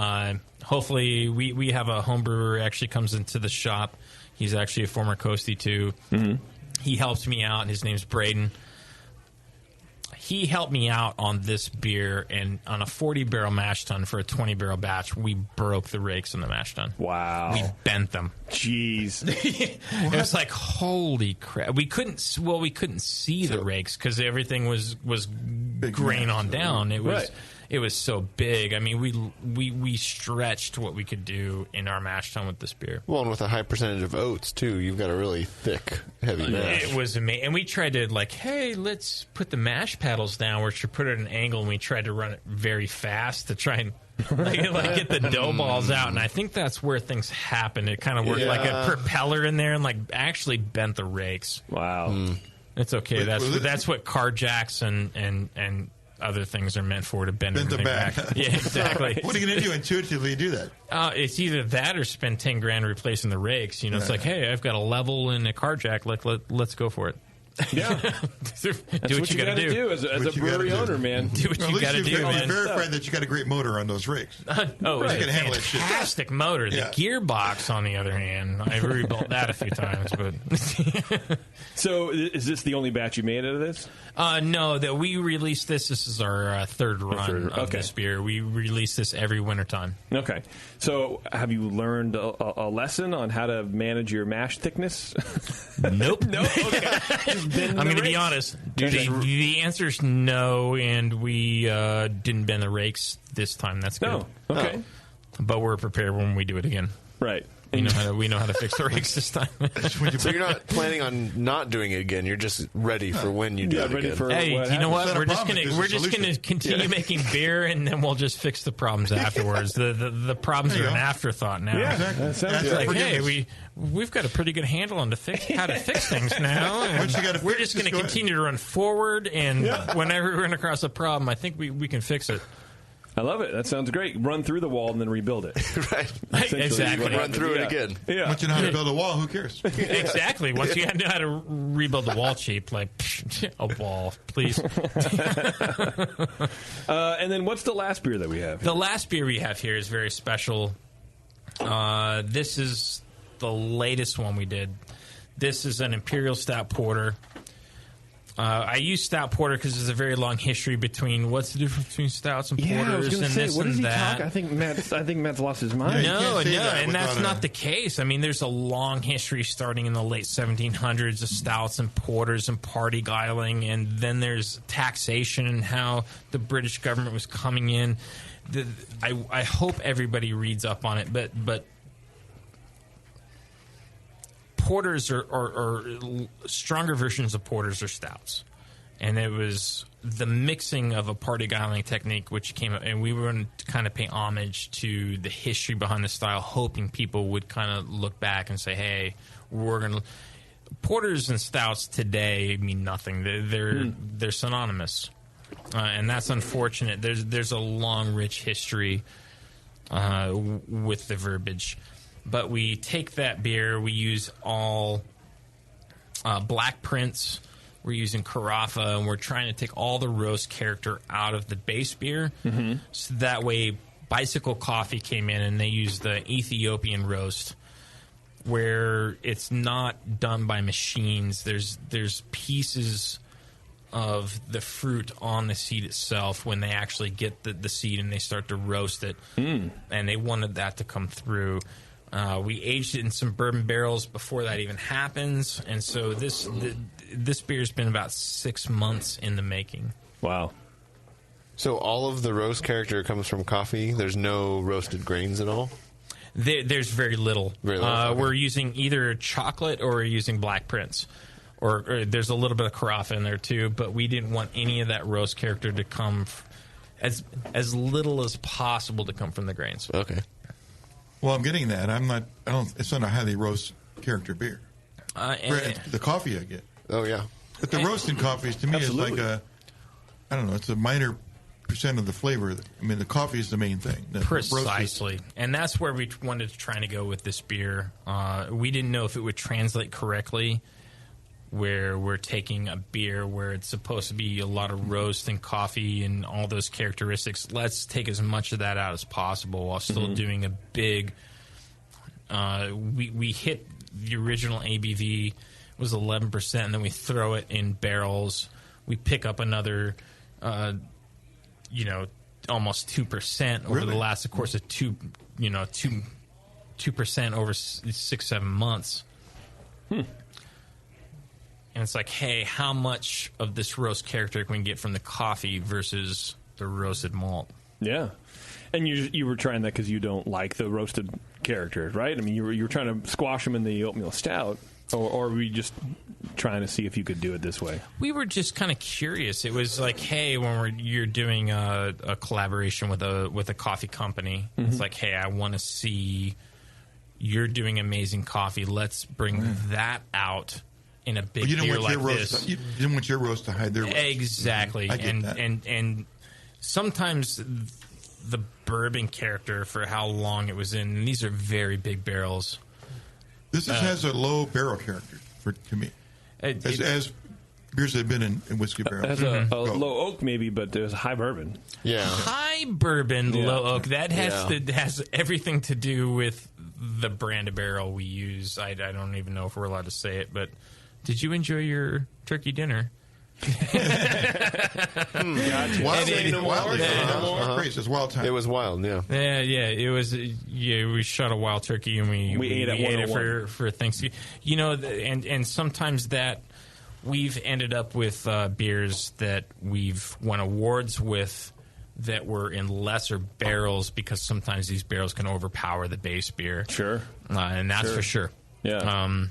hopefully we have a home brewer actually comes into the shop. He's actually a former Coastie, too. Mm-hmm. He helps me out. His name's Braden. He helped me out on this beer, and on a 40-barrel mash tun for a 20-barrel batch, we broke the rakes in the mash tun. Wow. We bent them. Jeez. It was like, holy crap. We couldn't see the rakes because everything was grain on down. It was it was so big. I mean, we stretched what we could do in our mash tun with this beer. Well, and with a high percentage of oats too, you've got a really thick, heavy mash. It was amazing, and we tried to hey, let's put the mash paddles down, where should put it at an angle, and we tried to run it very fast to try and get the dough balls out. And I think that's where things happened. It kind of worked like a propeller in there, and actually bent the rakes. Wow. It's okay. That's what car jacks and other things are meant for, to bend everything back. Yeah, exactly. What are you going to do intuitively to do that? It's either that or spend $10,000 replacing the rakes. It's like, hey, I've got a level and a car jack. Let's go for it. Yeah, do what you got to do as a brewery owner, man. Do what you got to do, man. Verify that you got a great motor on those rigs. It's a fantastic motor. The gearbox, on the other hand, I've rebuilt that a few times. But so, is this the only batch you made out of this? No, that we released this. This is our third run of this beer. We release this every wintertime. Okay. So, have you learned a lesson on how to manage your mash thickness? Nope. No. Okay. I'm going to be honest. The answer is no, and we didn't bend the rakes this time. That's good. Oh, okay. But we're prepared when we do it again. Right. We know how to fix the rakes this time. So you're not planning on not doing it again. You're just ready for when you do it again. Hey, you know what? We're just gonna continue making beer, and then we'll just fix the problems afterwards. The problems are an afterthought now. Yeah, exactly. That sounds like, hey, we've got a pretty good handle on how to fix things now. And we're just going to continue to run forward, and whenever we run across a problem, I think we can fix it. I love it. That sounds great. Run through the wall and then rebuild it. Right. Exactly. Run through it again. Yeah. Once you know how to build a wall, who cares? Exactly. Once you know how to rebuild the wall cheap, a wall, please. And then what's the last beer that we have here? The last beer we have here is very special. This is the latest one we did. This is an Imperial Stout Porter. I use stout porter because there's a very long history between what's the difference between stouts and porters, I was and say, this what and is he that. I think Matt's lost his mind. No, and that's not the case. I mean, there's a long history starting in the late 1700s of stouts and porters and party guiling, and then there's taxation and how the British government was coming in. I hope everybody reads up on it, but porters are stronger versions of porters or stouts, and it was the mixing of a party guiling technique which came up, and we were going to kind of pay homage to the history behind the style, hoping people would kind of look back and say, hey, we're going to... Porters and stouts today mean nothing. They're synonymous, and that's unfortunate. There's a long, rich history with the verbiage. But we take that beer, we use all black prints, we're using carafa, and we're trying to take all the roast character out of the base beer. Mm-hmm. So that way, Bicycle Coffee came in and they used the Ethiopian roast, where it's not done by machines. There's pieces of the fruit on the seed itself when they actually get the seed and they start to roast it. And they wanted that to come through. We aged it in some bourbon barrels before that even happens, and so this beer's been about 6 months in the making. Wow. So all of the roast character comes from coffee? There's no roasted grains at all? There's very little. Okay. We're using either chocolate or we're using black prints. Or there's a little bit of carafa in there too, but we didn't want any of that roast character to come as little as possible to come from the grains. Okay. Well, I'm getting that. It's not a highly roast character beer. The coffee I get. Oh, yeah. But the roasting coffees, to me, Absolutely. is like it's a minor percent of the flavor. I mean, the coffee is the main thing. Precisely. And that's where we wanted to try to go with this beer. We didn't know if it would translate correctly, where we're taking a beer where it's supposed to be a lot of roast and coffee and all those characteristics. Let's take as much of that out as possible while still doing a big... We hit the original ABV was 11%, and then we throw it in barrels. We pick up another, almost 2% over the last, of course, of 2% over 6-7 months. And it's like, hey, how much of this roast character can we get from the coffee versus the roasted malt. Yeah. And you were trying that because you don't like the roasted characters, right? I mean, you were trying to squash them in the oatmeal stout, or were you just trying to see if you could do it this way? We were just kind of curious. It was like, hey, when you're doing a collaboration with a coffee company, it's like, hey, I want to see you're doing amazing coffee. Let's bring that out in a big beer like this. You didn't want your roast to hide their roast. Exactly. I get that. And sometimes the bourbon character for how long it was in, and these are very big barrels. This has a low barrel character to me. As beers that have been in whiskey barrels. It has a low oak maybe, but there's a high bourbon. Yeah. High bourbon, low oak. That has everything to do with the brand of barrel we use. I don't even know if we're allowed to say it, but did you enjoy your turkey dinner? Gotcha. It's wild time. It was wild, yeah. Yeah, it was. Yeah, we shot a wild turkey and we ate it for Thanksgiving. You know, and sometimes that we've ended up with beers that we've won awards with that were in lesser barrels because sometimes these barrels can overpower the base beer. Sure, and that's for sure. Yeah.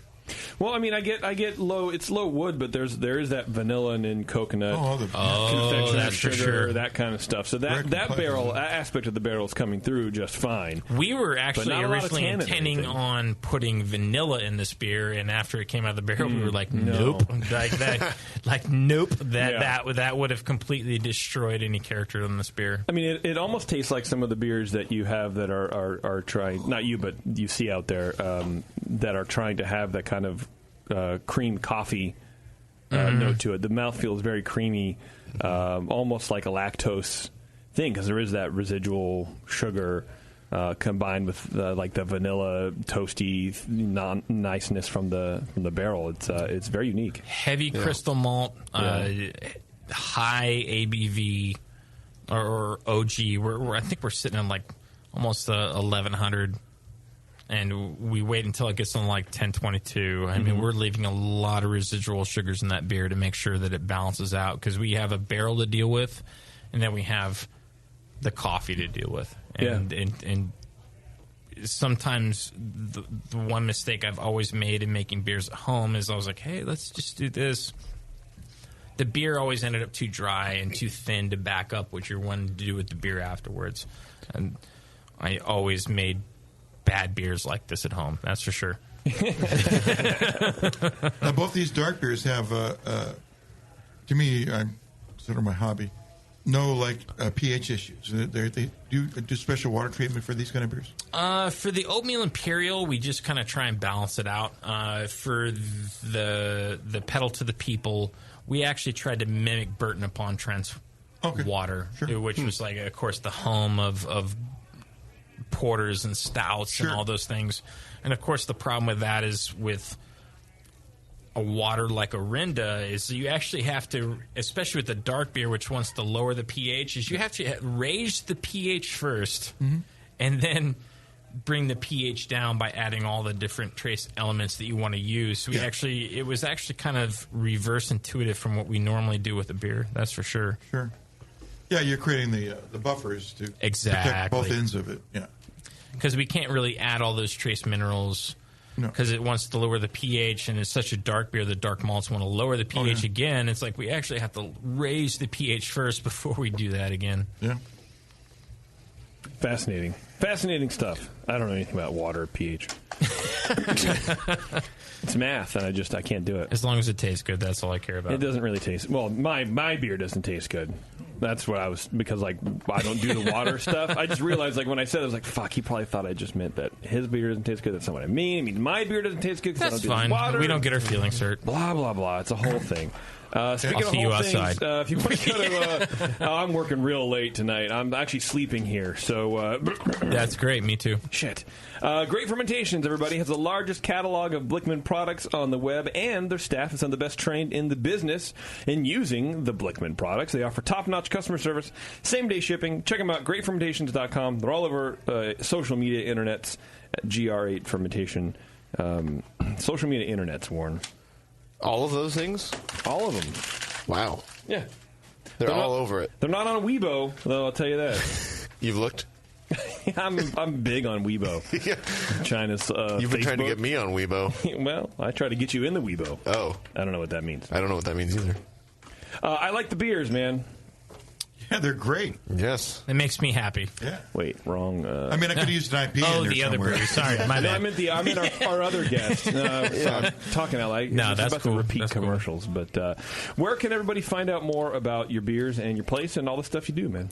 Well, I mean, I get low. It's low wood, but there is that vanilla and coconut, that's sugar, for sure. that kind of stuff. So that barrel aspect of the barrel is coming through just fine. We were actually originally intending on putting vanilla in this beer, and after it came out of the barrel, we were like, nope, nope. That would have completely destroyed any character in this beer. I mean, it almost tastes like some of the beers that you have that are trying, not you, but you see out there that are trying to have that kind of cream coffee note to it. The mouthfeel is very creamy, almost like a lactose thing because there is that residual sugar combined with like the vanilla toasty niceness from the barrel. It's very unique. Heavy crystal malt, high ABV or OG. I think we're sitting on like almost 1100. And we wait until it gets on like 1022. I mean, we're leaving a lot of residual sugars in that beer to make sure that it balances out because we have a barrel to deal with, and then we have the coffee to deal with. And sometimes the one mistake I've always made in making beers at home is I was like, hey, let's just do this. The beer always ended up too dry and too thin to back up what you're wanting to do with the beer afterwards. And I always made bad beers like this at home, that's for sure. Now, both these dark beers have, to me, I consider my hobby, no pH issues. They do special water treatment for these kind of beers? For the Oatmeal Imperial, we just kind of try and balance it out. For the Pedal to the People, we actually tried to mimic Burton-upon-Trent's water, which was like, of course, the home of porters and stouts and all those things. And of course the problem with that is with a water like Orinda is you actually have to, especially with the dark beer which wants to lower the pH, is you have to raise the pH first and then bring the pH down by adding all the different trace elements that you want to use. So it was actually kind of reverse intuitive from what we normally do with a beer, that's for sure. Sure. Yeah, you're creating the buffers to protect both ends of it. Yeah, because we can't really add all those trace minerals because it wants to lower the pH, and it's such a dark beer. The dark malts want to lower the pH again. It's like we actually have to raise the pH first before we do that again. Yeah, fascinating stuff. I don't know anything about water pH. It's math, and I can't do it. As long as it tastes good, that's all I care about. It doesn't really taste well. My beer doesn't taste good. That's what I was, because I don't do the water stuff. I just realized when I said it, I was like, fuck, he probably thought I just meant that his beer doesn't taste good. That's not what I mean. I mean, my beer doesn't taste good because I don't do fine. water. We don't get our feelings hurt. Blah, blah, blah. It's a whole thing. Speaking I'll of see you whole things, outside. if you want to go to, I'm working real late tonight. I'm actually sleeping here, so that's great. Me too. Shit. Great Fermentations, everybody, has the largest catalog of Blickman products on the web, and their staff is some of the best trained in the business in using the Blickman products. They offer top-notch customer service, same-day shipping. Check them out, greatfermentations.com. They're all over social media internets at GR8 Fermentation. Social media internets, Warren. All of those things? All of them. Wow. Yeah. They're all over it. They're not on Weibo, though, I'll tell you that. You've looked? I'm big on Weibo. China's You've been trying to Facebook. get me on Weibo. Well, I try to get you in the Weibo. Oh. I don't know what that means. I don't know what that means either. I like the beers, man. Yeah, they're great. Yes. It makes me happy. Yeah. Wait, wrong. I mean, I could have used an IP Oh, in there the other somewhere. brewery. Sorry, my No, bad. I meant our other guest. I'm talking out like No, that's about cool. to repeat That's commercials. But where can everybody find out more about your beers and your place and all the stuff you do, man?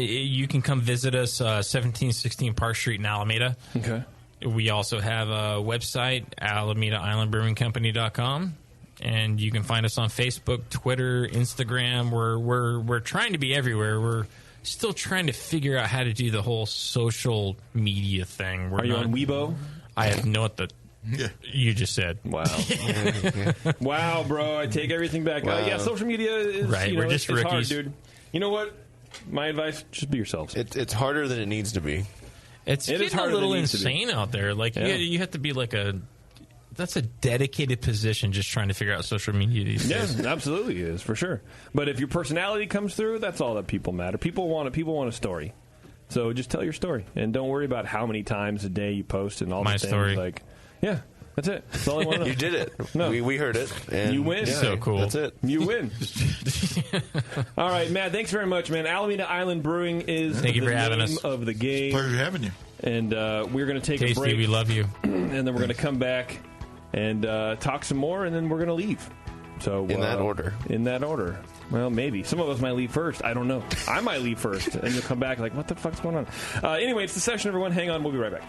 You can come visit us, 1716 Park Street in Alameda. Okay. We also have a website, AlamadeIslandBrewingCompany.com. And you can find us on Facebook, Twitter, Instagram. We're trying to be everywhere. We're still trying to figure out how to do the whole social media thing. Are you on Weibo? I have no what you just said. Wow. Wow, bro. I take everything back. Wow. Yeah, social media is Right, you know, we're just it's hard, rookies. dude. You know what? My advice, just be yourselves. It's harder than it needs to be. It's It is getting a harder little than it needs to be. insane out there. Like Yeah. you have to be like that's a dedicated position just trying to figure out social media these days. Yes, absolutely it is, for sure. But if your personality comes through, that's all that people matter. People want a story. So just tell your story. And don't worry about how many times a day you post and all My the things. story. Like, yeah, that's it. That's all I want to know. You did it. No. We heard it. And You win. yeah, So cool. That's it. You win. All right, Matt, thanks very much, man. Alameda Island Brewing is Thank you the for having name us. of the game. Pleasure having you. And we're going to take a Tasty, break. we love you. And then we're going to come back and talk some more, and then we're going to leave. So In that order. In that order. Well, maybe. Some of us might leave first. I don't know. I might leave first, and you'll come back like, what the fuck's going on? Anyway, it's the session, everyone. Hang on. We'll be right back.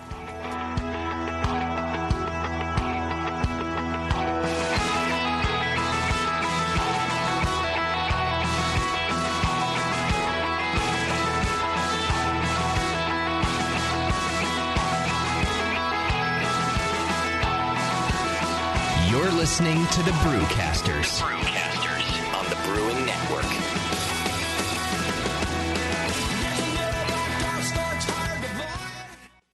You're listening to the Brewcasters. On the Brewing Network.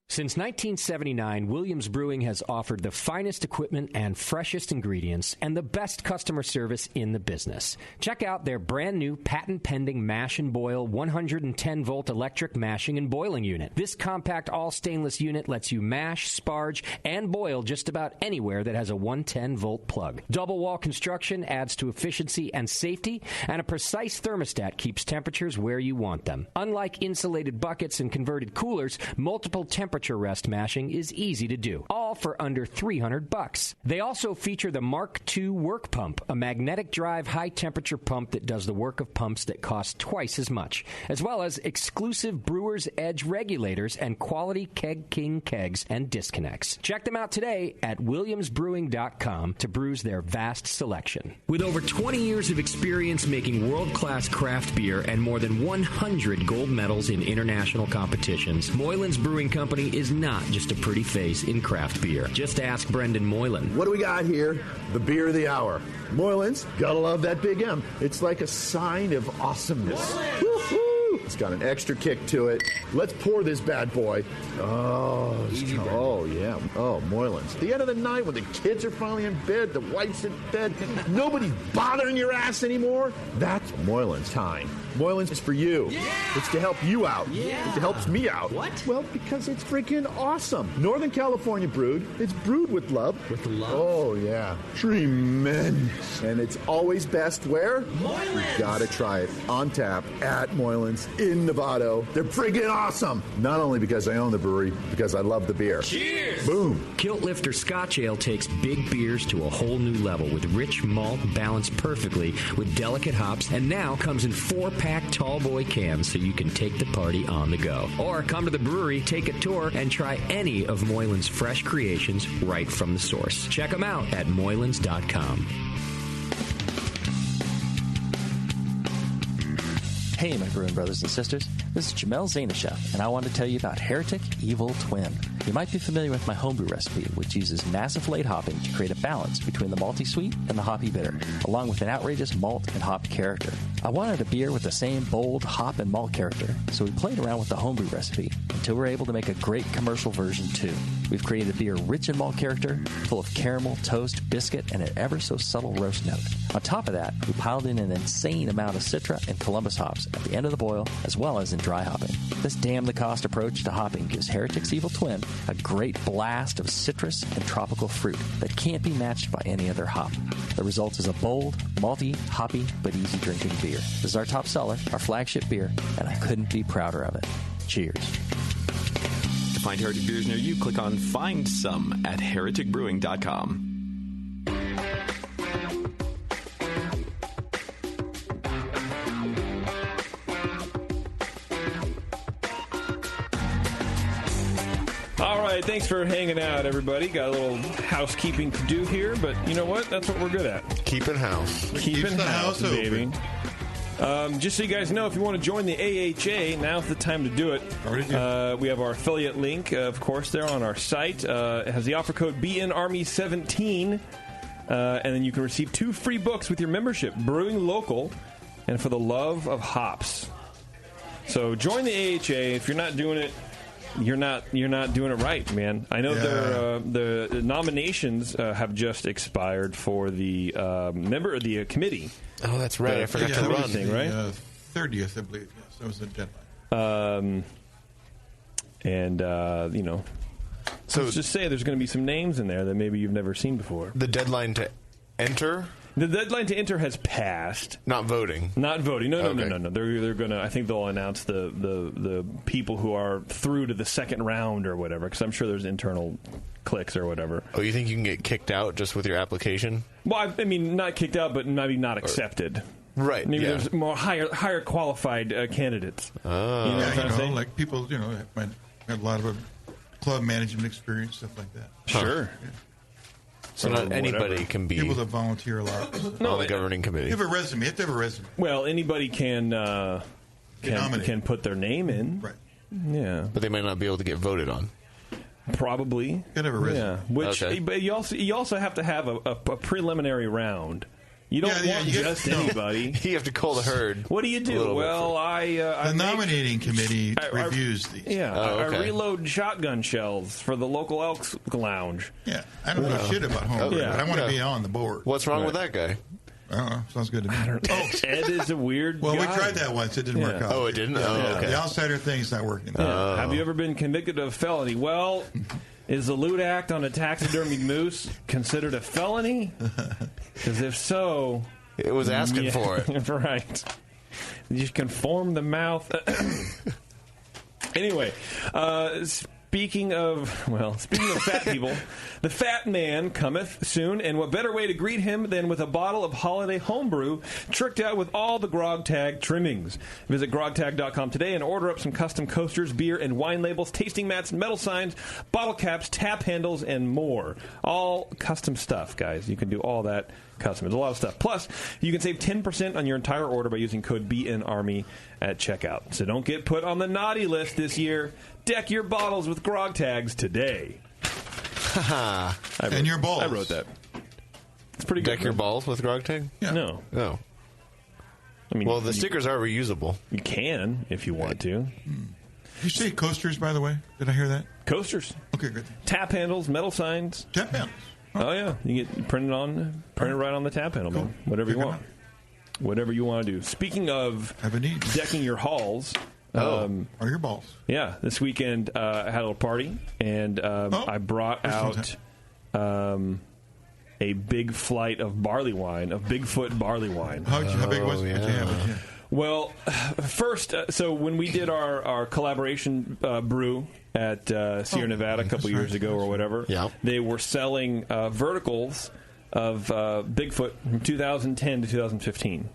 Since 1979, Williams Brewing has offered the finest equipment and freshest ingredients and the best customer service in the business. Check out their brand new patent-pending mash and boil 110-volt electric mashing and boiling unit. This compact all-stainless unit lets you mash, sparge, and boil just about anywhere that has a 110-volt plug. Double-wall construction adds to efficiency and safety, and a precise thermostat keeps temperatures where you want them. Unlike insulated buckets and converted coolers, multiple temperature rest mashing is easy to do, all for under $300. They also feature the Mark II work pump, a magnetic drive high temperature pump that does the work of pumps that cost twice as much, as well as exclusive Brewer's Edge regulators and quality Keg King kegs and disconnects. Check them out today at williamsbrewing.com to brews their vast selection. With over 20 years of experience making world-class craft beer and more than 100 gold medals in international competitions, Moylan's Brewing Company is not just a pretty face in craft beer. Just ask Brendan Moylan. What do we got here? The beer of the hour. Moylan's, gotta love that big M. It's like a sign of awesomeness. Woo-hoo! It's got an extra kick to it. Let's pour this bad boy. Oh, yeah. Oh, Moylan's. The end of the night when the kids are finally in bed, the wife's in bed, nobody's bothering your ass anymore. That's Moylan's time. Moylan's is for you. Yeah. It's to help you out. Yeah. It helps me out. What? Well, because it's freaking awesome. Northern California brewed. It's brewed with love. With love? Oh, yeah. Tremendous. And it's always best where? Moylan's. You gotta try it. On tap at Moylan's in Novato. They're freaking awesome. Not only because I own the brewery, because I love the beer. Cheers! Boom. Kilt Lifter Scotch Ale takes big beers to a whole new level with rich malt balanced perfectly with delicate hops, and now comes in 4-pack tall boy cans so you can take the party on the go. Or come to the brewery, take a tour, and try any of Moylan's fresh creations right from the source. Check them out at moylans.com. Hey, my brewing brothers and sisters. This is Jamel Zainashev, and I want to tell you about Heretic Evil Twin. You might be familiar with my homebrew recipe, which uses massive late hopping to create a balance between the malty sweet and the hoppy bitter, along with an outrageous malt and hop character. I wanted a beer with the same bold hop and malt character, so we played around with the homebrew recipe and until we're able to make a great commercial version, too. We've created a beer rich in malt character, full of caramel, toast, biscuit, and an ever so subtle roast note. On top of that, we piled in an insane amount of Citra and Columbus hops at the end of the boil, as well as in dry hopping. This damn-the-cost approach to hopping gives Heretic's Evil Twin a great blast of citrus and tropical fruit that can't be matched by any other hop. The result is a bold, malty, hoppy, but easy-drinking beer. This is our top seller, our flagship beer, and I couldn't be prouder of it. Cheers. To find Heretic beers near you, click on Find Some at hereticbrewing.com. All right, thanks for hanging out, everybody. Got a little housekeeping to do here, but you know what? That's what we're good at. Keeping house. Keeping the house, house baby. Just so you guys know, if you want to join the AHA, now's the time to do it. We have our affiliate link, of course, there on our site. It has the offer code BNARMY17, and then you can receive 2 free books with your membership, Brewing Local and For the Love of Hops. So join the AHA. If you're not doing it, you're not doing it right, man. I know the nominations have just expired for the member of the committee. Oh, that's right. I forgot to run. Thing, right? 30th, I believe. Yes, that was the deadline. So let's just say there's going to be some names in there that maybe you've never seen before. The deadline to enter? The deadline to enter has passed. Not voting. Not voting. No. Okay. No. They're gonna. I think they'll announce the people who are through to the second round or whatever. Because I'm sure there's internal clicks or whatever. Oh, you think you can get kicked out just with your application? Well, I mean, not kicked out, but maybe not accepted. Right. Maybe there's more higher qualified candidates. Oh. You know what I'm saying? like people, might have a lot of club management experience, stuff like that. Sure. Yeah. So not anybody can be people that volunteer a lot on the governing committee. You have a resume. You have to have a resume. Well, anybody can put their name in. Right. Yeah. But they might not be able to get voted on. Probably. Gotta have a resume. Yeah. Which, Okay. but you also have to have a preliminary round. You don't want just anybody. You have to call the herd. What do you do? Well, the nominating committee reviews these. Yeah, I reload shotgun shells for the local Elks Lounge. Yeah, I don't know shit about homebrew, but I want to be on the board. What's wrong with that guy? I don't know. Sounds good to me. Ed is a weird Well, guy. we tried that once. It didn't work out. Oh, it didn't? Okay. The outsider thing's not working. Yeah. Have you ever been convicted of a felony? Well, is the lewd act on a taxidermied moose considered a felony? Because if so... It was asking for it. Right. You conform the mouth. Anyway, speaking of fat people, the fat man cometh soon, and what better way to greet him than with a bottle of holiday homebrew tricked out with all the GrogTag trimmings. Visit grogtag.com today and order up some custom coasters, beer and wine labels, tasting mats, metal signs, bottle caps, tap handles, and more. All custom stuff, guys. You can do all that custom. There's a lot of stuff. Plus, you can save 10% on your entire order by using code BNARMY at checkout. So don't get put on the naughty list this year. Deck your bottles with grog tags today. And your balls. I wrote that. It's pretty good. Deck your balls with grog tag? Yeah. No. No. I mean, well, the stickers are reusable. You can if you want to. You say coasters, by the way? Did I hear that? Coasters. Okay, good. Tap handles, metal signs. Tap handles. Oh yeah, you get printed right on the tap handle, man. Whatever you want. Whatever you want to do. Speaking of decking your halls. Or your balls. Yeah, this weekend I had a little party, and I brought out a big flight of barley wine, of Bigfoot barley wine. How big was it? Yeah. Well, first, so when we did our collaboration brew at Sierra Nevada a couple years ago or whatever, they were selling verticals of Bigfoot from 2010 to 2015.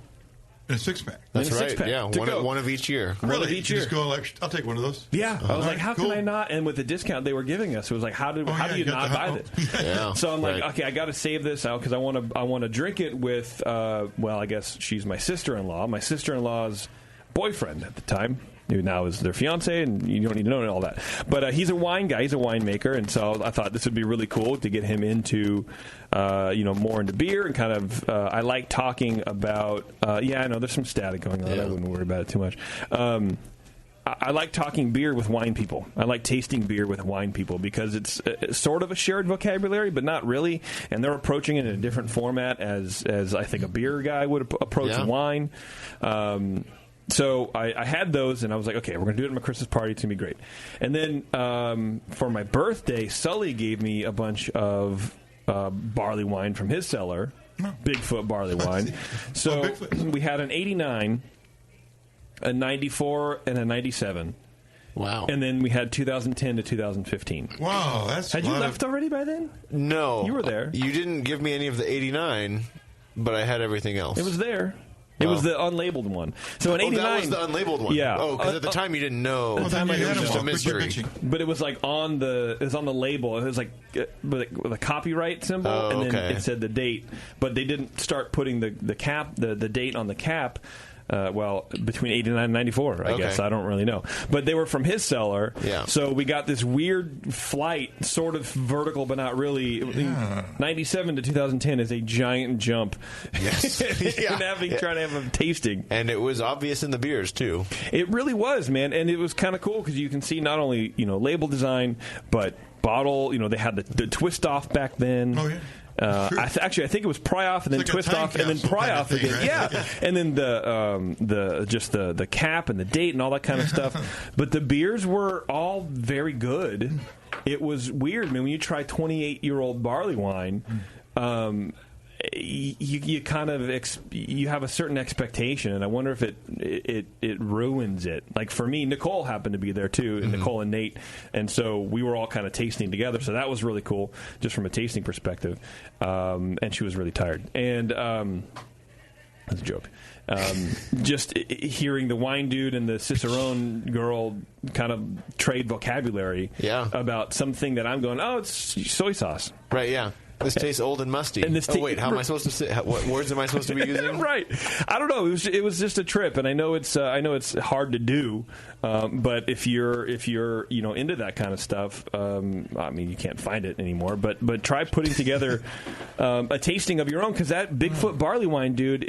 In a six-pack. That's right. Yeah, one of each year. Really? One of each year. Just go like, I'll take one of those. Yeah. I was like, how can I not? And with the discount they were giving us, it was like, how do you not buy this? Yeah. So I'm like, okay, I got to save this out because I want to drink it with, I guess she's my sister-in-law. My sister-in-law's boyfriend at the time, who now is their fiance, and you don't need to know all that. But he's a wine guy. He's a winemaker, and so I thought this would be really cool to get him into, more into beer and kind of. I like talking about. I know there's some static going on. I wouldn't worry about it too much. I like talking beer with wine people. I like tasting beer with wine people because it's sort of a shared vocabulary, but not really. And they're approaching it in a different format as I think a beer guy would approach wine. So I had those, and I was like, okay, we're going to do it at my Christmas party. It's going to be great. And then for my birthday, Sully gave me a bunch of barley wine from his cellar, Bigfoot barley wine. So we had an 89, a 94, and a 97. Wow. And then we had 2010 to 2015. Wow, that's Had you left already by then? No. You were there. You didn't give me any of the 89, but I had everything else. It was there. It was the unlabeled one. So an 89. that was the unlabeled one. Yeah. Oh, because at the time you didn't know. At the time it was just a mystery. But it was like on the label. It was like with a copyright symbol, and then it said the date. But they didn't start putting the cap, the date on the cap. Between 89 and 94, I guess. I don't really know. But they were from his cellar. Yeah. So we got this weird flight, sort of vertical, but not really. 97 to 2010 is a giant jump. Yes. Trying to have a tasting. And it was obvious in the beers, too. It really was, man. And it was kind of cool because you can see not only, label design, but bottle. They had the twist off back then. Oh, yeah. I think it was pry off and then twist off and then pry off again. Right? Yeah, and then the cap and the date and all that kind of stuff. But the beers were all very good. It was weird. I mean, when you try 28-year-old barley wine, you kind of you have a certain expectation, and I wonder if it ruins it. Like for me, Nicole happened to be there too, and Nicole and Nate, and so we were all kind of tasting together. So that was really cool, just from a tasting perspective. And she was really tired, and that's a joke. Just hearing the wine dude and the Cicerone girl kind of trade vocabulary about something that I'm going, oh, it's soy sauce, right? Yeah. This tastes old and musty. And wait, how am I supposed to say? What words am I supposed to be using? Right. I don't know. It was just a trip, and I know it's hard to do. But if you're into that kind of stuff, I mean, you can't find it anymore. But try putting together a tasting of your own, because that Bigfoot barley wine, dude,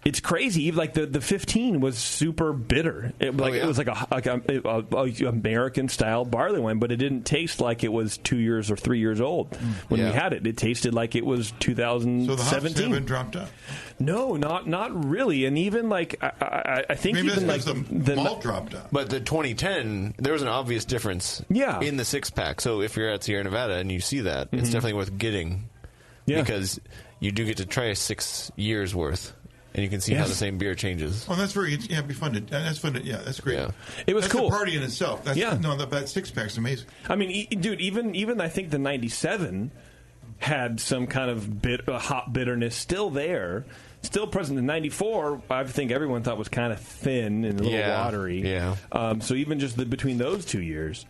it's crazy. Even like the 15 was super bitter. It was like a American style barley wine, but it didn't taste like it was 2 years or 3 years old when we had it. It tasted like it was 2017. So the hops haven't dropped out. No, not really. And even like I think maybe even like the malt dropped out. But the 2010, there was an obvious difference. In the 6-pack. So if you're at Sierra Nevada and you see that, it's definitely worth getting. Because you do get to try 6 years worth. And you can see how the same beer changes. Oh, that's very it'd be fun to. That's fun to. Yeah, that's great. Yeah. It was cool. That's a party in itself. That's, no, that 6-pack's amazing. I mean, dude, even I think the 97 had some kind of hop bitterness still there, still present. The 94, I think everyone thought was kind of thin and a little watery. Yeah. So even just between those 2 years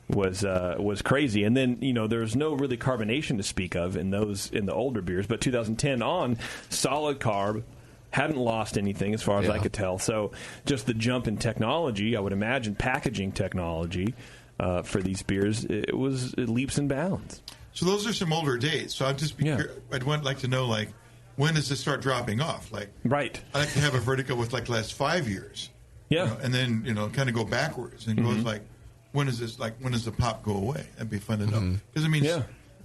was crazy. And then there's no really carbonation to speak of in the older beers, but 2010 on solid carb. Hadn't lost anything as far as I could tell. So just the jump in technology, I would imagine packaging technology for these beers, it was leaps and bounds. So those are some older dates. So I'd like to know, like, when does this start dropping off? Like, right. I'd like to have a vertical with like the last 5 years. Yeah. And then kind of go backwards and goes like, when does the pop go away? That'd be fun to know. Because I mean,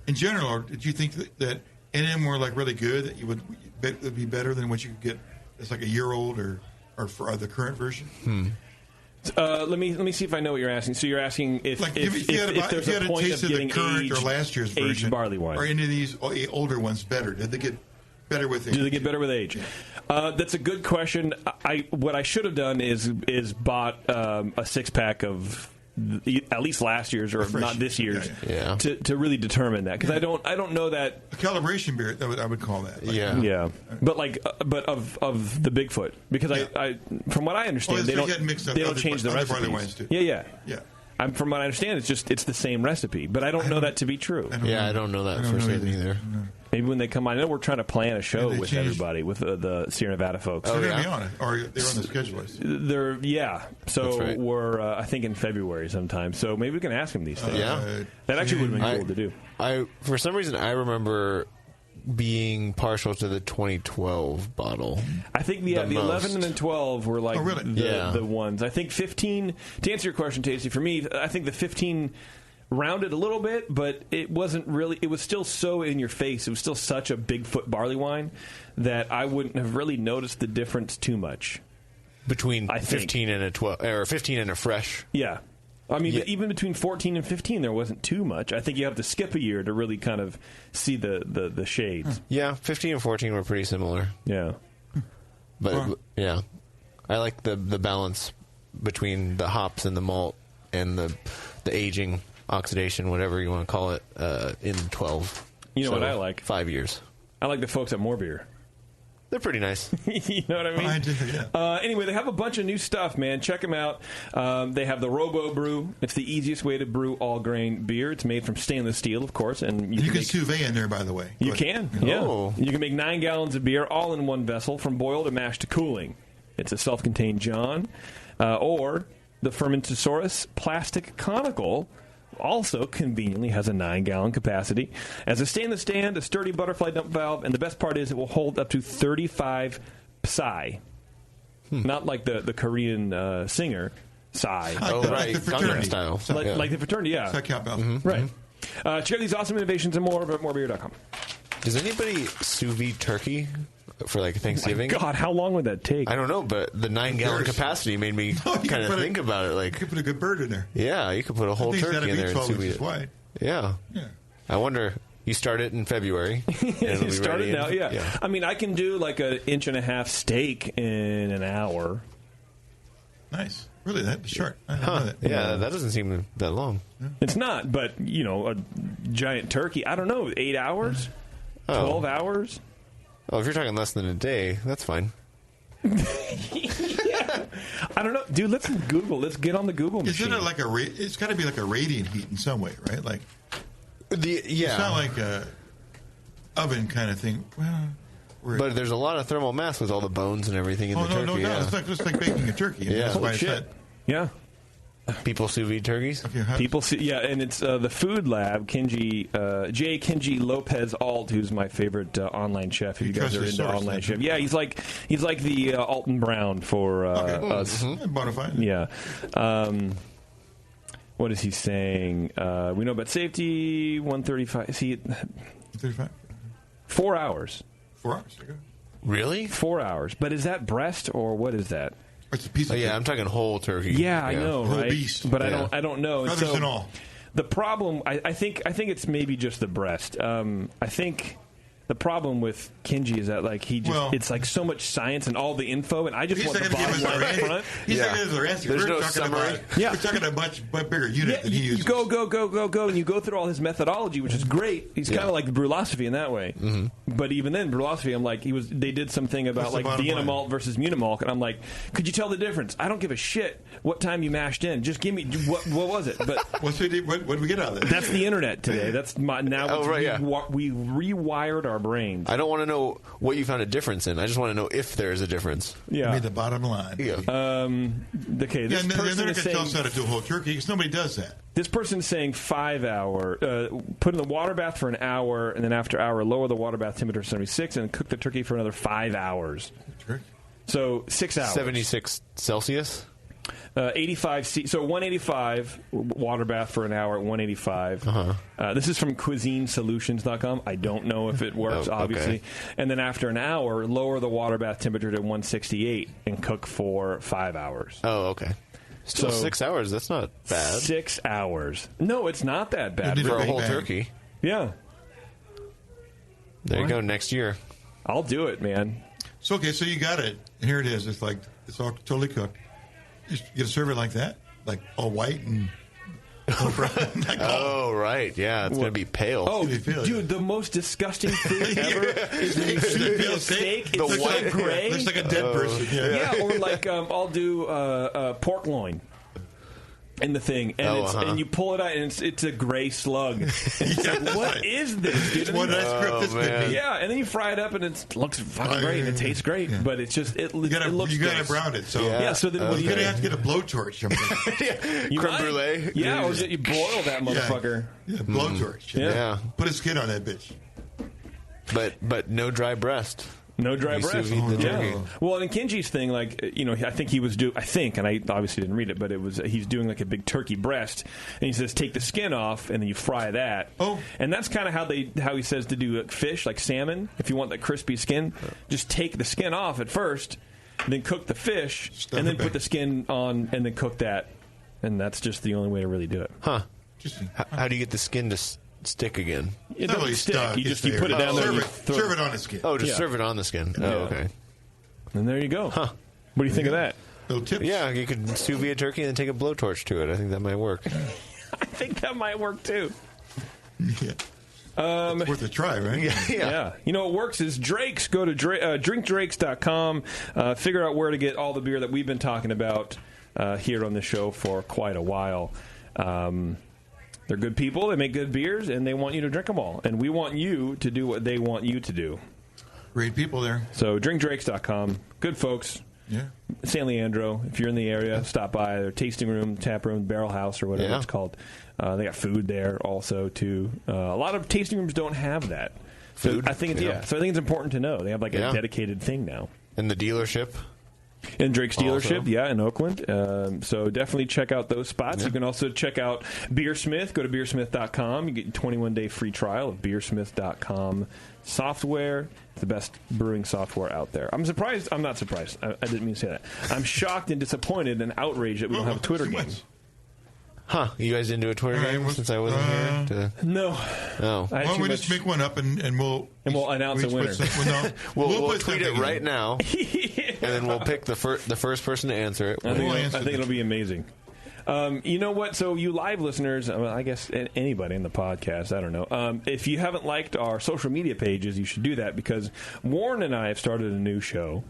in general, did you think that NM were like really good, that you would be better than what you could get that's like a year old or for the current version? Let me see if I know what you're asking. So you're asking if there's a point of getting current or last year's version barley wine. Are any of these older ones better? Did they get better with age? Do they get better with age? That's a good question. What I should have done is bought a 6-pack of at least last year's or not this year's to really determine that, because I don't know that a calibration beer, I would call that. But of the Bigfoot, because I from what I understand they don't change the recipes. Yeah. From what I understand, it's the same recipe, but I don't know that to be true. I don't know that for certain either. No. Maybe when they come on, I know we're trying to plan a show with everybody, with the Sierra Nevada folks. They're going to be on it, or they're on the schedule. So we're I think in February sometime. So maybe we can ask them these things. That actually would have been cool to do. For some reason, I remember being partial to the 2012 bottle. I think the 11 and the 12 were like the ones. I think 15, to answer your question, Tasty, for me, I think the 15 rounded a little bit, but it wasn't really, it was still so in your face. It was still such a Bigfoot barley wine that I wouldn't have really noticed the difference too much. Between 15 and a 12, or 15 and a fresh? Yeah. I mean, even between 14 and 15, there wasn't too much. I think you have to skip a year to really kind of see the shades. Yeah, 15 and 14 were pretty similar. Yeah. But, I like the balance between the hops and the malt and the aging, oxidation, whatever you want to call it, in 12. You know what I like? 5 years. I like the folks at More Beer. They're pretty nice. You know what I mean? I do, yeah. Anyway, they have a bunch of new stuff, man. Check them out. They have the Robo Brew. It's the easiest way to brew all-grain beer. It's made from stainless steel, of course. And you can sous vide in there, by the way. You can, yeah. Oh. You can make 9 gallons of beer all in one vessel, from boil to mash to cooling. It's a self-contained John. Or the Fermentosaurus Plastic Conical also conveniently has a 9-gallon capacity. As a stainless stand, a sturdy butterfly dump valve, and the best part is it will hold up to 35 psi. Not like the Korean singer, Psy. Like the fraternity style. Like the fraternity, yeah. Right. Check out these awesome innovations and more over at morebeer.com. Does anybody sous vide turkey for like Thanksgiving? Oh my God, how long would that take? I don't know, but the 9-gallon capacity made me kind of think about it. Like, you could put a good bird in there. Yeah, you could put a whole turkey in there and sous vide it. Wide. Yeah. I wonder. You start it in February. You start it now, yeah. I mean, I can do like an 1.5-inch steak in an hour. Nice. Really, that short. I didn't know that. Yeah, that doesn't seem that long. It's not, but, a giant turkey, I don't know, 8 hours? 12 hours? Oh, if you're talking less than a day, that's fine. Yeah. I don't know. Dude, let's Google. Let's get on the Google machine. Isn't it like it's got to be like a radiant heat in some way, right? Like, it's not like a oven kind of thing. Well, but there's a lot of thermal mass with all the bones and everything in the turkey. No, it's just like baking a turkey. Yeah. That's why it's that. Yeah. People sous vide turkeys? And it's the Food Lab, Kenji Lopez Alt, who's my favorite online chef. If you guys are into online chef. Yeah, he's like the Alton Brown for us. Bonafide. Yeah. What is he saying? We know about safety, 135. See, 35? 4 hours. 4 hours, okay. Really? 4 hours. But is that breast or what is that? It's a piece of I'm talking whole turkey. Yeah, I know, whole right? beast. But I don't know. And Feathers and all. The problem, I think it's maybe just the breast. I think the problem with Kenji is that it's like so much science and all the info, and I just want the bottom line up front. He's not going to give us our answer. There's We're no talking summary. We're talking a much bigger unit than he uses. You go, and you go through all his methodology, which is great. He's kind of like Brewlosophy in that way. Mm-hmm. But even then, Brewlosophy, I'm like, they did something about like Vienna malt versus Munimalt, and I'm like, could you tell the difference? I don't give a shit what time you mashed in. Just give me what was it? But what did we get out of that? That's the internet today. That's we rewired our brains. I don't want to know what you found a difference in. I just want to know if there is a difference. Yeah. Made the bottom line. Yeah. Okay. This person is saying tell us how to do a whole turkey because nobody does that. This person is saying 5 hour. Put in the water bath for an hour, and then after hour, lower the water bath temperature to 76, and cook the turkey for another 5 hours. Turkey. So 6 hours. 76 Celsius. 85 so 185 water bath for an hour at 185. This is from cuisinesolutions.com. I don't know if it works, obviously. Okay. And then after an hour, lower the water bath temperature to 168 and cook for 5 hours. Oh, okay. Still 6 hours. That's not bad. 6 hours. No, it's not that bad for a whole turkey. Yeah. There you go. Next year, I'll do it, man. So so you got it. And here it is. It's all totally cooked. You get to serve it like that, like all white and right, yeah, it's gonna be pale. Oh, dude, the most disgusting food ever is when you see the steak. It's so gray. Looks like a dead person. Yeah, or like I'll do pork loin in the thing, and and you pull it out, and it's a gray slug. It's like, what is this, dude? It's one nice grip this could be. Yeah, and then you fry it up, and it looks fucking great, and it tastes great, but it's just it looks. You gotta brown it. So so then you're gonna have to get a blowtorch. Creme brulee. Yeah, or you broil that motherfucker. Yeah, blowtorch. Yeah, put a skin on that bitch. But no dry breast. No dry You breast. sous vide the turkey. Well, and Kenji's thing, like, you know, I think he was and I obviously didn't read it, but he's doing like a big turkey breast, and he says take the skin off and then you fry that. Oh, and that's kind of how he says to do like fish, like salmon. If you want that crispy skin, just take the skin off at first, then cook the fish, and then put the skin on, and then cook that, and that's just the only way to really do it. Huh? How do you get the skin to stick again? It doesn't stick. You put it down there. Serve it on the skin. Oh, just serve it on the skin. Oh, okay. And there you go. Huh? What do you think of that? Little tips. Yeah, you could sous vide a turkey and then take a blowtorch to it. I think that might work. I think that might work too. Yeah. It's worth a try, right? Yeah. You know what works is Drake's. Go to drinkdrakes.com. Figure out where to get all the beer that we've been talking about here on the show for quite a while. They're good people. They make good beers, and they want you to drink them all. And we want you to do what they want you to do. Great people there. So drinkdrakes.com. Good folks. Yeah. San Leandro. If you're in the area, stop by their tasting room, tap room, barrel house, or whatever it's called. They got food there also, too. A lot of tasting rooms don't have that. Food? So I think it's important to know. They have like a dedicated thing now. And the dealership? In Drake's dealership, in Oakland. So definitely check out those spots. Yeah. You can also check out Beersmith. Go to beersmith.com. You get a 21-day free trial of beersmith.com software. It's the best brewing software out there. I'm surprised. I'm not surprised. I didn't mean to say that. I'm shocked and disappointed and outraged that we don't have a Twitter game. Huh? You guys didn't do a Twitter game since I wasn't here? No. Oh. Why don't we just make one up and we'll announce a winner. We'll tweet it right now, and then we'll pick the first person to answer it. I think it'll be amazing. You know what? So you live listeners, I guess anybody in the podcast, I don't know. If you haven't liked our social media pages, you should do that because Warren and I have started a new show.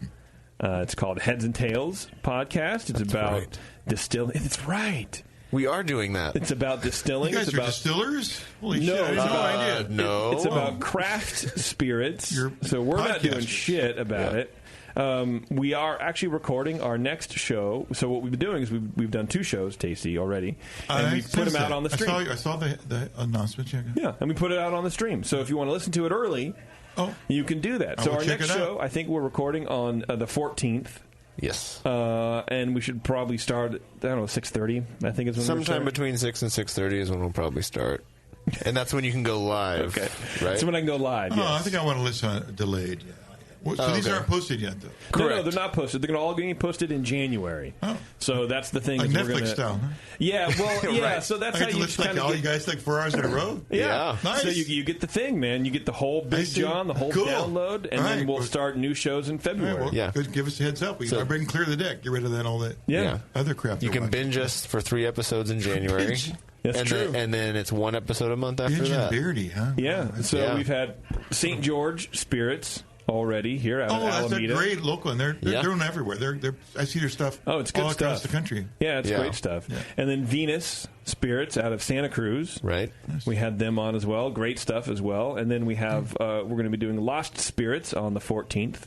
It's called Heads and Tails Podcast. It's about distilling. It's right. We are doing that. It's about distilling. You guys it's are about distillers? Holy no, shit, I had no idea. No. It's about craft spirits. So we're not doing shit about it. We are actually recording our next show. So what we've been doing is we've done 2 shows, Tasty, already, and we put them out on the stream. I saw the announcement. Yeah, and we put it out on the stream. So if you want to listen to it early, you can do that. So our next show, I think we're recording on the 14th. Yes. And we should probably start at, 6:30, I think is when sometime between 6 and 6:30 is when we'll probably start. And that's when you can go live. Okay. Right? That's when I can go live, yes. I think I want to listen delayed. So these aren't posted yet, though? Correct. No, they're not posted. They're all getting posted in January. Oh. So that's the thing. Like Netflix we're gonna, style, huh? Yeah, well, yeah. Right. So that's how you kind of all you guys like 4 hours in a row? Yeah. Nice. So you get the thing, man. You get the whole Big John, the whole download, and then we'll start new shows in February. Give us a heads up. We got to bring Clear the Deck. Get rid of all that other crap. You can binge us for 3 episodes in January. That's true. And then it's 1 episode a month after that. Beardy, huh? Yeah. So we've had St. George Spirits already here out of Alameda. That's a great local, and they're doing everywhere. I see their stuff. Oh, it's good all stuff across the country. Yeah, it's great stuff. Yeah. And then Venus Spirits out of Santa Cruz. Right. We had them on as well. Great stuff as well. And then we have we're going to be doing Lost Spirits on the 14th,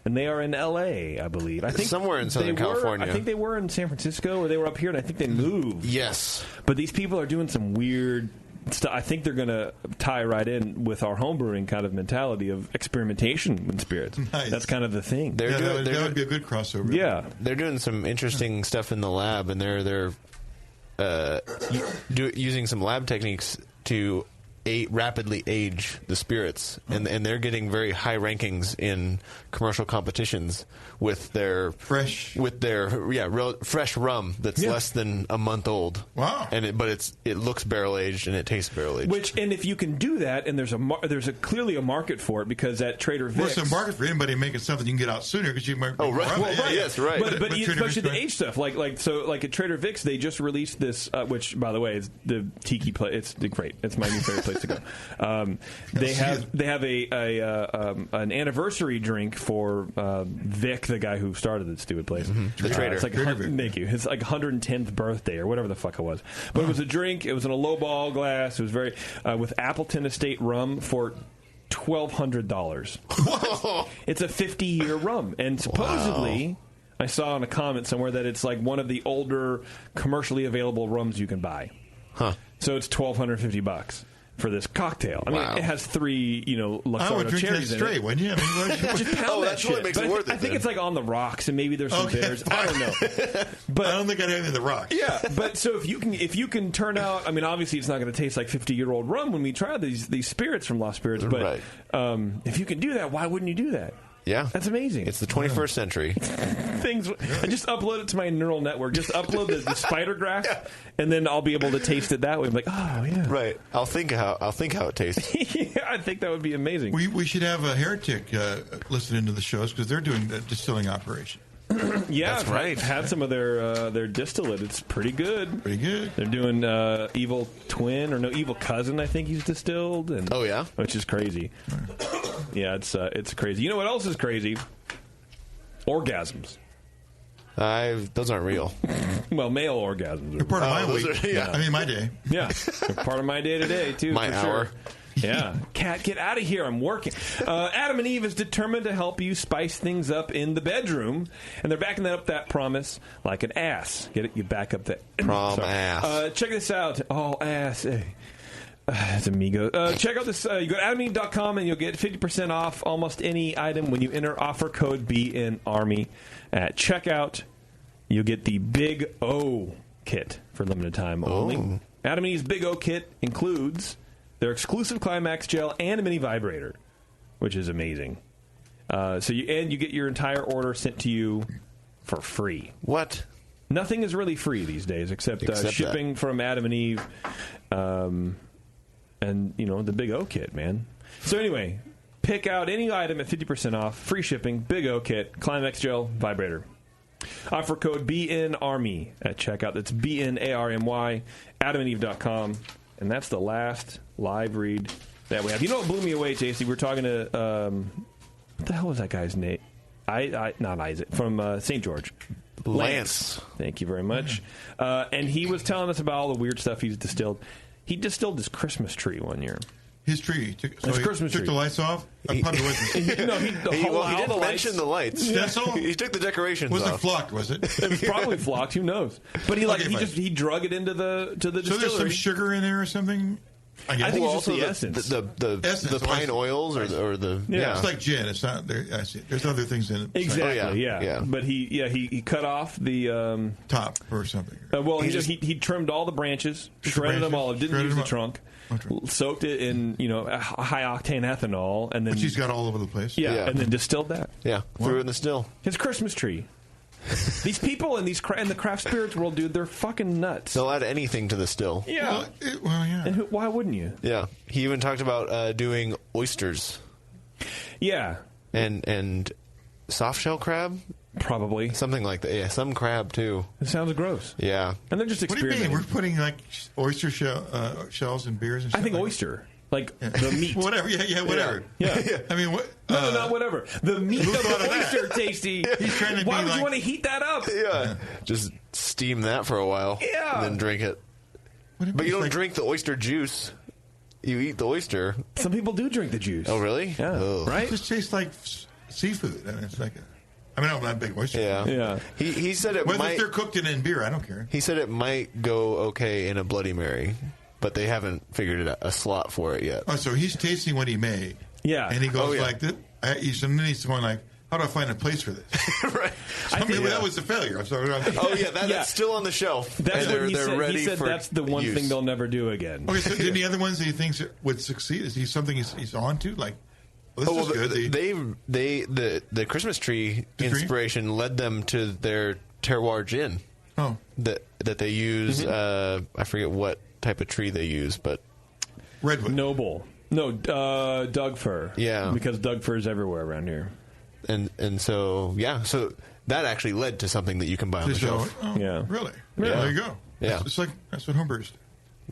and they are in L.A., I believe. I think somewhere in Southern California. I think they were in San Francisco, or they were up here, and I think they moved. Yes. But these people are doing some weird stuff. I think they're going to tie right in with our homebrewing kind of mentality of experimentation with spirits. Nice. That's kind of the thing. That would be a good crossover. Yeah. They're doing some interesting stuff in the lab, and they're using some lab techniques to rapidly age the spirits, and they're getting very high rankings in commercial competitions with their fresh rum that's less than a month old. Wow! But it looks barrel aged and it tastes barrel aged. And if you can do that, and there's clearly a market for it, because at Trader Vic's, there's a market for anybody making something you can get out sooner because you might. Oh right, yes, right. But especially the age stuff, like at Trader Vic's, they just released this, which by the way is the tiki place. It's great. It's my new favorite place to go. They have an anniversary drink for Vic, the guy who started the stupid place. The Trader. It's like thank you. His 110th birthday or whatever the fuck it was. But it was a drink. It was in a lowball glass. It was very with Appleton Estate rum for $1,200. It's a 50-year rum, and supposedly. I saw in a comment somewhere that it's like one of the older commercially available rums you can buy. Huh. So it's $1,250. for this cocktail. I mean, it has 3, Luxardo I would drink that cherries in straight, it. wouldn't you? I mean, Just pound that shit. makes But it worth it, I think then. it's like on the rocks, and maybe there's some bears. I don't know. But I don't think I'd have any of the rocks. Yeah, but so if you can turn out, I mean, obviously it's not going to taste like 50-year-old rum when we try these spirits from Lost Spirits. But if you can do that, why wouldn't you do that? Yeah. That's amazing. It's the 21st century. I just upload it to my neural network. Just upload the spider graph, and then I'll be able to taste it that way. I'm like, oh yeah, right. I'll think how it tastes. Yeah, I think that would be amazing. We should have a Heretic listen into the shows because they're doing the distilling operation. Yeah, that's right. I've had some of their distillate. It's pretty good. Pretty good. They're doing Evil Twin Evil Cousin. I think he's distilled. And oh yeah, which is crazy. Yeah, it's crazy. You know what else is crazy? Orgasms. Those aren't real. Well, male orgasms. They're part of my week. I mean, my day. Yeah, they're part of my day today too. My for hour. Sure. Yeah. Cat, get out of here. I'm working. Adam and Eve is determined to help you spice things up in the bedroom, and they're backing that promise like an ass. Get it? You back up that ass. Check this out. Oh, ass. It's amigo. Check out this. You go to adamandeve.com and you'll get 50% off almost any item when you enter offer code BNARMY at checkout. You'll get the Big O kit for limited time only. Adam and Eve's Big O kit includes their exclusive Climax gel and a mini vibrator, which is amazing. So you get your entire order sent to you for free. What? Nothing is really free these days except shipping from Adam and Eve. And, the Big O kit, man. So anyway, pick out any item at 50% off, free shipping, Big O kit, Climax gel, vibrator. Offer code BNARMY at checkout. That's BNARMY, adamandeve.com. And that's the last live read that we have. You know what blew me away, JC? We were talking to, what the hell was that guy's name? Not Isaac, from St. George. Lance. Thank you very much. And he was telling us about all the weird stuff he's distilled. He distilled his Christmas tree one year. His tree. His Christmas took tree. the lights off? I probably wasn't. He didn't mention the lights. Stencil? He took the decorations Was off. it flocked, was it? It was probably flocked. Who knows? But he drug it into the distillery. So there's some sugar in there or something? I think it's just the essence. The pine oils or the It's like gin. It's not there. I see. There's other things in it. Exactly. Yeah. But he cut off the top or something. Well, he trimmed all the branches, shredded them all. Didn't use the trunk. Soaked it in high octane ethanol, and then which he's got all over the place. Yeah, and then distilled that. Yeah, threw it in the still. His Christmas tree. These people in the craft spirits world, dude, they're fucking nuts. They'll add anything to the still. Yeah. Well, yeah. And why wouldn't you? Yeah. He even talked about doing oysters. Yeah. And soft shell crab? Probably. Something like that. Yeah, some crab, too. It sounds gross. Yeah. And they're just experimenting. What do you mean? We're putting, like, oyster shells in beers and stuff? I think oyster. Like the meat. Whatever. Yeah, whatever. Yeah. I mean, what? No, not whatever. The meat of the oyster, tasty. He's trying to Why would you want to heat that up? Yeah. Just steam that for a while. Yeah. And then drink it. But you don't drink the oyster juice. You eat the oyster. Some people do drink the juice. Oh, really? Yeah. Oh. Right? It just tastes like seafood. I mean, it's like I'm not a big oyster. Yeah. He said it Whether might... they're cooked in beer, I don't care. He said it might go okay in a Bloody Mary, but they haven't figured a slot for it yet. Oh, so he's tasting what he made. Yeah. And he goes like this. And then he's going like, how do I find a place for this? Right. That was a failure. I'm sorry. That's still on the shelf. That's and what he they're said. ready He said for that's the one use. thing they'll never do again. Okay, so any other ones that he thinks would succeed? Is he something he's on to? Like, well, this is good. The Christmas tree inspiration led them to their terroir gin. Oh. That they use, I forget what type of tree they use, but... Redwood. Noble. No, Doug fir. Yeah. Because Doug fir is everywhere around here. And so that actually led to something that you can buy on the shelf. Oh, yeah. Really? Yeah. There you go. Yeah. It's like that's what homebrewers do.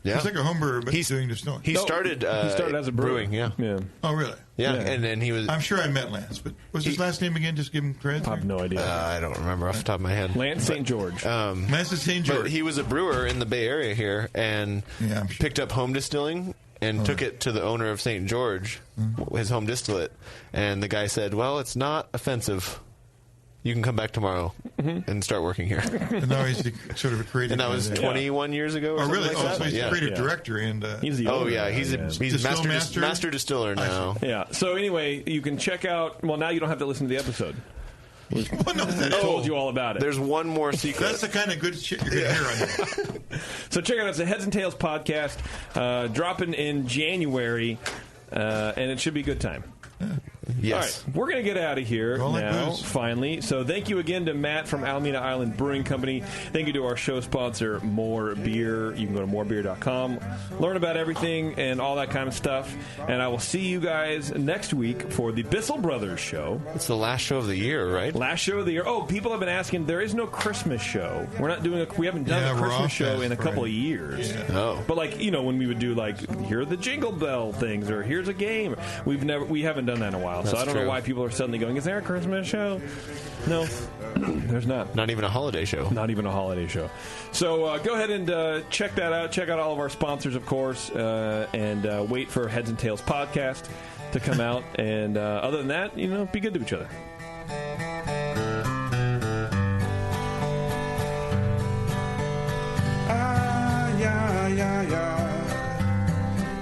Yeah. It's like a homebrewer, but he's doing distilling. He started as a brewer. brewing, yeah. Oh, really? Yeah, and he was... I'm sure I met Lance, but what's his last name again? Just give him credit. I have no idea. I don't remember off the top of my head. Lance St. George. Lance St. George. But he was a brewer in the Bay Area here and picked up home distilling and took it to the owner of St. George, his home distillate. And the guy said, well, it's not offensive. You can come back tomorrow and start working here. And now he's sort of a creative. And that was 21 years ago. Or really? Like so he's a creative director, and he's the owner. He's master distiller now. Yeah. So anyway, you can check out. Well, now you don't have to listen to the episode. We told you all about it. There's one more secret. That's the kind of good shit you're going to hear on here. So check it out. It's a Heads and Tails podcast, dropping in January, and it should be a good time. Yes. All right, we're going to get out of here now, finally. So thank you again to Matt from Alameda Island Brewing Company. Thank you to our show sponsor, More Beer. You can go to morebeer.com, learn about everything and all that kind of stuff. And I will see you guys next week for the Bissell Brothers show. It's the last show of the year, right? Last show of the year. Oh, people have been asking. There is no Christmas show. We haven't done a Christmas show in a couple of years. Yeah. Oh. But when we would do here are the Jingle Bell things or here's a game. We haven't done that in a while. So I don't know why people are suddenly going, is there a Christmas show? No, there's not. Not even a holiday show. Not even a holiday show. So go ahead and check that out. Check out all of our sponsors, of course, and wait for Heads and Tails podcast to come out. And other than that, be good to each other.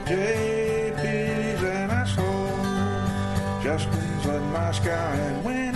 JP's an asshole. Justin's in Moscow and when